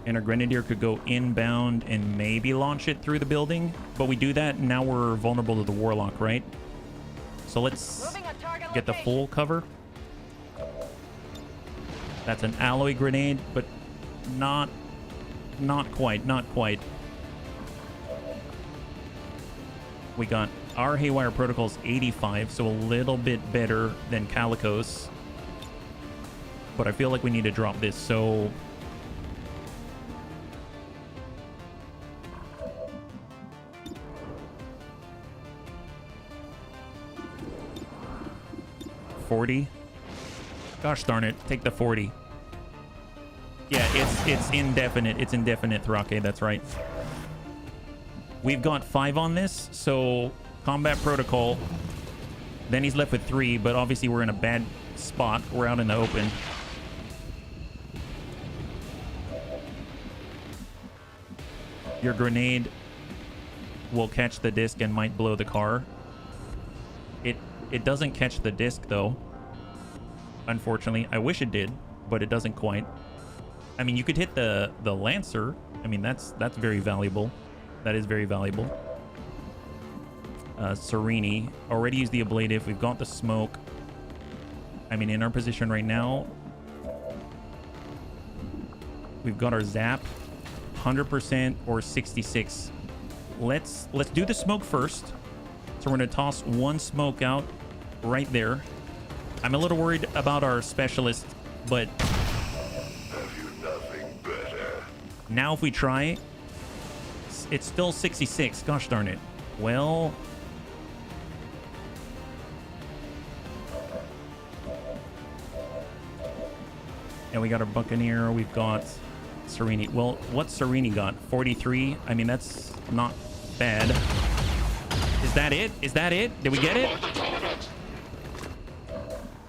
And our Grenadier could go inbound and maybe launch it through the building. But we do that, and now we're vulnerable to the Warlock, right? So let's get the full cover. That's an alloy grenade, but not quite. We got our Haywire Protocol's 85, so a little bit better than Calico's. But I feel like we need to drop this, so... $40. Gosh darn it, take the 40. Yeah, it's indefinite. It's indefinite, Thrake, that's right. We've got 5 on this, so combat protocol. Then he's left with 3, but obviously we're in a bad spot. We're out in the open. Your grenade will catch the disc and might blow the car. It doesn't catch the disc though. Unfortunately, I wish it did, but it doesn't quite. I mean, you could hit the Lancer. I mean, that's very valuable. That is very valuable. Sereni already used the ablative. We've got the smoke. I mean, in our position right now, we've got our zap, 100% or 66. Let's do the smoke first. So we're gonna toss one smoke out right there. I'm a little worried about our specialist, but Have you nothing better? now if we try, it's still 66. Gosh darn it. Well, and we got our Buccaneer. We've got Sereni. Well, what's Sereni got? 43. I mean, that's not bad. Is that it? Is that it? Did we get it?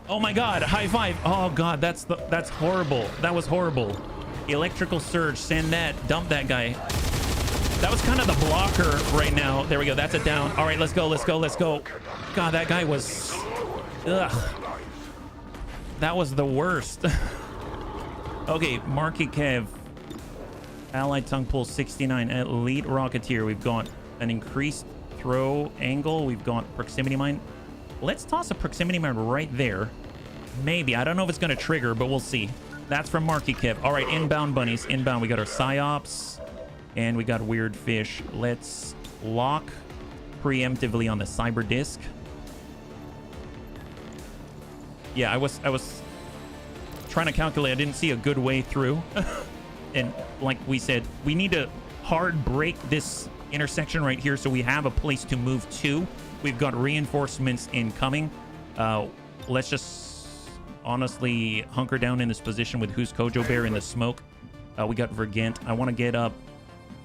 Oh my God! High five! Oh God, that's horrible. That was horrible. Electrical surge. Send that. Dump that guy. That was kind of the blocker right now. There we go. That's a down. All right, let's go. Let's go. Let's go. God, that guy was. Ugh. That was the worst. Okay, Marky Kev. Allied tongue pull 69. Elite Rocketeer. We've got an increased throw angle. We've got proximity mine. Let's toss a proximity mine right there. Maybe. I don't know if it's going to trigger, but we'll see. That's from Marky Kev. All right, inbound bunnies. Inbound. We got our psyops. And we got weird fish. Let's lock preemptively on the cyber disc. Yeah, I was trying to calculate. I didn't see a good way through. And like we said, we need to hard break this intersection right here so we have a place to move to. We've got reinforcements incoming. Let's just honestly hunker down in this position with who's Kojo Bear in the smoke. We got Vergent. I want to get up.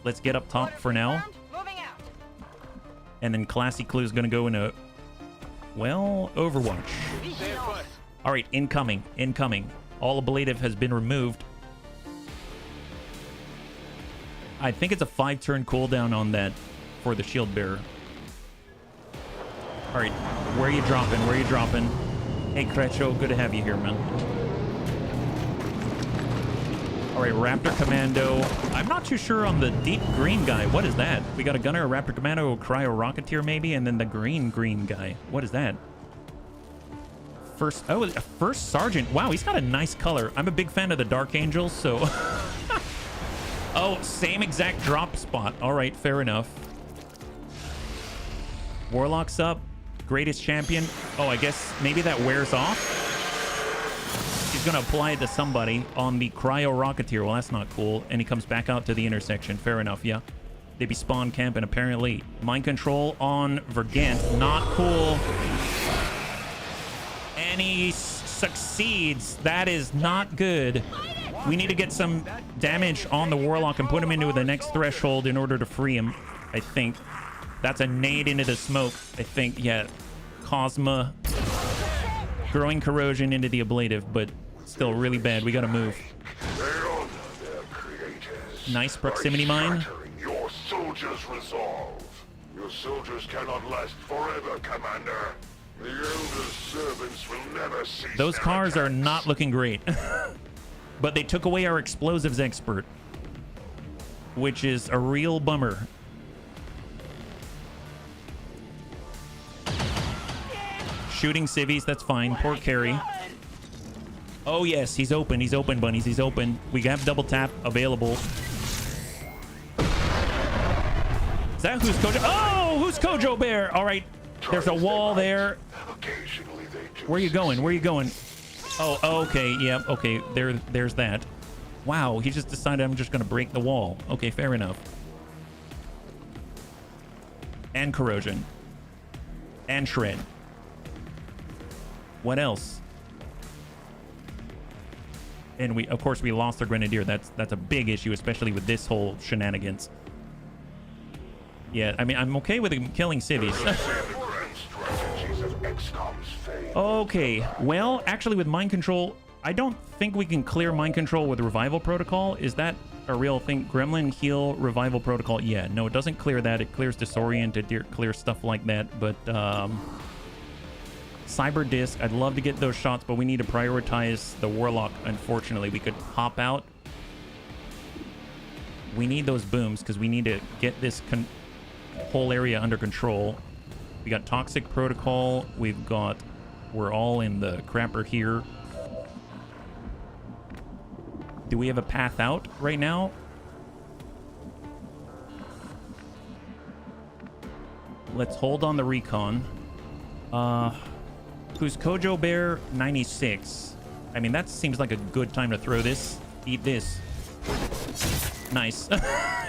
Let's get up top for now. And then Classy Clue is going to go into, well, Overwatch. All right, incoming. Incoming. All ablative has been removed. I think it's a 5-turn cooldown on that for the shield bearer. All right, where are you dropping? Where are you dropping? Hey, Krecho, good to have you here, man. All right, Raptor Commando. I'm not too sure on the deep green guy. What is that? We got a gunner, a Raptor Commando, a Cryo Rocketeer maybe, and then the green guy. What is that? First Sergeant. Wow, he's got a nice color. I'm a big fan of the Dark Angels, so... Oh, same exact drop spot. All right, fair enough. Warlock's up. Greatest champion. Oh, I guess maybe that wears off. He's going to apply it to somebody on the Cryo Rocketeer. Well, that's not cool. And he comes back out to the intersection. Fair enough, yeah. They be spawn camping, apparently. Mind control on Vergant. Not cool. And he succeeds. That is not good. We need to get some damage on the Warlock and put him into the next threshold in order to free him, I think. That's a nade into the smoke, I think. Yeah. Cosma. Growing corrosion into the ablative, but still really bad. We gotta move. Nice proximity mine. Your soldiers' resolve. Your soldiers cannot last forever, Commander. The Elder's servants will never cease. Those cars are not looking great. But they took away our explosives expert, which is a real bummer. Shooting civvies, that's fine. Poor carry. Oh, yes, he's open. He's open, bunnies. He's open. We have double tap available. Is that who's Kojo? Oh, who's Kojo Bear? All right, there's a wall there. Where are you going? Where are you going? Oh, okay. Yeah, okay. There's that. Wow, he just decided I'm just going to break the wall. Okay, fair enough. And corrosion. And shred. What else? And we, of course, we lost our Grenadier. That's a big issue, especially with this whole shenanigans. Yeah, I mean, I'm okay with him killing civvies. Okay, well, actually, with mind control, I don't think we can clear mind control with revival protocol. Is that a real thing? Gremlin heal revival protocol? Yeah, no, it doesn't clear that. It clears disoriented, it clears stuff like that, but Cyber Disc, I'd love to get those shots, but we need to prioritize the Warlock. Unfortunately, we could hop out. We need those booms because we need to get this whole area under control. We got Toxic Protocol. We're all in the crapper here. Do we have a path out right now? Let's hold on the recon. Who's Kojo Bear? 96. I mean, that seems like a good time to throw this. Eat this. Nice.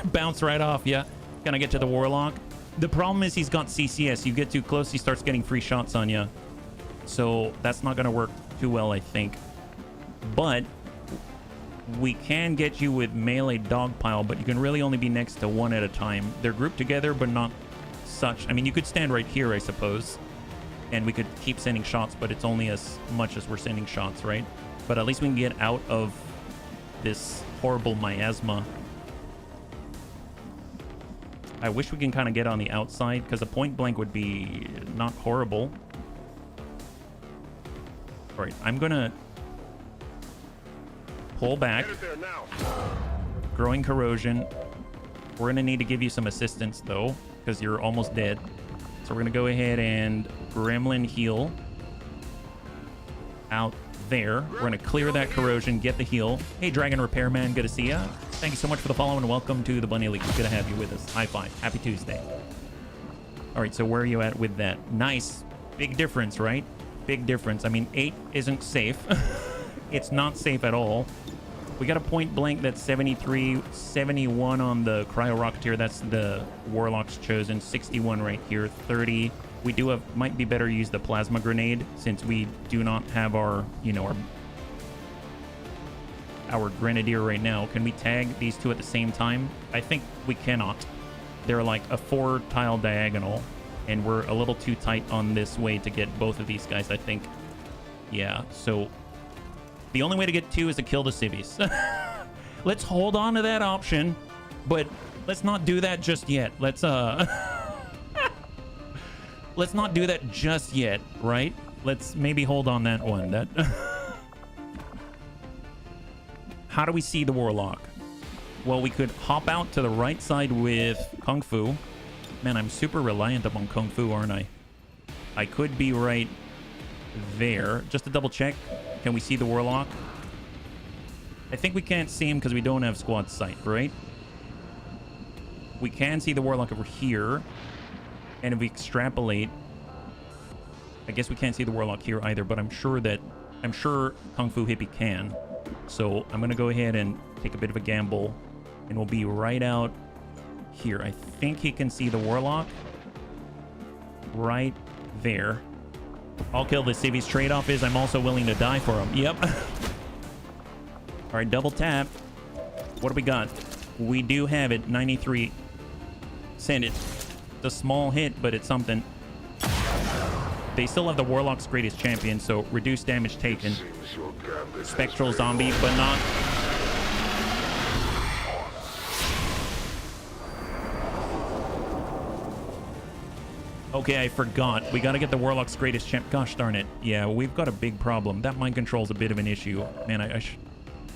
Bounce right off, yeah. Can I get to the Warlock? The problem is he's got CCS. You get too close, he starts getting free shots on you. So that's not going to work too well, I think. But we can get you with melee dogpile, but you can really only be next to one at a time. They're grouped together, but not such. I mean, you could stand right here, I suppose. And we could keep sending shots, but it's only as much as we're sending shots, right? But at least we can get out of this horrible miasma. I wish we can kind of get on the outside, because a point blank would be not horrible. All right, I'm going to pull back. Growing corrosion. We're going to need to give you some assistance, though, because you're almost dead. So we're going to go ahead and Gremlin heal out there. We're going to clear that corrosion, get the heal. Hey, Dragon Repairman, good to see ya. Thank you so much for the follow and welcome to the Bunny League. Good to have you with us. High five. Happy Tuesday. All right, so where are you at with that? Nice. Big difference, right? Big difference. I mean, 8 isn't safe. It's not safe at all. We got a point blank that's 73, 71 on the Cryo Rocketeer. That's the Warlock's chosen. 61 right here. 30. We do have, might be better use the plasma grenade since we do not have our, you know, our Grenadier right now. Can we tag these two at the same time? I think we cannot. They're like a 4-tile diagonal, and we're a little too tight on this way to get both of these guys, I think. Yeah, so the only way to get 2 is to kill the civvies. Let's hold on to that option, but let's not do that just yet. Let's let's not do that just yet, right? Let's maybe hold on that one. That How do we see the Warlock? Well, we could hop out to the right side with Kung Fu. Man, I'm super reliant upon Kung Fu, aren't I? I could be right there. Just to double check, can we see the Warlock? I think we can't see him because we don't have squad sight, right? We can see the Warlock over here. And if we extrapolate, I guess we can't see the Warlock here either, but I'm sure Kung Fu Hippie can. So I'm gonna go ahead and take a bit of a gamble, and we'll be right out here. I think he can see the Warlock right there. I'll kill this. Civi's trade-off is I'm also willing to die for him. Yep. All right, double tap. What do we got? We do have it. 93. Send it. It's a small hit, but it's something. They still have the Warlock's greatest champion, so reduced damage taken. Spectral zombie, but not... Okay, I forgot. We got to get the Warlock's greatest champ. Gosh darn it. Yeah, we've got a big problem. That mind control's a bit of an issue. Man,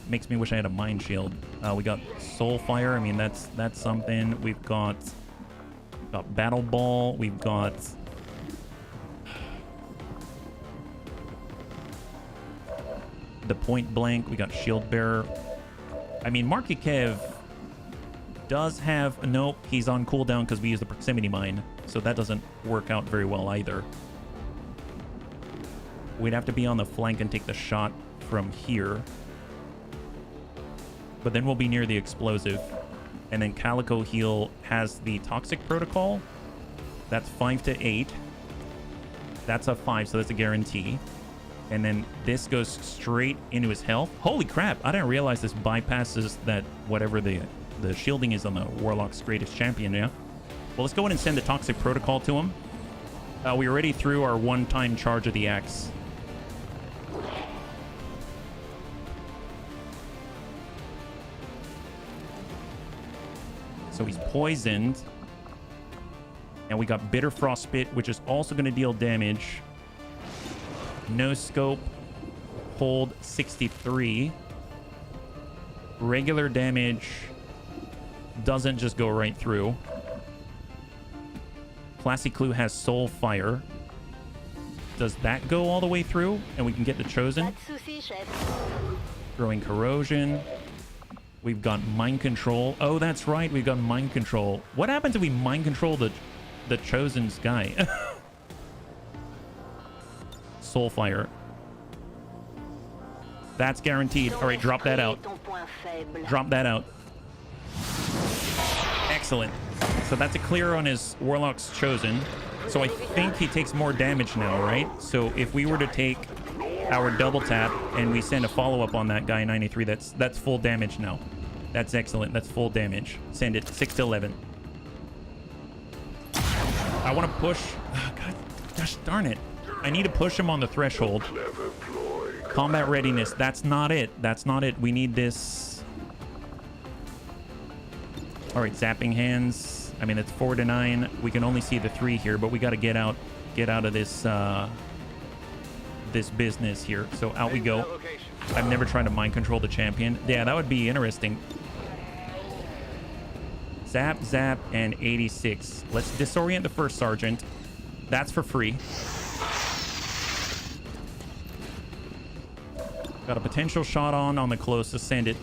makes me wish I had a mind shield. We got Soulfire. I mean, that's something. We've got Battle Ball. We've got... the Point Blank. We got Shield Bearer. I mean, Marky Kev does have... Nope, he's on cooldown because we use the Proximity Mine. So that doesn't work out very well either. We'd have to be on the flank and take the shot from here. But then we'll be near the explosive. And then Calico Heal has the Toxic Protocol. That's 5 to 8. That's a 5, so that's a guarantee. And then this goes straight into his health. Holy crap, I didn't realize this bypasses that whatever the shielding is on the Warlock's greatest champion, yeah? Well, let's go ahead and send the Toxic Protocol to him. We already threw our one-time charge of the axe. So he's poisoned. And we got Bitter Frostbite, which is also going to deal damage. No scope. Hold 63. Regular damage doesn't just go right through. Classy Clue has Soul Fire. Does that go all the way through? And we can get the Chosen. Throwing Corrosion. We've got Mind Control. Oh, that's right. We've got Mind Control. What happens if we Mind Control the Chosen's guy? Soul Fire. That's guaranteed. All right, drop that out. Drop that out. Excellent. So that's a clear on his Warlock's Chosen. So I think he takes more damage now, right? So if we were to take our double tap and we send a follow-up on that guy, 93, that's full damage now. That's excellent. That's full damage. Send it. 6 to 11. I want to push... Oh, God. Gosh darn it. I need to push him on the threshold. Combat readiness. That's not it. That's not it. We need this... All right, zapping hands. I mean, it's 4 to 9. We can only see the 3 here, but we got to get out of this this business here. So out we go. I've never tried to mind control the champion. Yeah, that would be interesting. Zap, zap, and 86. Let's disorient the first sergeant. That's for free. Got a potential shot on the closest. Send it.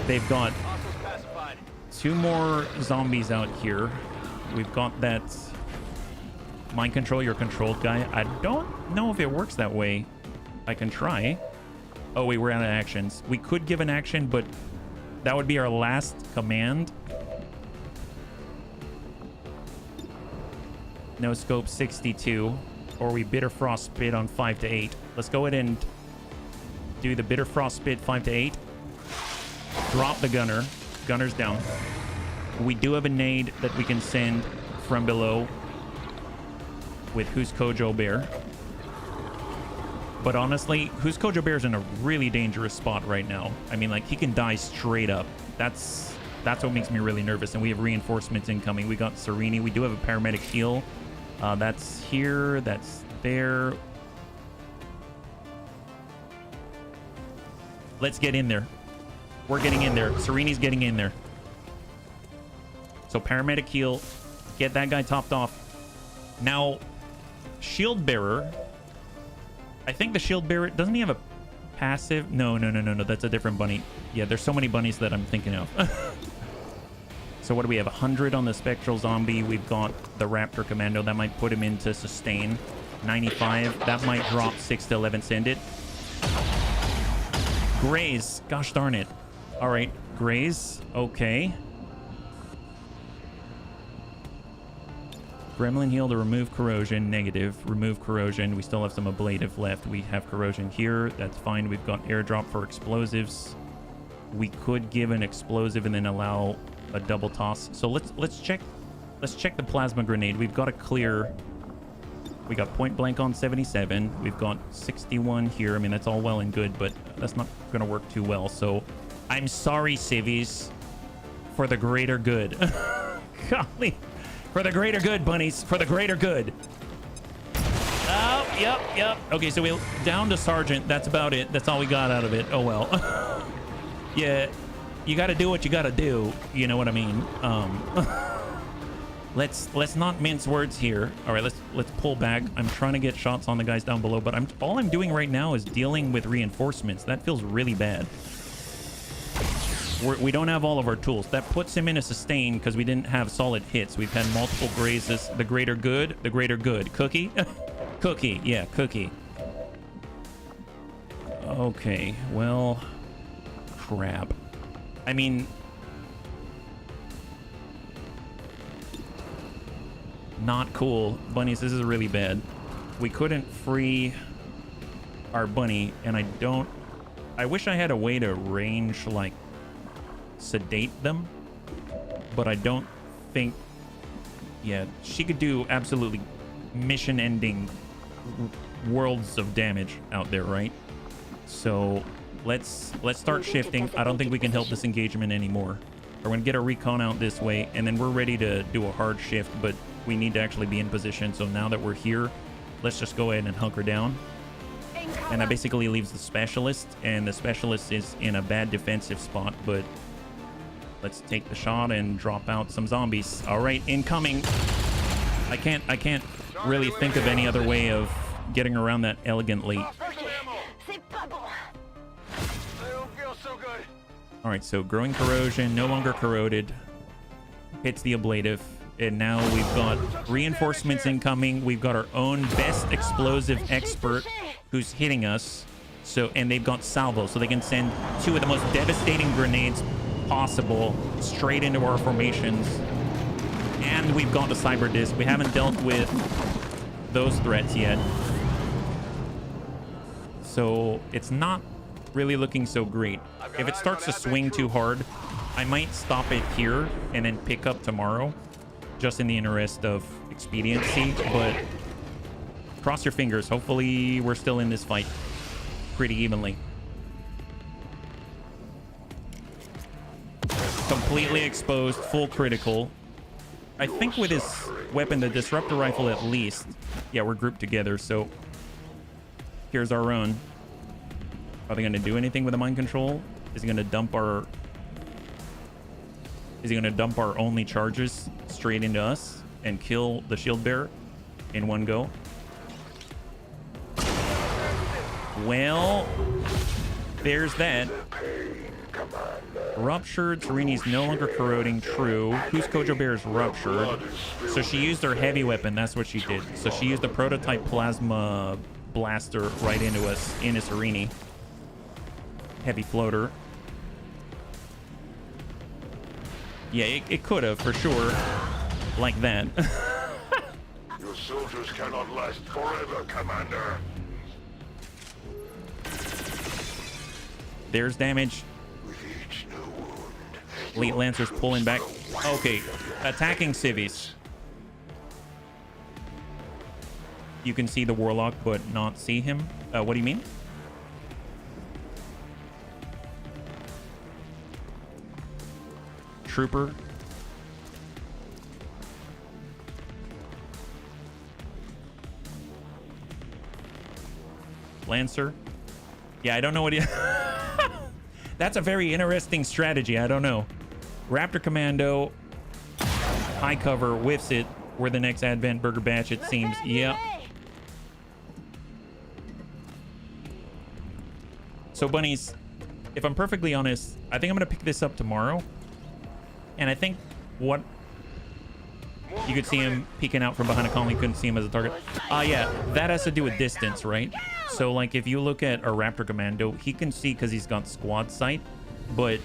They've got 2 more zombies out here. We've got that mind control your controlled guy. I don't know if it works that way. I can try. Oh, wait, we're out of actions. We could give an action, but that would be our last command. No scope 62. Or we Bitter Frostbite on 5 to 8. Let's go ahead and do the Bitter Frostbite 5 to 8. Drop the gunner. Gunner's down. We do have a nade that we can send from below with Who's Kojo Bear. But honestly, Who's Kojo Bear is in a really dangerous spot right now. I mean, like, he can die straight up. That's what makes me really nervous. And we have reinforcements incoming. We got Serini. We do have a paramedic heal. That's here. That's there. Let's get in there. We're getting in there. Sereni's getting in there. So paramedic heal. Get that guy topped off. Now, Shield Bearer. I think the Shield Bearer... Doesn't he have a passive? No. That's a different bunny. Yeah, there's so many bunnies that I'm thinking of. So what do we have? 100 on the Spectral Zombie. We've got the Raptor Commando. That might put him into sustain. 95. That might drop 6 to 11 send it. Graze. Gosh darn it. All right. Graze. Okay. Gremlin heal to remove corrosion. Negative. Remove corrosion. We still have some ablative left. We have corrosion here. That's fine. We've got airdrop for explosives. We could give an explosive and then allow a double toss. So let's check the plasma grenade. We've got a clear. We got point blank on 77. We've got 61 here. I mean, that's all well and good, but that's not going to work too well. So I'm sorry, civvies, for the greater good. Golly. For the greater good, bunnies. For the greater good. Oh, yep. Okay, so we down to Sergeant. That's about it. That's all we got out of it. Oh, well. Yeah, you got to do what you got to do. You know what I mean? Let's not mince words here. All right, let's pull back. I'm trying to get shots on the guys down below, but all I'm doing right now is dealing with reinforcements. That feels really bad. We don't have all of our tools. That puts him in a sustain because we didn't have solid hits. We've had multiple grazes. The greater good. The greater good. Cookie? Cookie. Yeah, cookie. Okay, well, crap. I mean, not cool. Bunnies, this is really bad. We couldn't free our bunny, and I wish I had a way to range, like, sedate them, but I don't think, yeah, she could do absolutely mission-ending worlds of damage out there, right? So let's start shifting. I don't think we can help this engagement anymore. We're gonna get a recon out this way, and then we're ready to do a hard shift, but we need to actually be in position. So now that we're here, let's just go ahead and hunker down. And that basically leaves the specialist, and the specialist is in a bad defensive spot, but let's take the shot and drop out some zombies. All right, incoming. I can't really think of any other way of getting around that elegantly. All right, so growing corrosion, no longer corroded. Hits the ablative. And now we've got reinforcements incoming. We've got our own best explosive expert who's hitting us. So, and they've got salvo, so they can send 2 of the most devastating grenades possible straight into our formations. And we've got the cyber disc. We haven't dealt with those threats yet. So it's not really looking so great. If it starts to swing too hard, I might stop it here and then pick up tomorrow, just in the interest of expediency. But cross your fingers. Hopefully we're still in this fight pretty evenly. Completely exposed, full critical. I think with his weapon, the disruptor rifle at least. Yeah, we're grouped together, so here's our own. Are they going to do anything with the mind control? Is he going to dump our... Is he going to dump our only charges straight into us and kill the shield bearer in one go? Well, there's that. Ruptured. Sereni's no longer corroding. True. Whose Kojo Bear is ruptured? So she used her heavy weapon. That's what she did. So she used the prototype plasma blaster right into us in a Sereni. Heavy floater. Yeah, it could have for sure. Like that. Your soldiers cannot last forever, Commander. There's damage. Elite Lancers pulling back. Okay, attacking civvies. You can see the Warlock, but not see him. What do you mean? Trooper. Lancer. Yeah, I don't know what he... That's a very interesting strategy. I don't know. Raptor Commando. High cover. Whiffs it. We're the next Advent Burger Batch, it seems. Yeah. So, bunnies, if I'm perfectly honest, I think I'm going to pick this up tomorrow. And I think What? You could see him peeking out from behind a column. You couldn't see him as a target. Yeah, that has to do with distance, right? So, like, if you look at a Raptor Commando, he can see because he's got squad sight, but,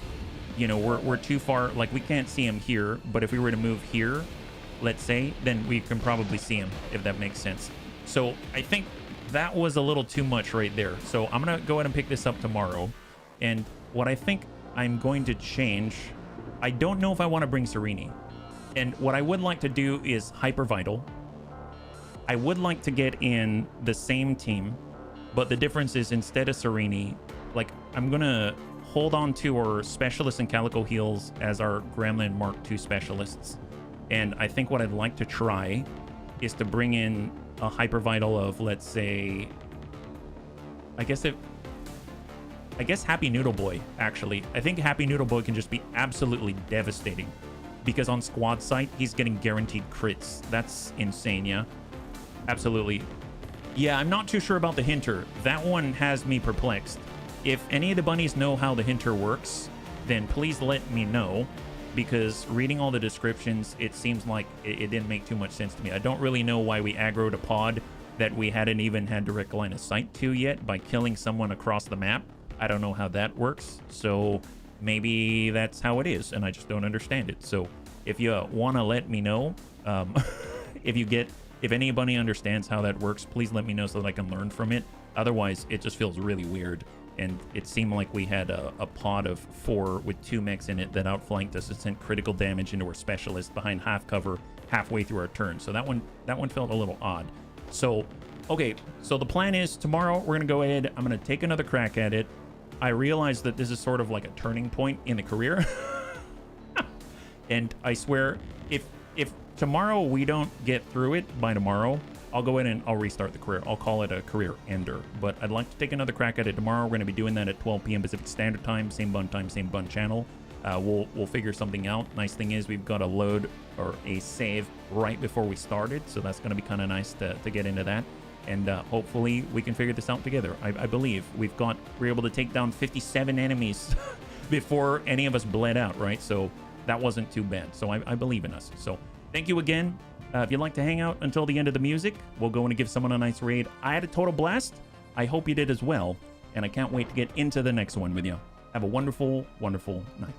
you know, we're too far. Like, we can't see him here, but if we were to move here, let's say, then we can probably see him, if that makes sense. So, I think that was a little too much right there. So, I'm going to go ahead and pick this up tomorrow. And what I think I'm going to change, I don't know if I want to bring Serini. And what I would like to do is Hyper Vital. I would like to get in the same team, but the difference is instead of Serini, like, I'm gonna hold on to our Specialist and Calico Heals as our Gremlin Mark II specialists. And I think what I'd like to try is to bring in a Hyper Vital of, let's say, I guess Happy Noodle Boy, actually. I think Happy Noodle Boy can just be absolutely devastating. Because on squad sight, he's getting guaranteed crits. That's insane, yeah? Absolutely. Yeah, I'm not too sure about the Hinter. That one has me perplexed. If any of the bunnies know how the Hinter works, then please let me know. Because reading all the descriptions, it seems like it didn't make too much sense to me. I don't really know why we aggroed a pod that we hadn't even had direct line of sight to yet by killing someone across the map. I don't know how that works. So maybe that's how it is, and I just don't understand it. So if you want to let me know, if anybody understands how that works, please let me know so that I can learn from it. Otherwise, it just feels really weird. And it seemed like we had a pod of 4 with 2 mechs in it that outflanked us and sent critical damage into our specialist behind half cover halfway through our turn. So that one felt a little odd. So, okay, so the plan is tomorrow we're going to go ahead. I'm going to take another crack at it. I realize that this is sort of like a turning point in the career. And I swear, if tomorrow we don't get through it by tomorrow, I'll go in and I'll restart the career. I'll call it a career ender. But I'd like to take another crack at it tomorrow. We're going to be doing that at 12 p.m. Pacific Standard Time, same bun channel. We'll figure something out. Nice thing is we've got a load or a save right before we started, so that's going to be kind of nice to get into that. And hopefully we can figure this out together. I believe we're able to take down 57 enemies before any of us bled out, right? So that wasn't too bad. So I believe in us. So thank you again. If you'd like to hang out until the end of the music, we'll go in and give someone a nice raid. I had a total blast. I hope you did as well. And I can't wait to get into the next one with you. Have a wonderful, wonderful night.